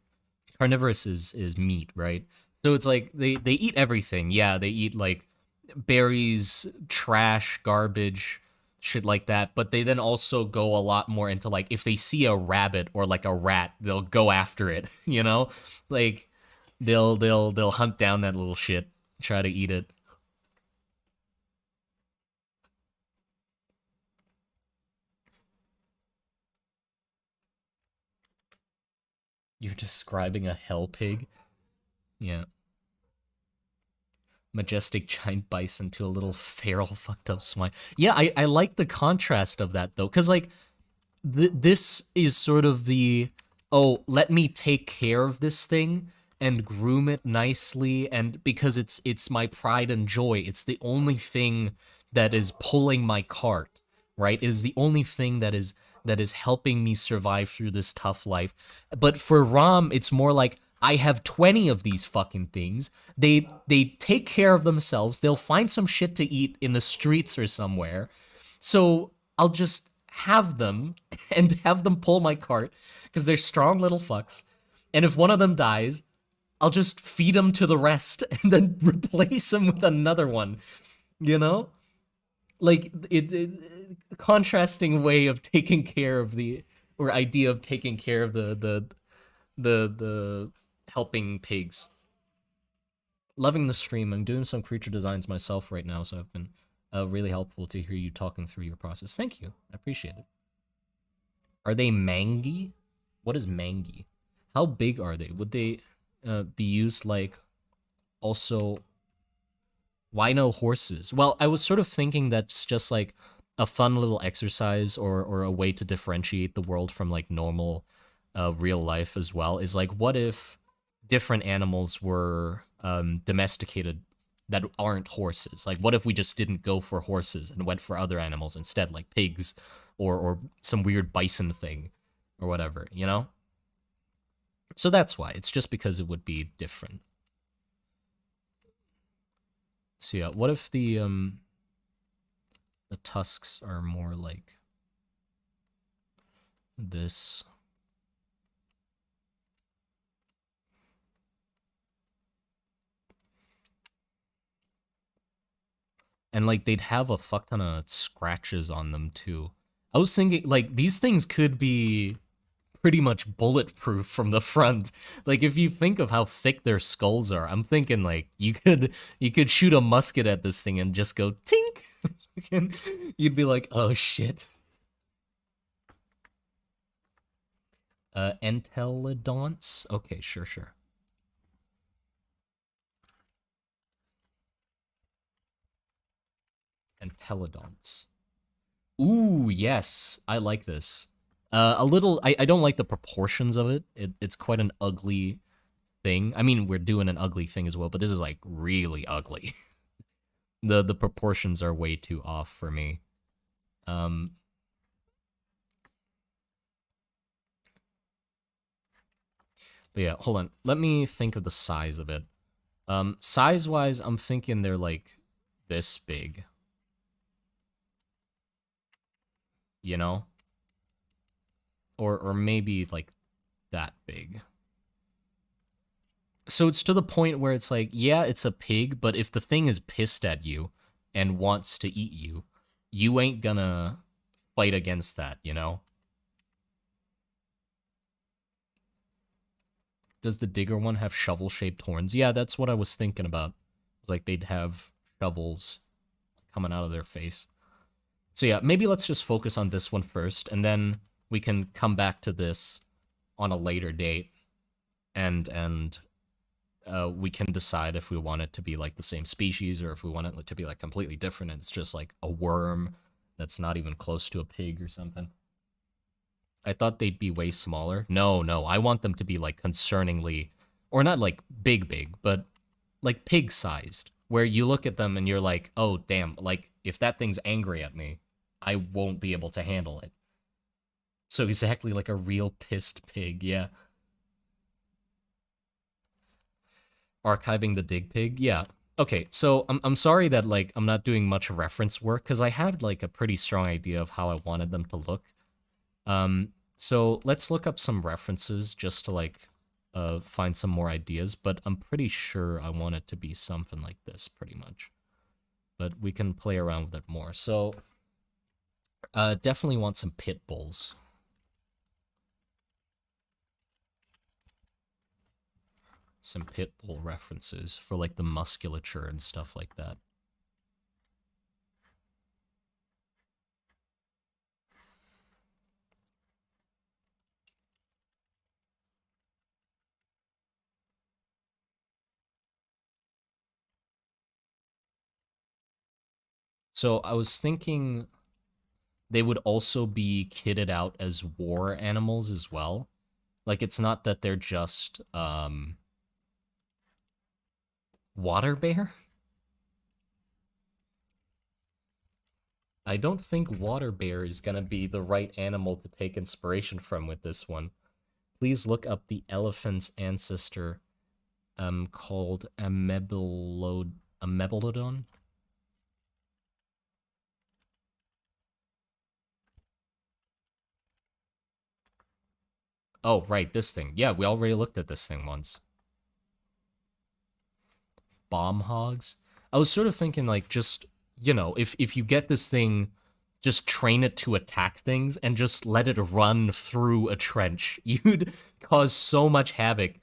carnivorous is meat, right? So it's like they eat everything. Yeah, they eat like berries, trash, garbage, shit like that. But they then also go a lot more into like if they see a rabbit or like a rat, they'll go after it, Like they'll hunt down that little shit, try to eat it. You're describing a hell pig? Yeah. Majestic giant bison to a little feral fucked up swine. Yeah, I like the contrast of that though, because like this is sort of the, oh, let me take care of this thing and groom it nicely, and because it's my pride and joy, it's the only thing that is pulling my cart, right? It is the only thing that is helping me survive through this tough life. But for Rom, it's more like I have 20 of these fucking things. They take care of themselves. They'll find some shit to eat in the streets or somewhere. So I'll just have them and have them pull my cart because they're strong little fucks. And if one of them dies, I'll just feed them to the rest and then replace them with another one. You know? Like contrasting way of taking care of the or idea of taking care of the helping pigs. Loving the stream. I'm doing some creature designs myself right now, so I've been really helpful to hear you talking through your process. Thank you. I appreciate it. Are they mangy? What is mangy? How big are they? Would they be used like also why no horses? Well, I was sort of thinking that's just like a fun little exercise or a way to differentiate the world from like normal real life as well. Is like, what if different animals were domesticated that aren't horses? Like, what if we just didn't go for horses and went for other animals instead, like pigs or some weird bison thing or whatever, you know? So that's why. It's just because it would be different. So yeah, what if the tusks are more like this? And like they'd have a fuck ton of scratches on them too. I was thinking like these things could be pretty much bulletproof from the front. Like if you think of how thick their skulls are, I'm thinking like you could shoot a musket at this thing and just go tink. And you'd be like, oh shit. Entelodonts? Okay, sure. Entelodonts. Ooh, yes. I like this. A little, I don't like the proportions of it. It's quite an ugly thing. I mean, we're doing an ugly thing as well, but this is like really ugly. The proportions are way too off for me. But yeah, hold on. Let me think of the size of it. Size-wise, I'm thinking they're like this big. You know? Or maybe like that big. So it's to the point where it's like, yeah, it's a pig, but if the thing is pissed at you and wants to eat you, you ain't gonna fight against that, you know? Does the digger one have shovel-shaped horns? Yeah, that's what I was thinking about. It's like they'd have shovels coming out of their face. So yeah, maybe let's just focus on this one first, and then we can come back to this on a later date, and we can decide if we want it to be like the same species or if we want it to be like completely different and it's just like a worm that's not even close to a pig or something. I thought they'd be way smaller. No, I want them to be like concerningly, or not like big, but like pig-sized, where you look at them and you're like, oh, damn, like if that thing's angry at me, I won't be able to handle it. So exactly like a real pissed pig, yeah. Archiving the dig pig, yeah. Okay, so I'm sorry that like I'm not doing much reference work because I had like a pretty strong idea of how I wanted them to look. So let's look up some references just to like find some more ideas, but I'm pretty sure I want it to be something like this pretty much. But we can play around with it more. So definitely want some pit bulls. Some pit bull references for like the musculature and stuff like that. So I was thinking they would also be kitted out as war animals as well. Like it's not that they're just water bear? I don't think water bear is gonna be the right animal to take inspiration from with this one. Please look up the elephant's ancestor, called Amebelodon. Oh, right, this thing. Yeah, we already looked at this thing once. Bomb hogs. I was sort of thinking like just, if you get this thing, just train it to attack things and just let it run through a trench. You'd cause so much havoc.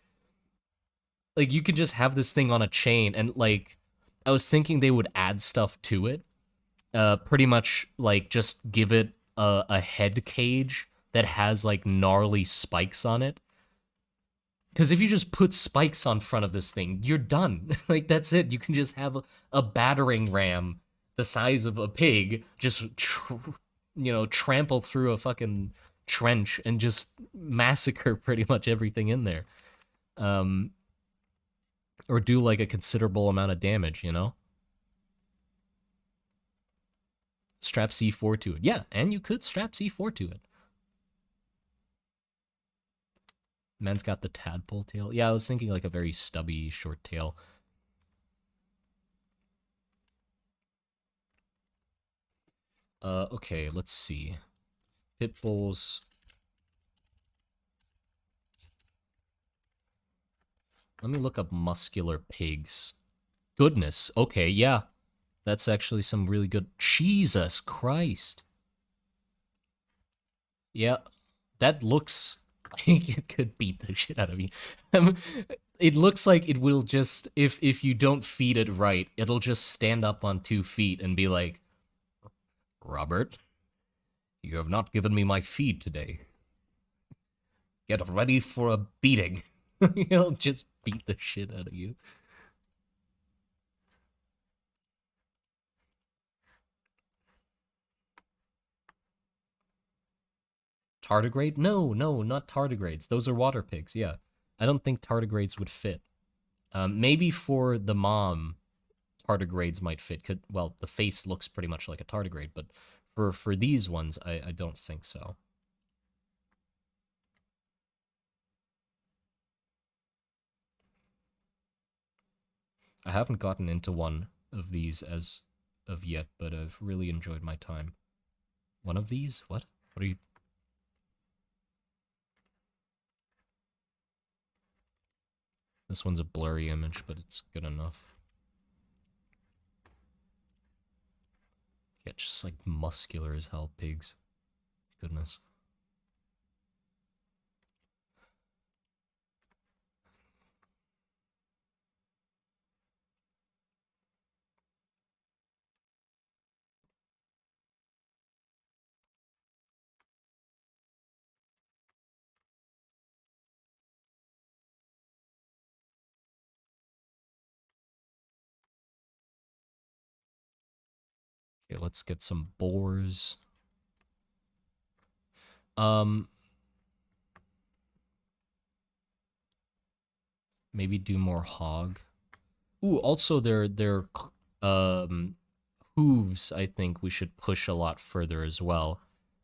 Like you could just have this thing on a chain and like I was thinking they would add stuff to it. Pretty much like just give it a head cage that has like gnarly spikes on it. Because if you just put spikes on front of this thing, you're done. Like that's it. You can just have a battering ram the size of a pig just trample through a fucking trench and just massacre pretty much everything in there. Um, or do like a considerable amount of damage, Strap C4 to it. Yeah, and you could strap C4 to it. Man's got the tadpole tail. Yeah, I was thinking like a very stubby short tail. Okay, let's see. Pit bulls. Let me look up muscular pigs. Goodness. Okay, yeah. That's actually some really good. Jesus Christ. Yeah, that looks like it could beat the shit out of you. It looks like it will just, if you don't feed it right, it'll just stand up on 2 feet and be like, Robert, you have not given me my feed today. Get ready for a beating. It'll just beat the shit out of you. Tardigrade? No, no, not tardigrades. Those are water pigs, yeah. I don't think tardigrades would fit. Maybe for the mom, tardigrades might fit. Well, the face looks pretty much like a tardigrade, but for these ones, I don't think so. I haven't gotten into one of these as of yet, but I've really enjoyed my time. One of these? What? What are you... This one's a blurry image, but it's good enough. Yeah, just like muscular as hell pigs. Goodness. Okay, let's get some boars. Um, maybe do more hog. Ooh, also their hooves, I think we should push a lot further as well.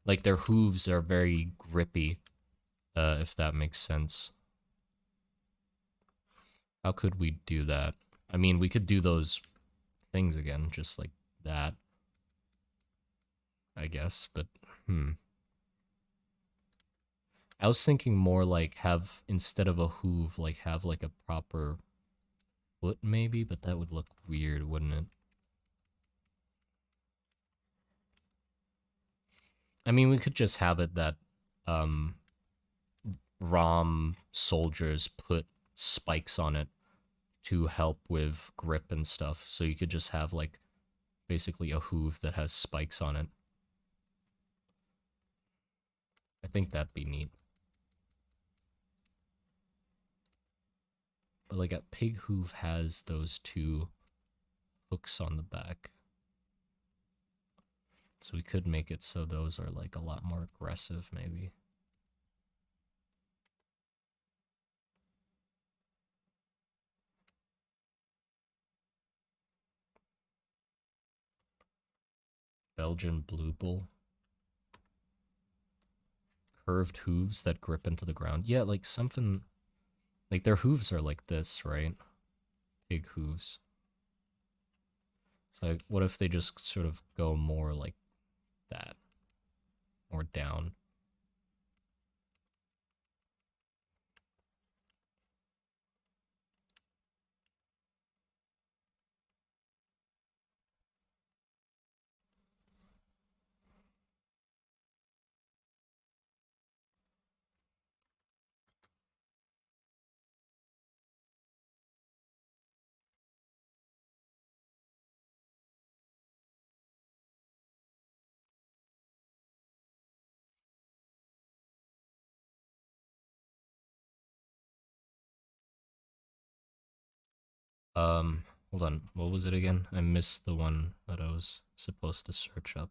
Like their hooves are very grippy, if that makes sense. How could we do that? I mean, we could do those things again, just like that, I guess, but I was thinking more like have, instead of a hoof, like have like a proper foot maybe, but that would look weird, wouldn't it? I mean, we could just have it that um ROM soldiers put spikes on it to help with grip and stuff. So you could just have like basically a hoof that has spikes on it. I think that'd be neat. But like a pig hoof has those two hooks on the back. So we could make it so those are like a lot more aggressive maybe. Belgian blue bull. Curved hooves that grip into the ground. Yeah, like something... Like their hooves are like this, right? Pig hooves. So like, what if they just sort of go more like that? Or down? Hold on. What was it again? I missed the one that I was supposed to search up.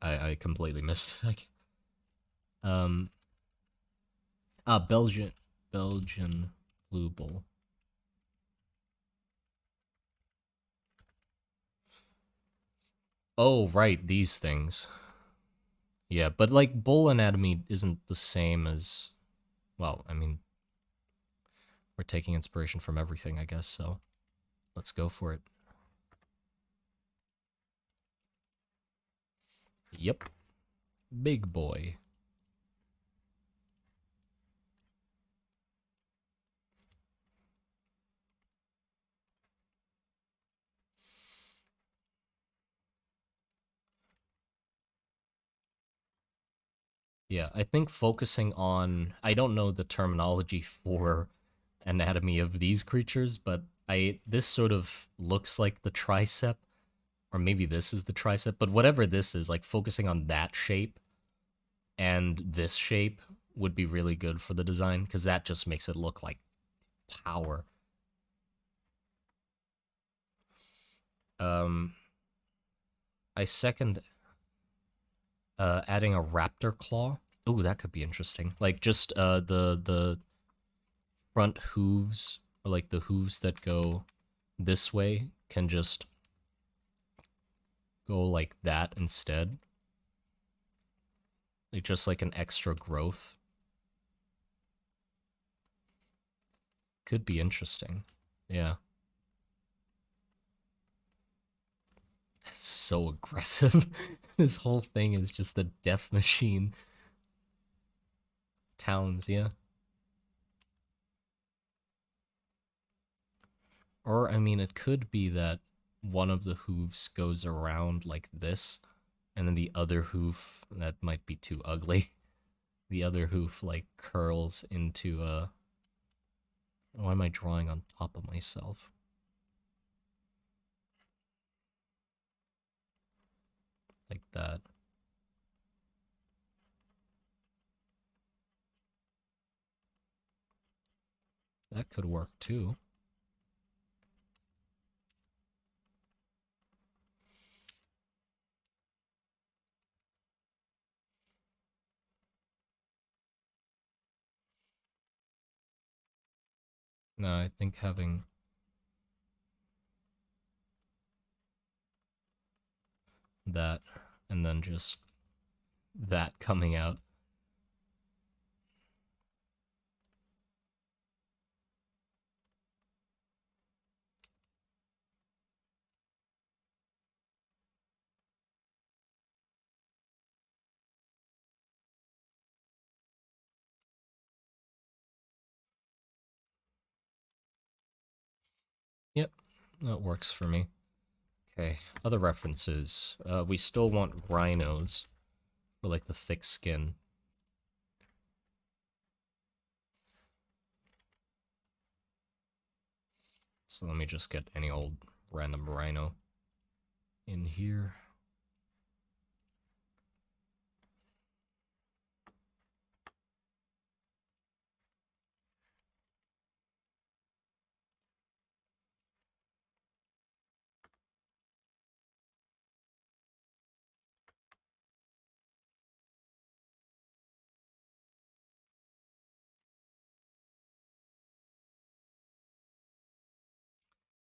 I completely missed it. Like, um, Belgian blue bull. Oh, right, these things. Yeah, but like bull anatomy isn't the same as, well, I mean, we're taking inspiration from everything, I guess, so let's go for it. Yep. Big boy. Yeah, I think focusing on, I don't know the terminology for anatomy of these creatures, but this sort of looks like the tricep, or maybe this is the tricep, but whatever this is, like focusing on that shape and this shape would be really good for the design, because that just makes it look like power. Um, I second adding a raptor claw. Oh, that could be interesting. Like just the front hooves, or like the hooves that go this way, can just go like that instead. Like just like an extra growth. Could be interesting. Yeah. So aggressive. This whole thing is just a death machine. Talons, yeah. Or, I mean, it could be that one of the hooves goes around like this, and then the other hoof, that might be too ugly. The other hoof, like, curls into a... Why am I drawing on top of myself? Like that. That could work too. No, I think having that and then just that coming out. Yep, that works for me. Okay, other references. We still want rhinos for like the thick skin. So let me just get any old random rhino in here.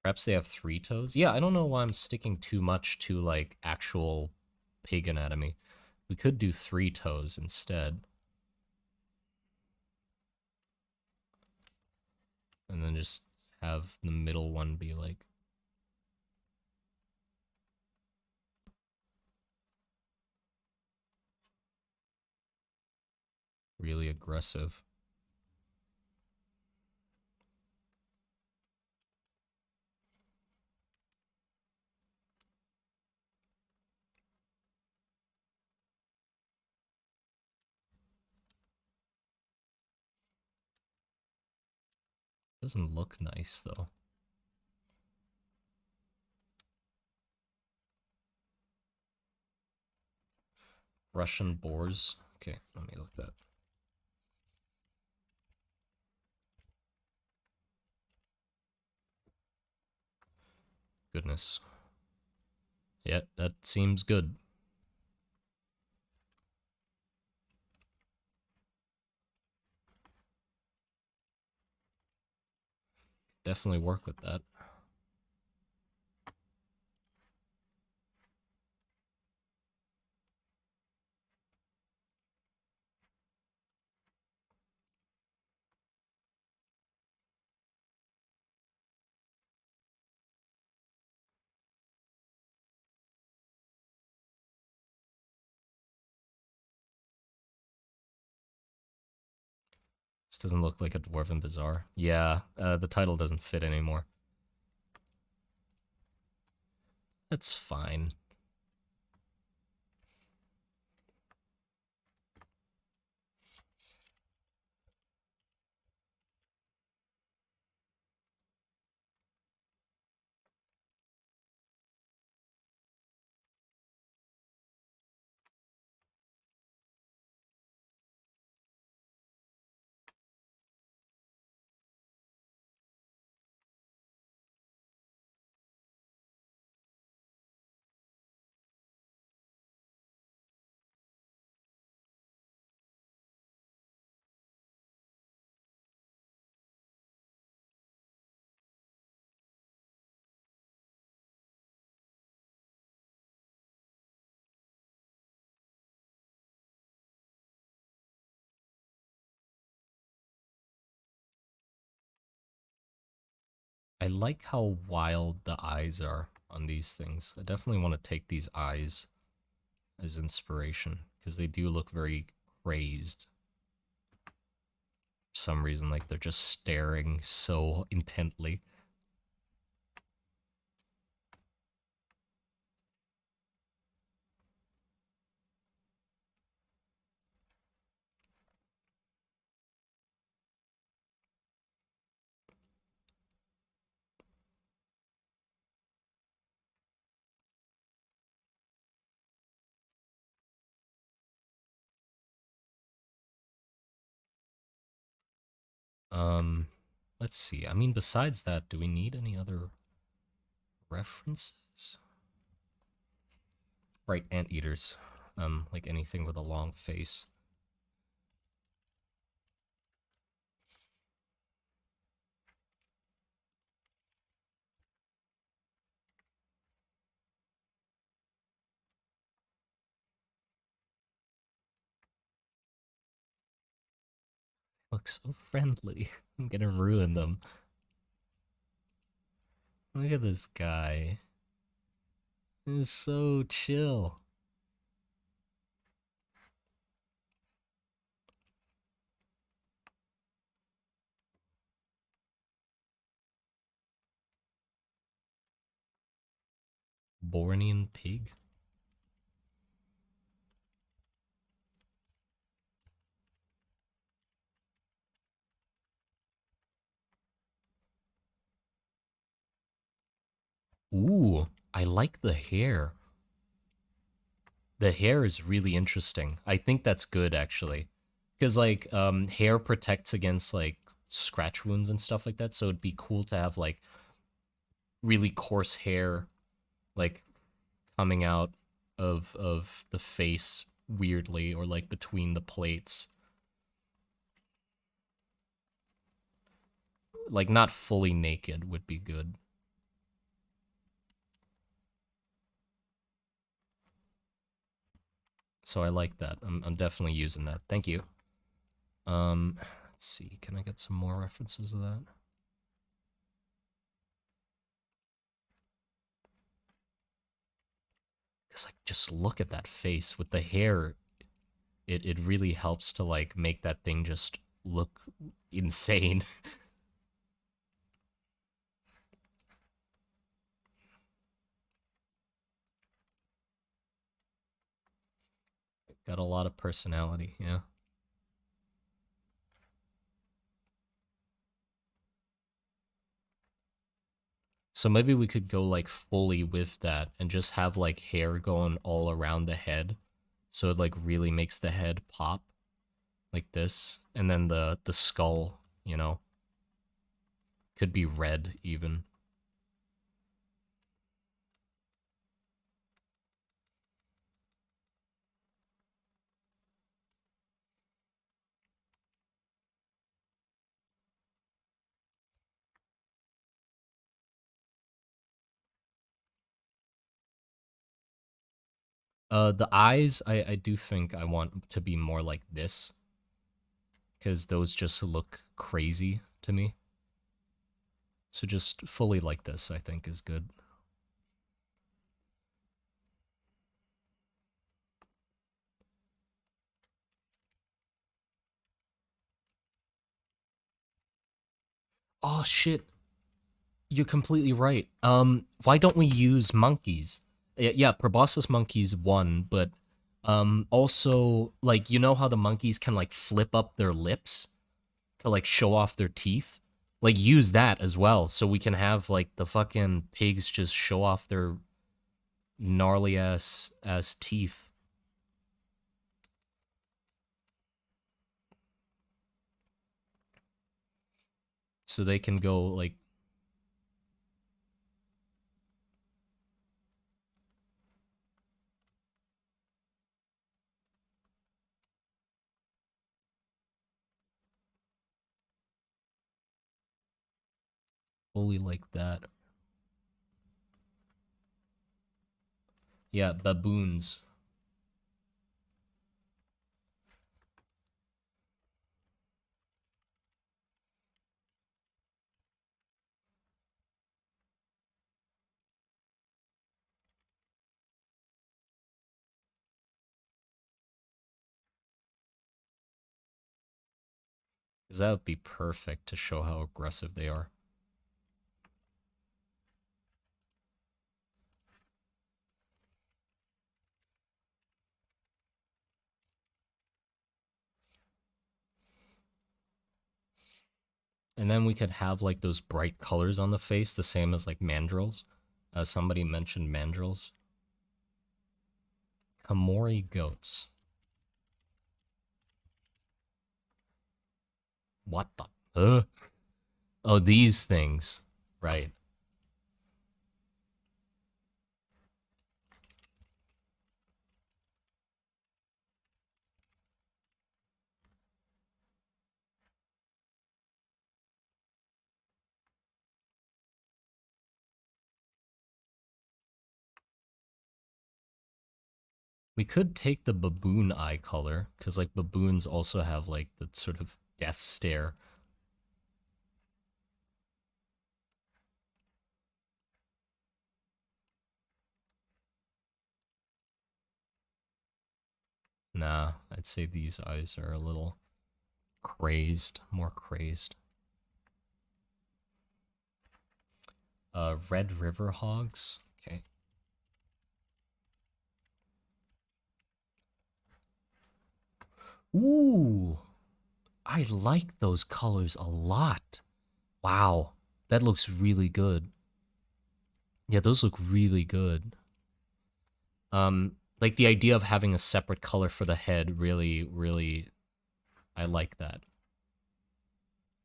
Perhaps they have 3 toes? Yeah, I don't know why I'm sticking too much to, like, actual pig anatomy. We could do 3 toes instead. And then just have the middle one be, like, really aggressive. Doesn't look nice, though. Russian boars. Okay, let me look that. Goodness. Yeah, that seems good. Definitely work with that. This doesn't look like a dwarven bazar. Yeah, the title doesn't fit anymore. That's fine. I like how wild the eyes are on these things. I definitely want to take these eyes as inspiration, because they do look very crazed. For some reason, like they're just staring so intently. Um, let's see. I mean, besides that, do we need any other references? Right, anteaters. Like anything with a long face. Look so friendly. I'm gonna ruin them. Look at this guy. He's so chill. Bornean pig? Ooh, I like the hair. The hair is really interesting. I think that's good, actually. Because, like, hair protects against, like, scratch wounds and stuff like that, so it'd be cool to have, like, really coarse hair, like, coming out of the face weirdly, or, like, between the plates. Like, not fully naked would be good. So I like that. I'm definitely using that. Thank you. Let's see. Can I get some more references of that? Because like, just look at that face with the hair. It really helps to like make that thing just look insane. Got a lot of personality, yeah. So maybe we could go like fully with that and just have like hair going all around the head. So it like really makes the head pop like this. And then the skull, you know, could be red even. The eyes, I do think I want to be more like this. Because those just look crazy to me. So just fully like this, I think, is good. Oh shit, you're completely right. Why don't we use monkeys? Yeah, proboscis monkeys one, but also like you know how the monkeys can like flip up their lips to like show off their teeth? Like use that as well so we can have like the fucking pigs just show off their gnarly ass teeth. So they can go like fully like that. Yeah, baboons. 'Cause that would be perfect to show how aggressive they are. And then we could have like those bright colors on the face, the same as like mandrills. Somebody mentioned mandrills. Kamori goats. What the? Oh, these things. Right. We could take the baboon eye color, because like baboons also have like the sort of death stare. Nah, I'd say these eyes are a little crazed, more crazed. Red river hogs. Okay. Ooh, I like those colors a lot. Wow, that looks really good. Yeah, those look really good. Like the idea of having a separate color for the head really, I like that.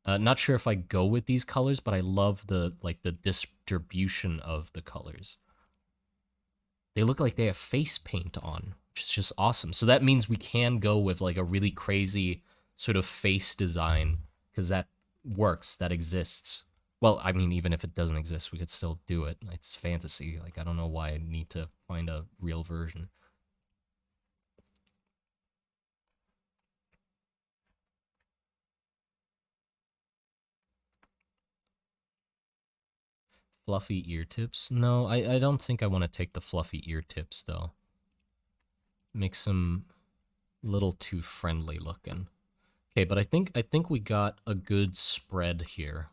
Not sure if I go with these colors, but I love the like the distribution of the colors. They look like they have face paint on, which is just awesome. So that means we can go with like a really crazy sort of face design because that works, that exists. Well, I mean, even if it doesn't exist, we could still do it. It's fantasy. Like, I don't know why I need to find a real version. Fluffy ear tips? No, I don't think I want to take the fluffy ear tips, though. Makes them a little too friendly looking. Okay, but I think we got a good spread here.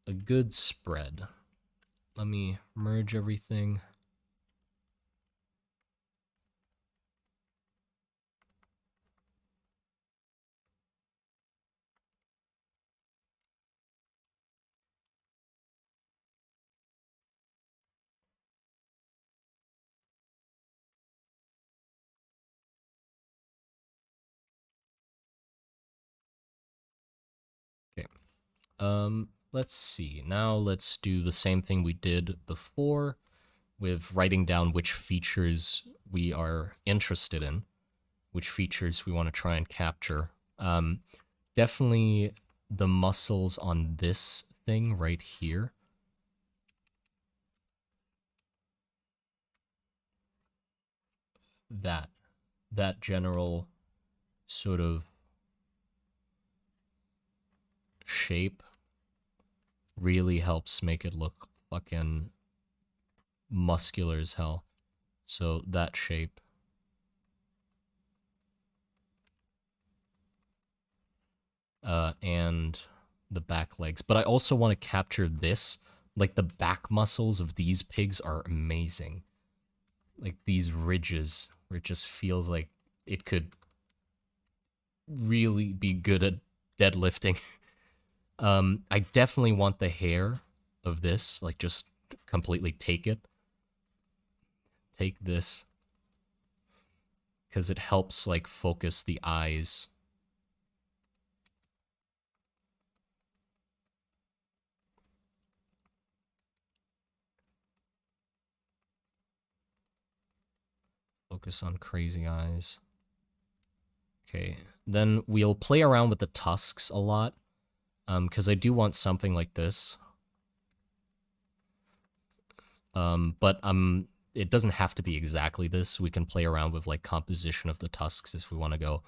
A good spread. Let me merge everything. Okay. Let's see. Now let's do the same thing we did before with writing down which features we are interested in, which features we want to try and capture. Definitely the muscles on this thing right here. That general sort of shape really helps make it look fucking muscular as hell. So that shape. And the back legs. But I also want to capture this. Like the back muscles of these pigs are amazing. Like these ridges where it just feels like it could really be good at deadlifting. I definitely want the hair of this, like just completely take it. Take this. Because it helps like focus the eyes. Focus on crazy eyes. Okay, then we'll play around with the tusks a lot. Because I do want something like this. But it doesn't have to be exactly this. We can play around with like composition of the tusks if we want to go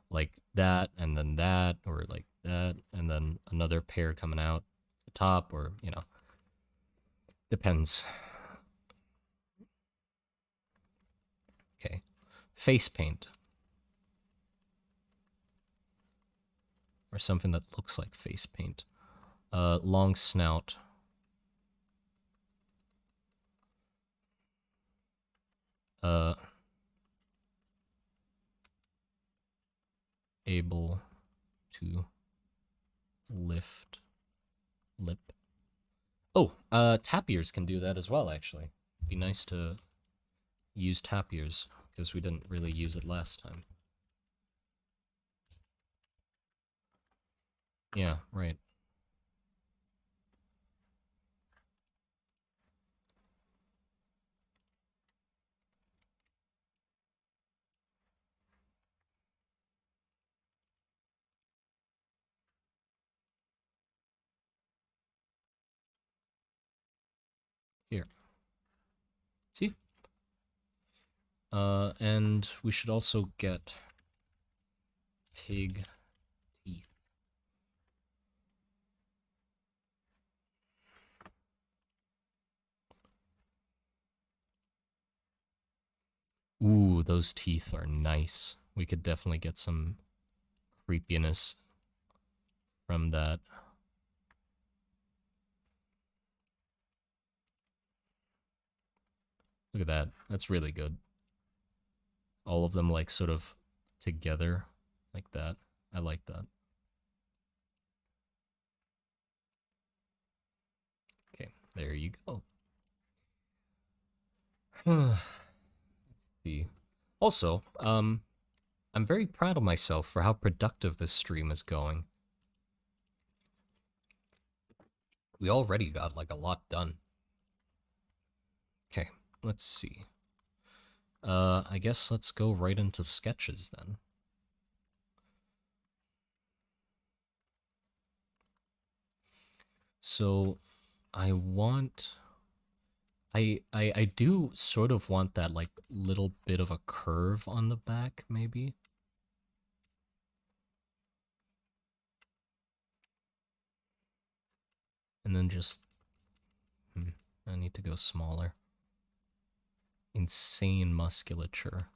like that and then that, or like that and then another pair coming out the top, or you know, depends. Okay, face paint or something that looks like face paint. Long snout. Able to lift lip. Oh, tap ears can do that as well, actually. Be nice to use tap ears, because we didn't really use it last time. Yeah, right. Here. See? And we should also get pig teeth. Ooh, those teeth are nice. We could definitely get some creepiness from that. Look at that. That's really good. All of them like sort of together like that. I like that. Okay, there you go. Let's see. Also, I'm very proud of myself for how productive this stream is going. We already got like a lot done. Okay, let's see. I guess let's go right into sketches then. So, I want... I do sort of want that, like, little bit of a curve on the back, maybe. And then just need to go smaller. Insane musculature.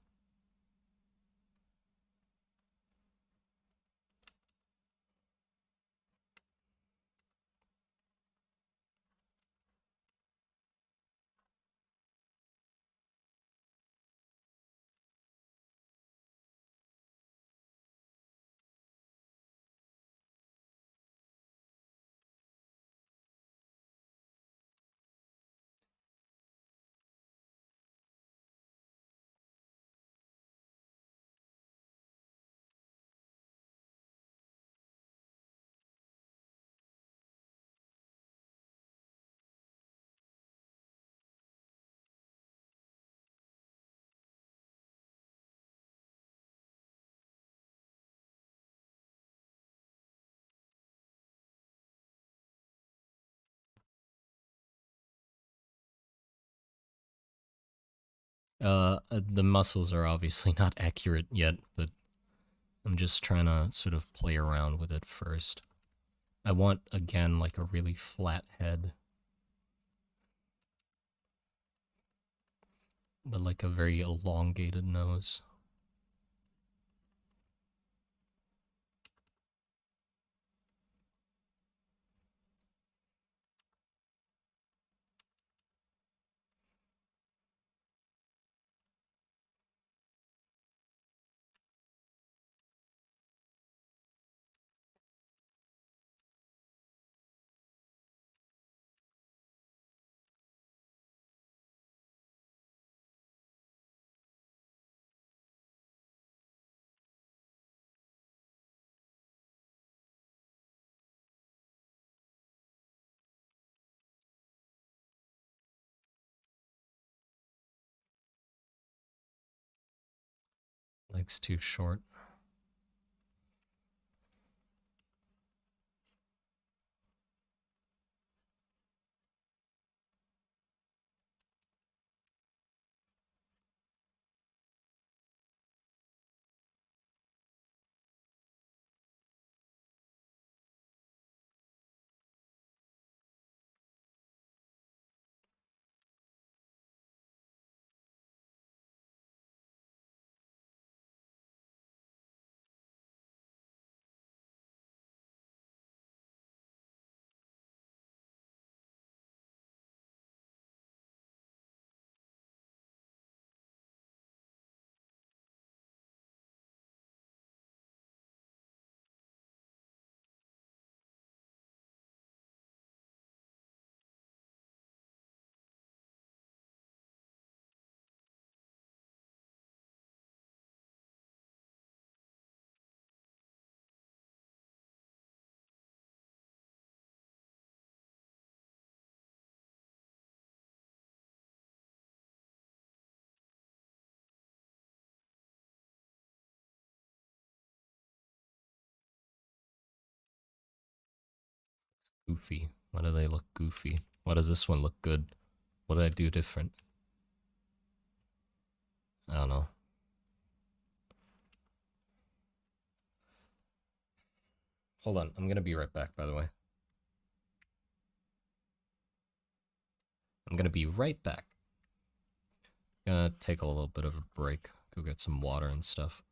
The muscles are obviously not accurate yet, but I'm just trying to sort of play around with it first. I want, again, like a really flat head. But like a very elongated nose. Legs too short. Goofy. Why do they look goofy? Why does this one look good? What did I do different? I don't know. Hold on, I'm gonna be right back, by the way. I'm gonna be right back. Gonna take a little bit of a break. Go get some water and stuff.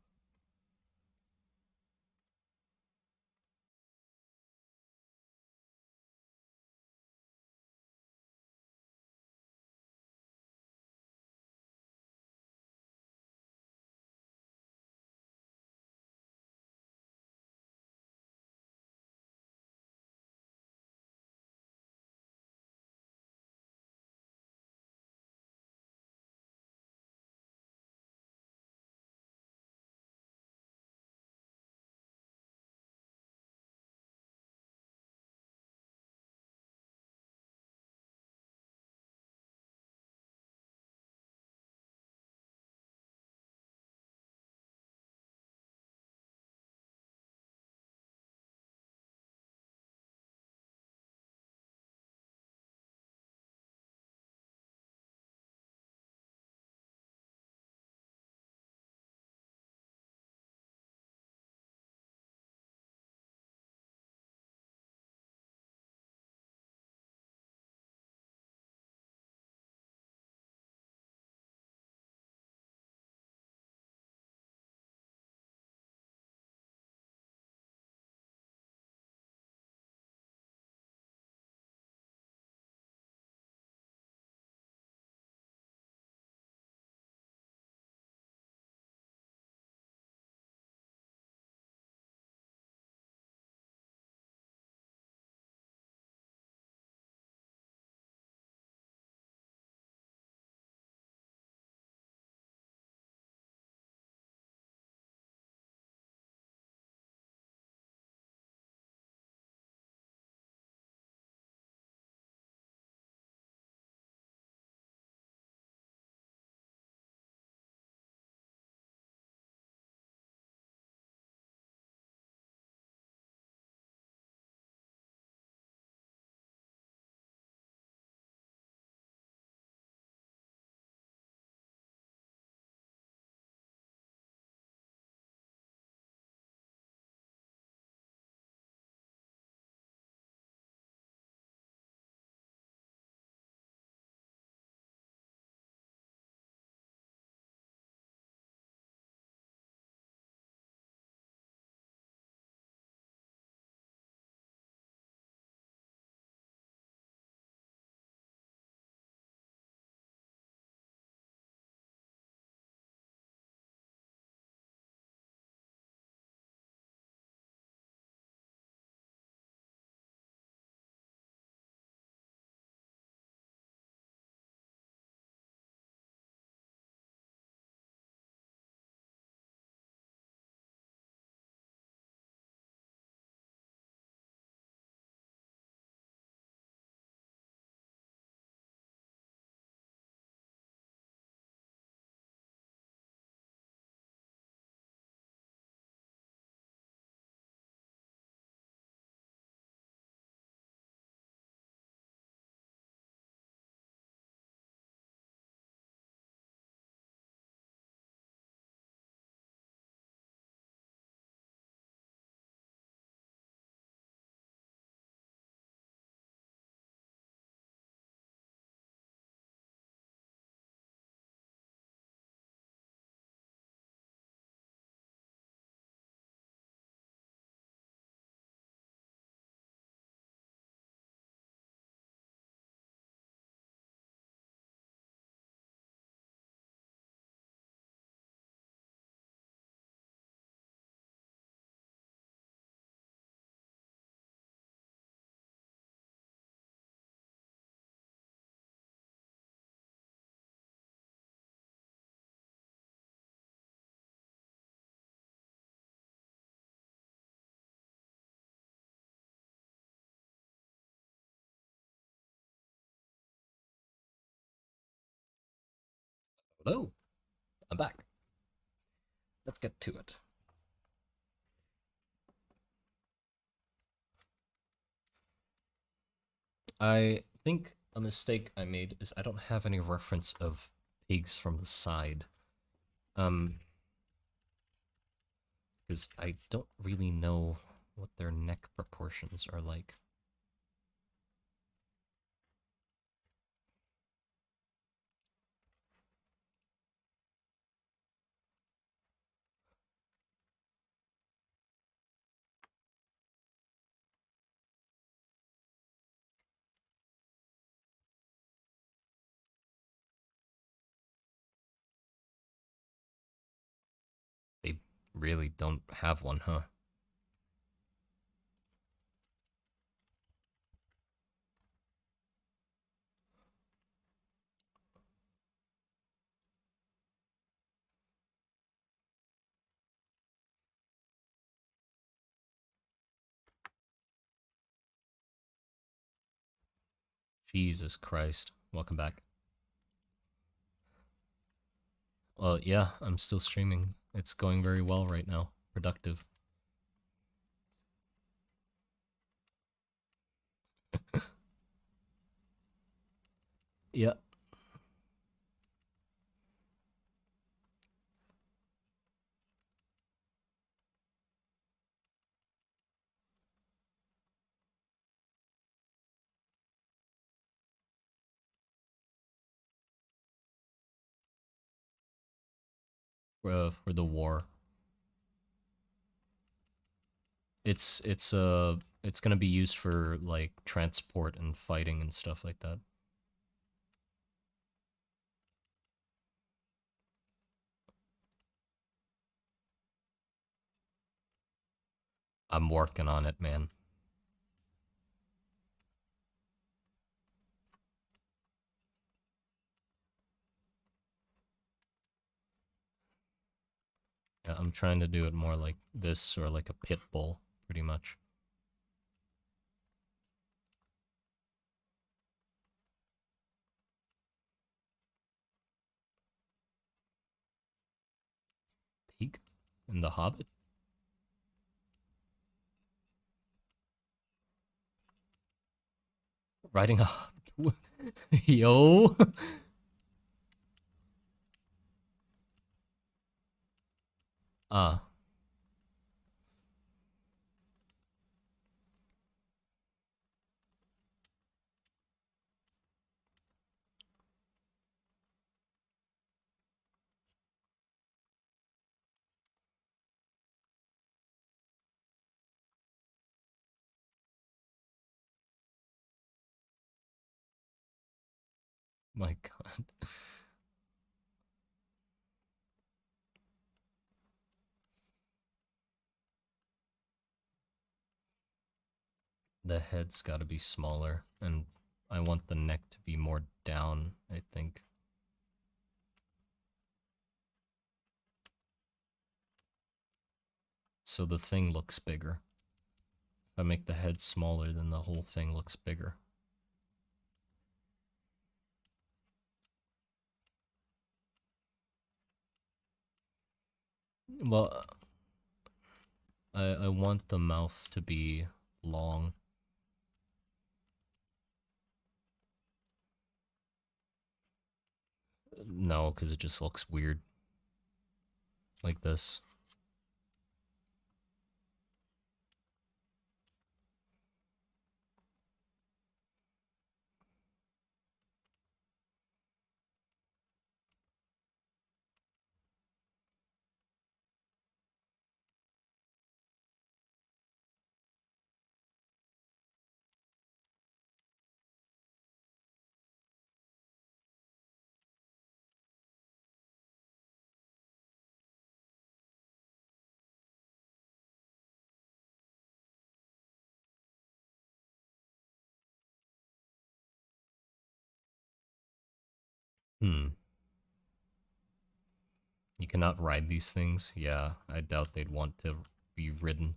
Hello, I'm back. Let's get to it. I think a mistake I made is I don't have any reference of pigs from the side. Because I don't really know what their neck proportions are like. They really don't have one, huh? Jesus Christ. Welcome back. Well, yeah, I'm still streaming. It's going very well right now. Productive. Yeah. For the war. It's gonna be used for like transport and fighting and stuff like that. I'm working on it, man. Yeah, I'm trying to do it more like this or like a pit bull, pretty much. Pig in the Hobbit? Riding a yo. Ah, my god. The head's got to be smaller, and I want the neck to be more down, I think. So the thing looks bigger. If I make the head smaller, then the whole thing looks bigger. Well, I want the mouth to be long. No, because it just looks weird. Like this. Hmm. You cannot ride these things? Yeah, I doubt they'd want to be ridden.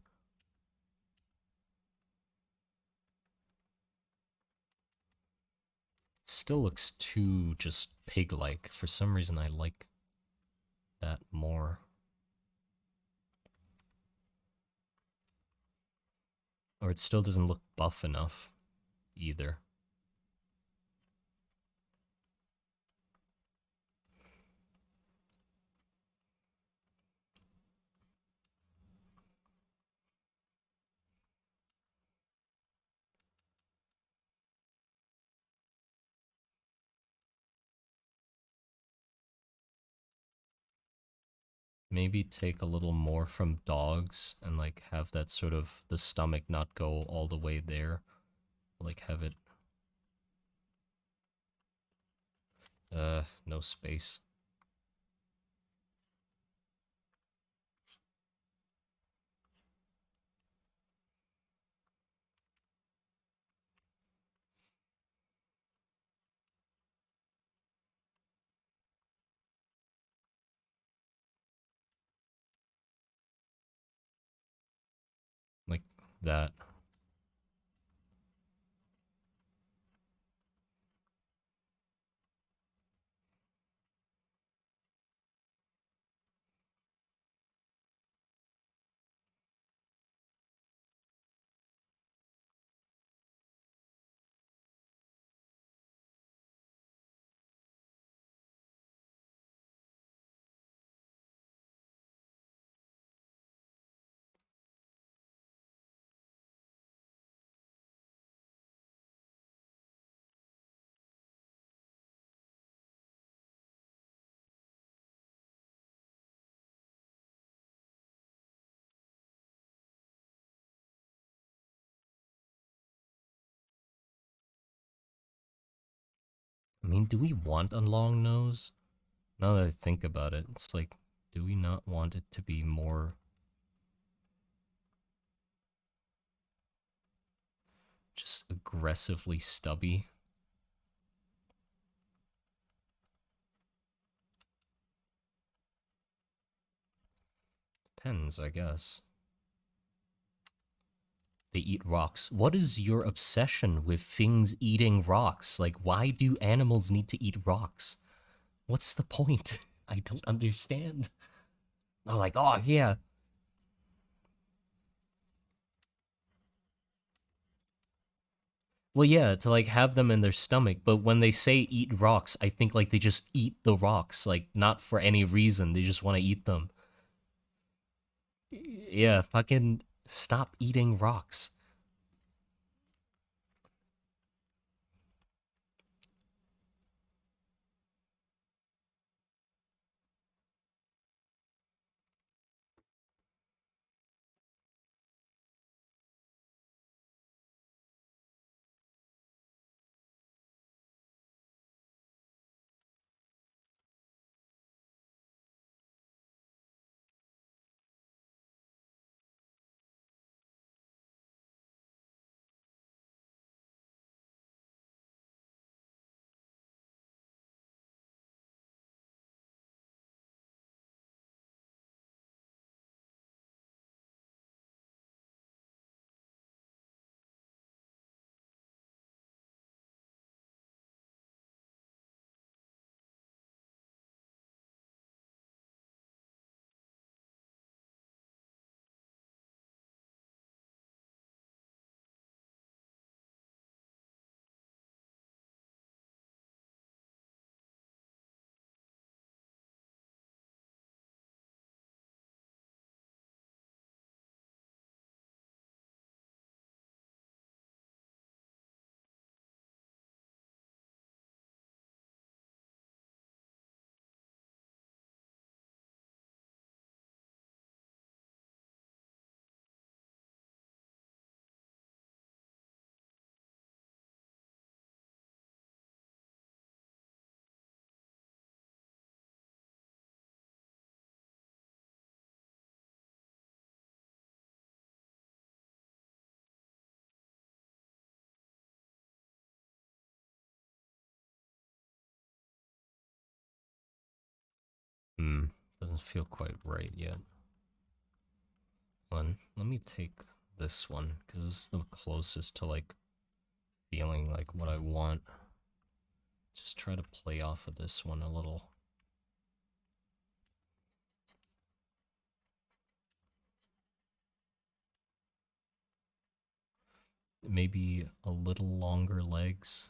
still looks too just pig-like. For some reason, I like that more. Or it still doesn't look buff enough either. Maybe take a little more from dogs and like have that sort of the stomach not go all the way there. Like have it no space. Like that. I mean, do we want a long nose? Now that I think about it, it's like, do we not want it to be more just aggressively stubby? Depends, I guess. They eat rocks. What is your obsession with things eating rocks? Like, why do animals need to eat rocks? What's the point? I don't understand. Oh, like, oh, yeah. Well, yeah, to like have them in their stomach, but when they say eat rocks, I think like they just eat the rocks, like not for any reason. They just want to eat them. Yeah, fucking stop eating rocks. Hmm, doesn't feel quite right yet. Let me take this one, because this is the closest to like feeling like what I want. Just try to play off of this one a little. Maybe a little longer legs.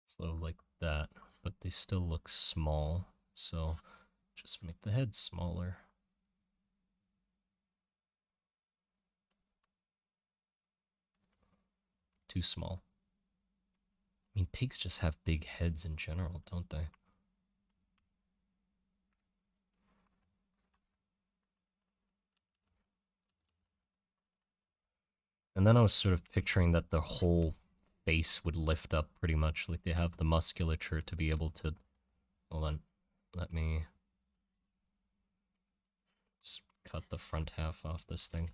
So like that, but they still look small. So just make the head smaller. Too small. I mean, pigs just have big heads in general, don't they? And then I was sort of picturing that the whole face would lift up pretty much, like they have the musculature to be able to... Hold on, let me just cut the front half off this thing.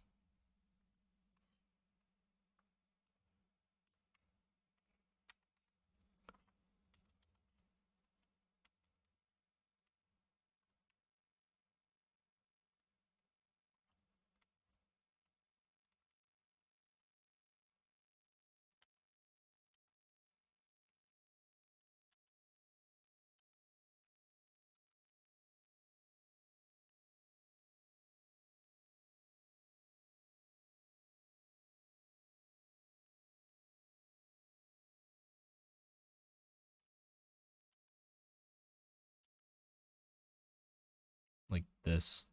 Like this.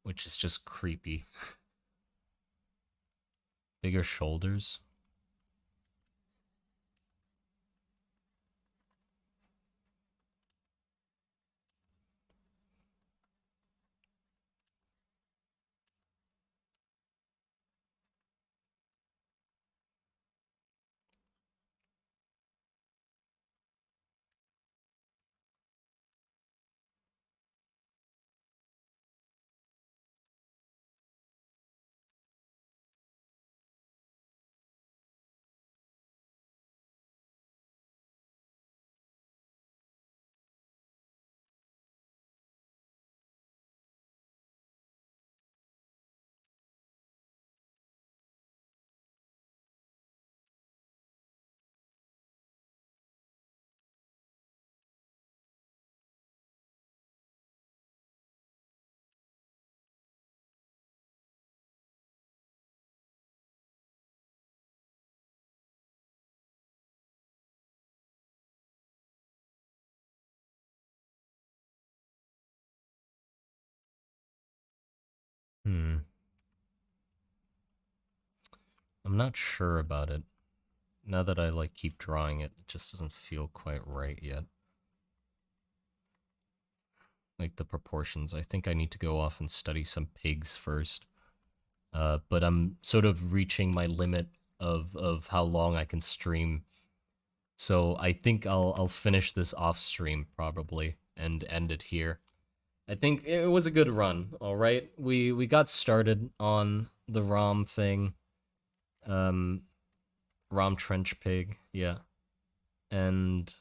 Which is just creepy. Bigger shoulders. Hmm. I'm not sure about it. Now that I like keep drawing it, it just doesn't feel quite right yet. Like the proportions. I think I need to go off and study some pigs first. But I'm sort of reaching my limit of how long I can stream. So I think I'll finish this off stream probably and end it here. I think it was a good run, all right? We got started on the ROM thing. ROM Trench Pig, yeah. And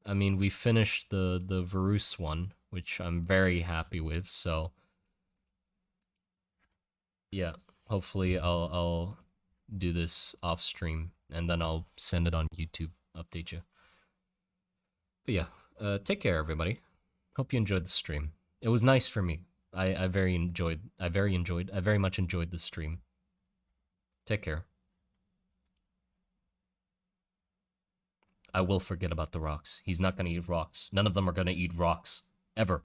I mean, we finished the Varus one, which I'm very happy with, so yeah, hopefully I'll do this off stream, and then I'll send it on YouTube, update you. But yeah, take care, everybody. Hope you enjoyed the stream. It was nice for me. I very much enjoyed the stream. Take care. I will forget about the rocks. He's not gonna eat rocks. None of them are gonna eat rocks. Ever.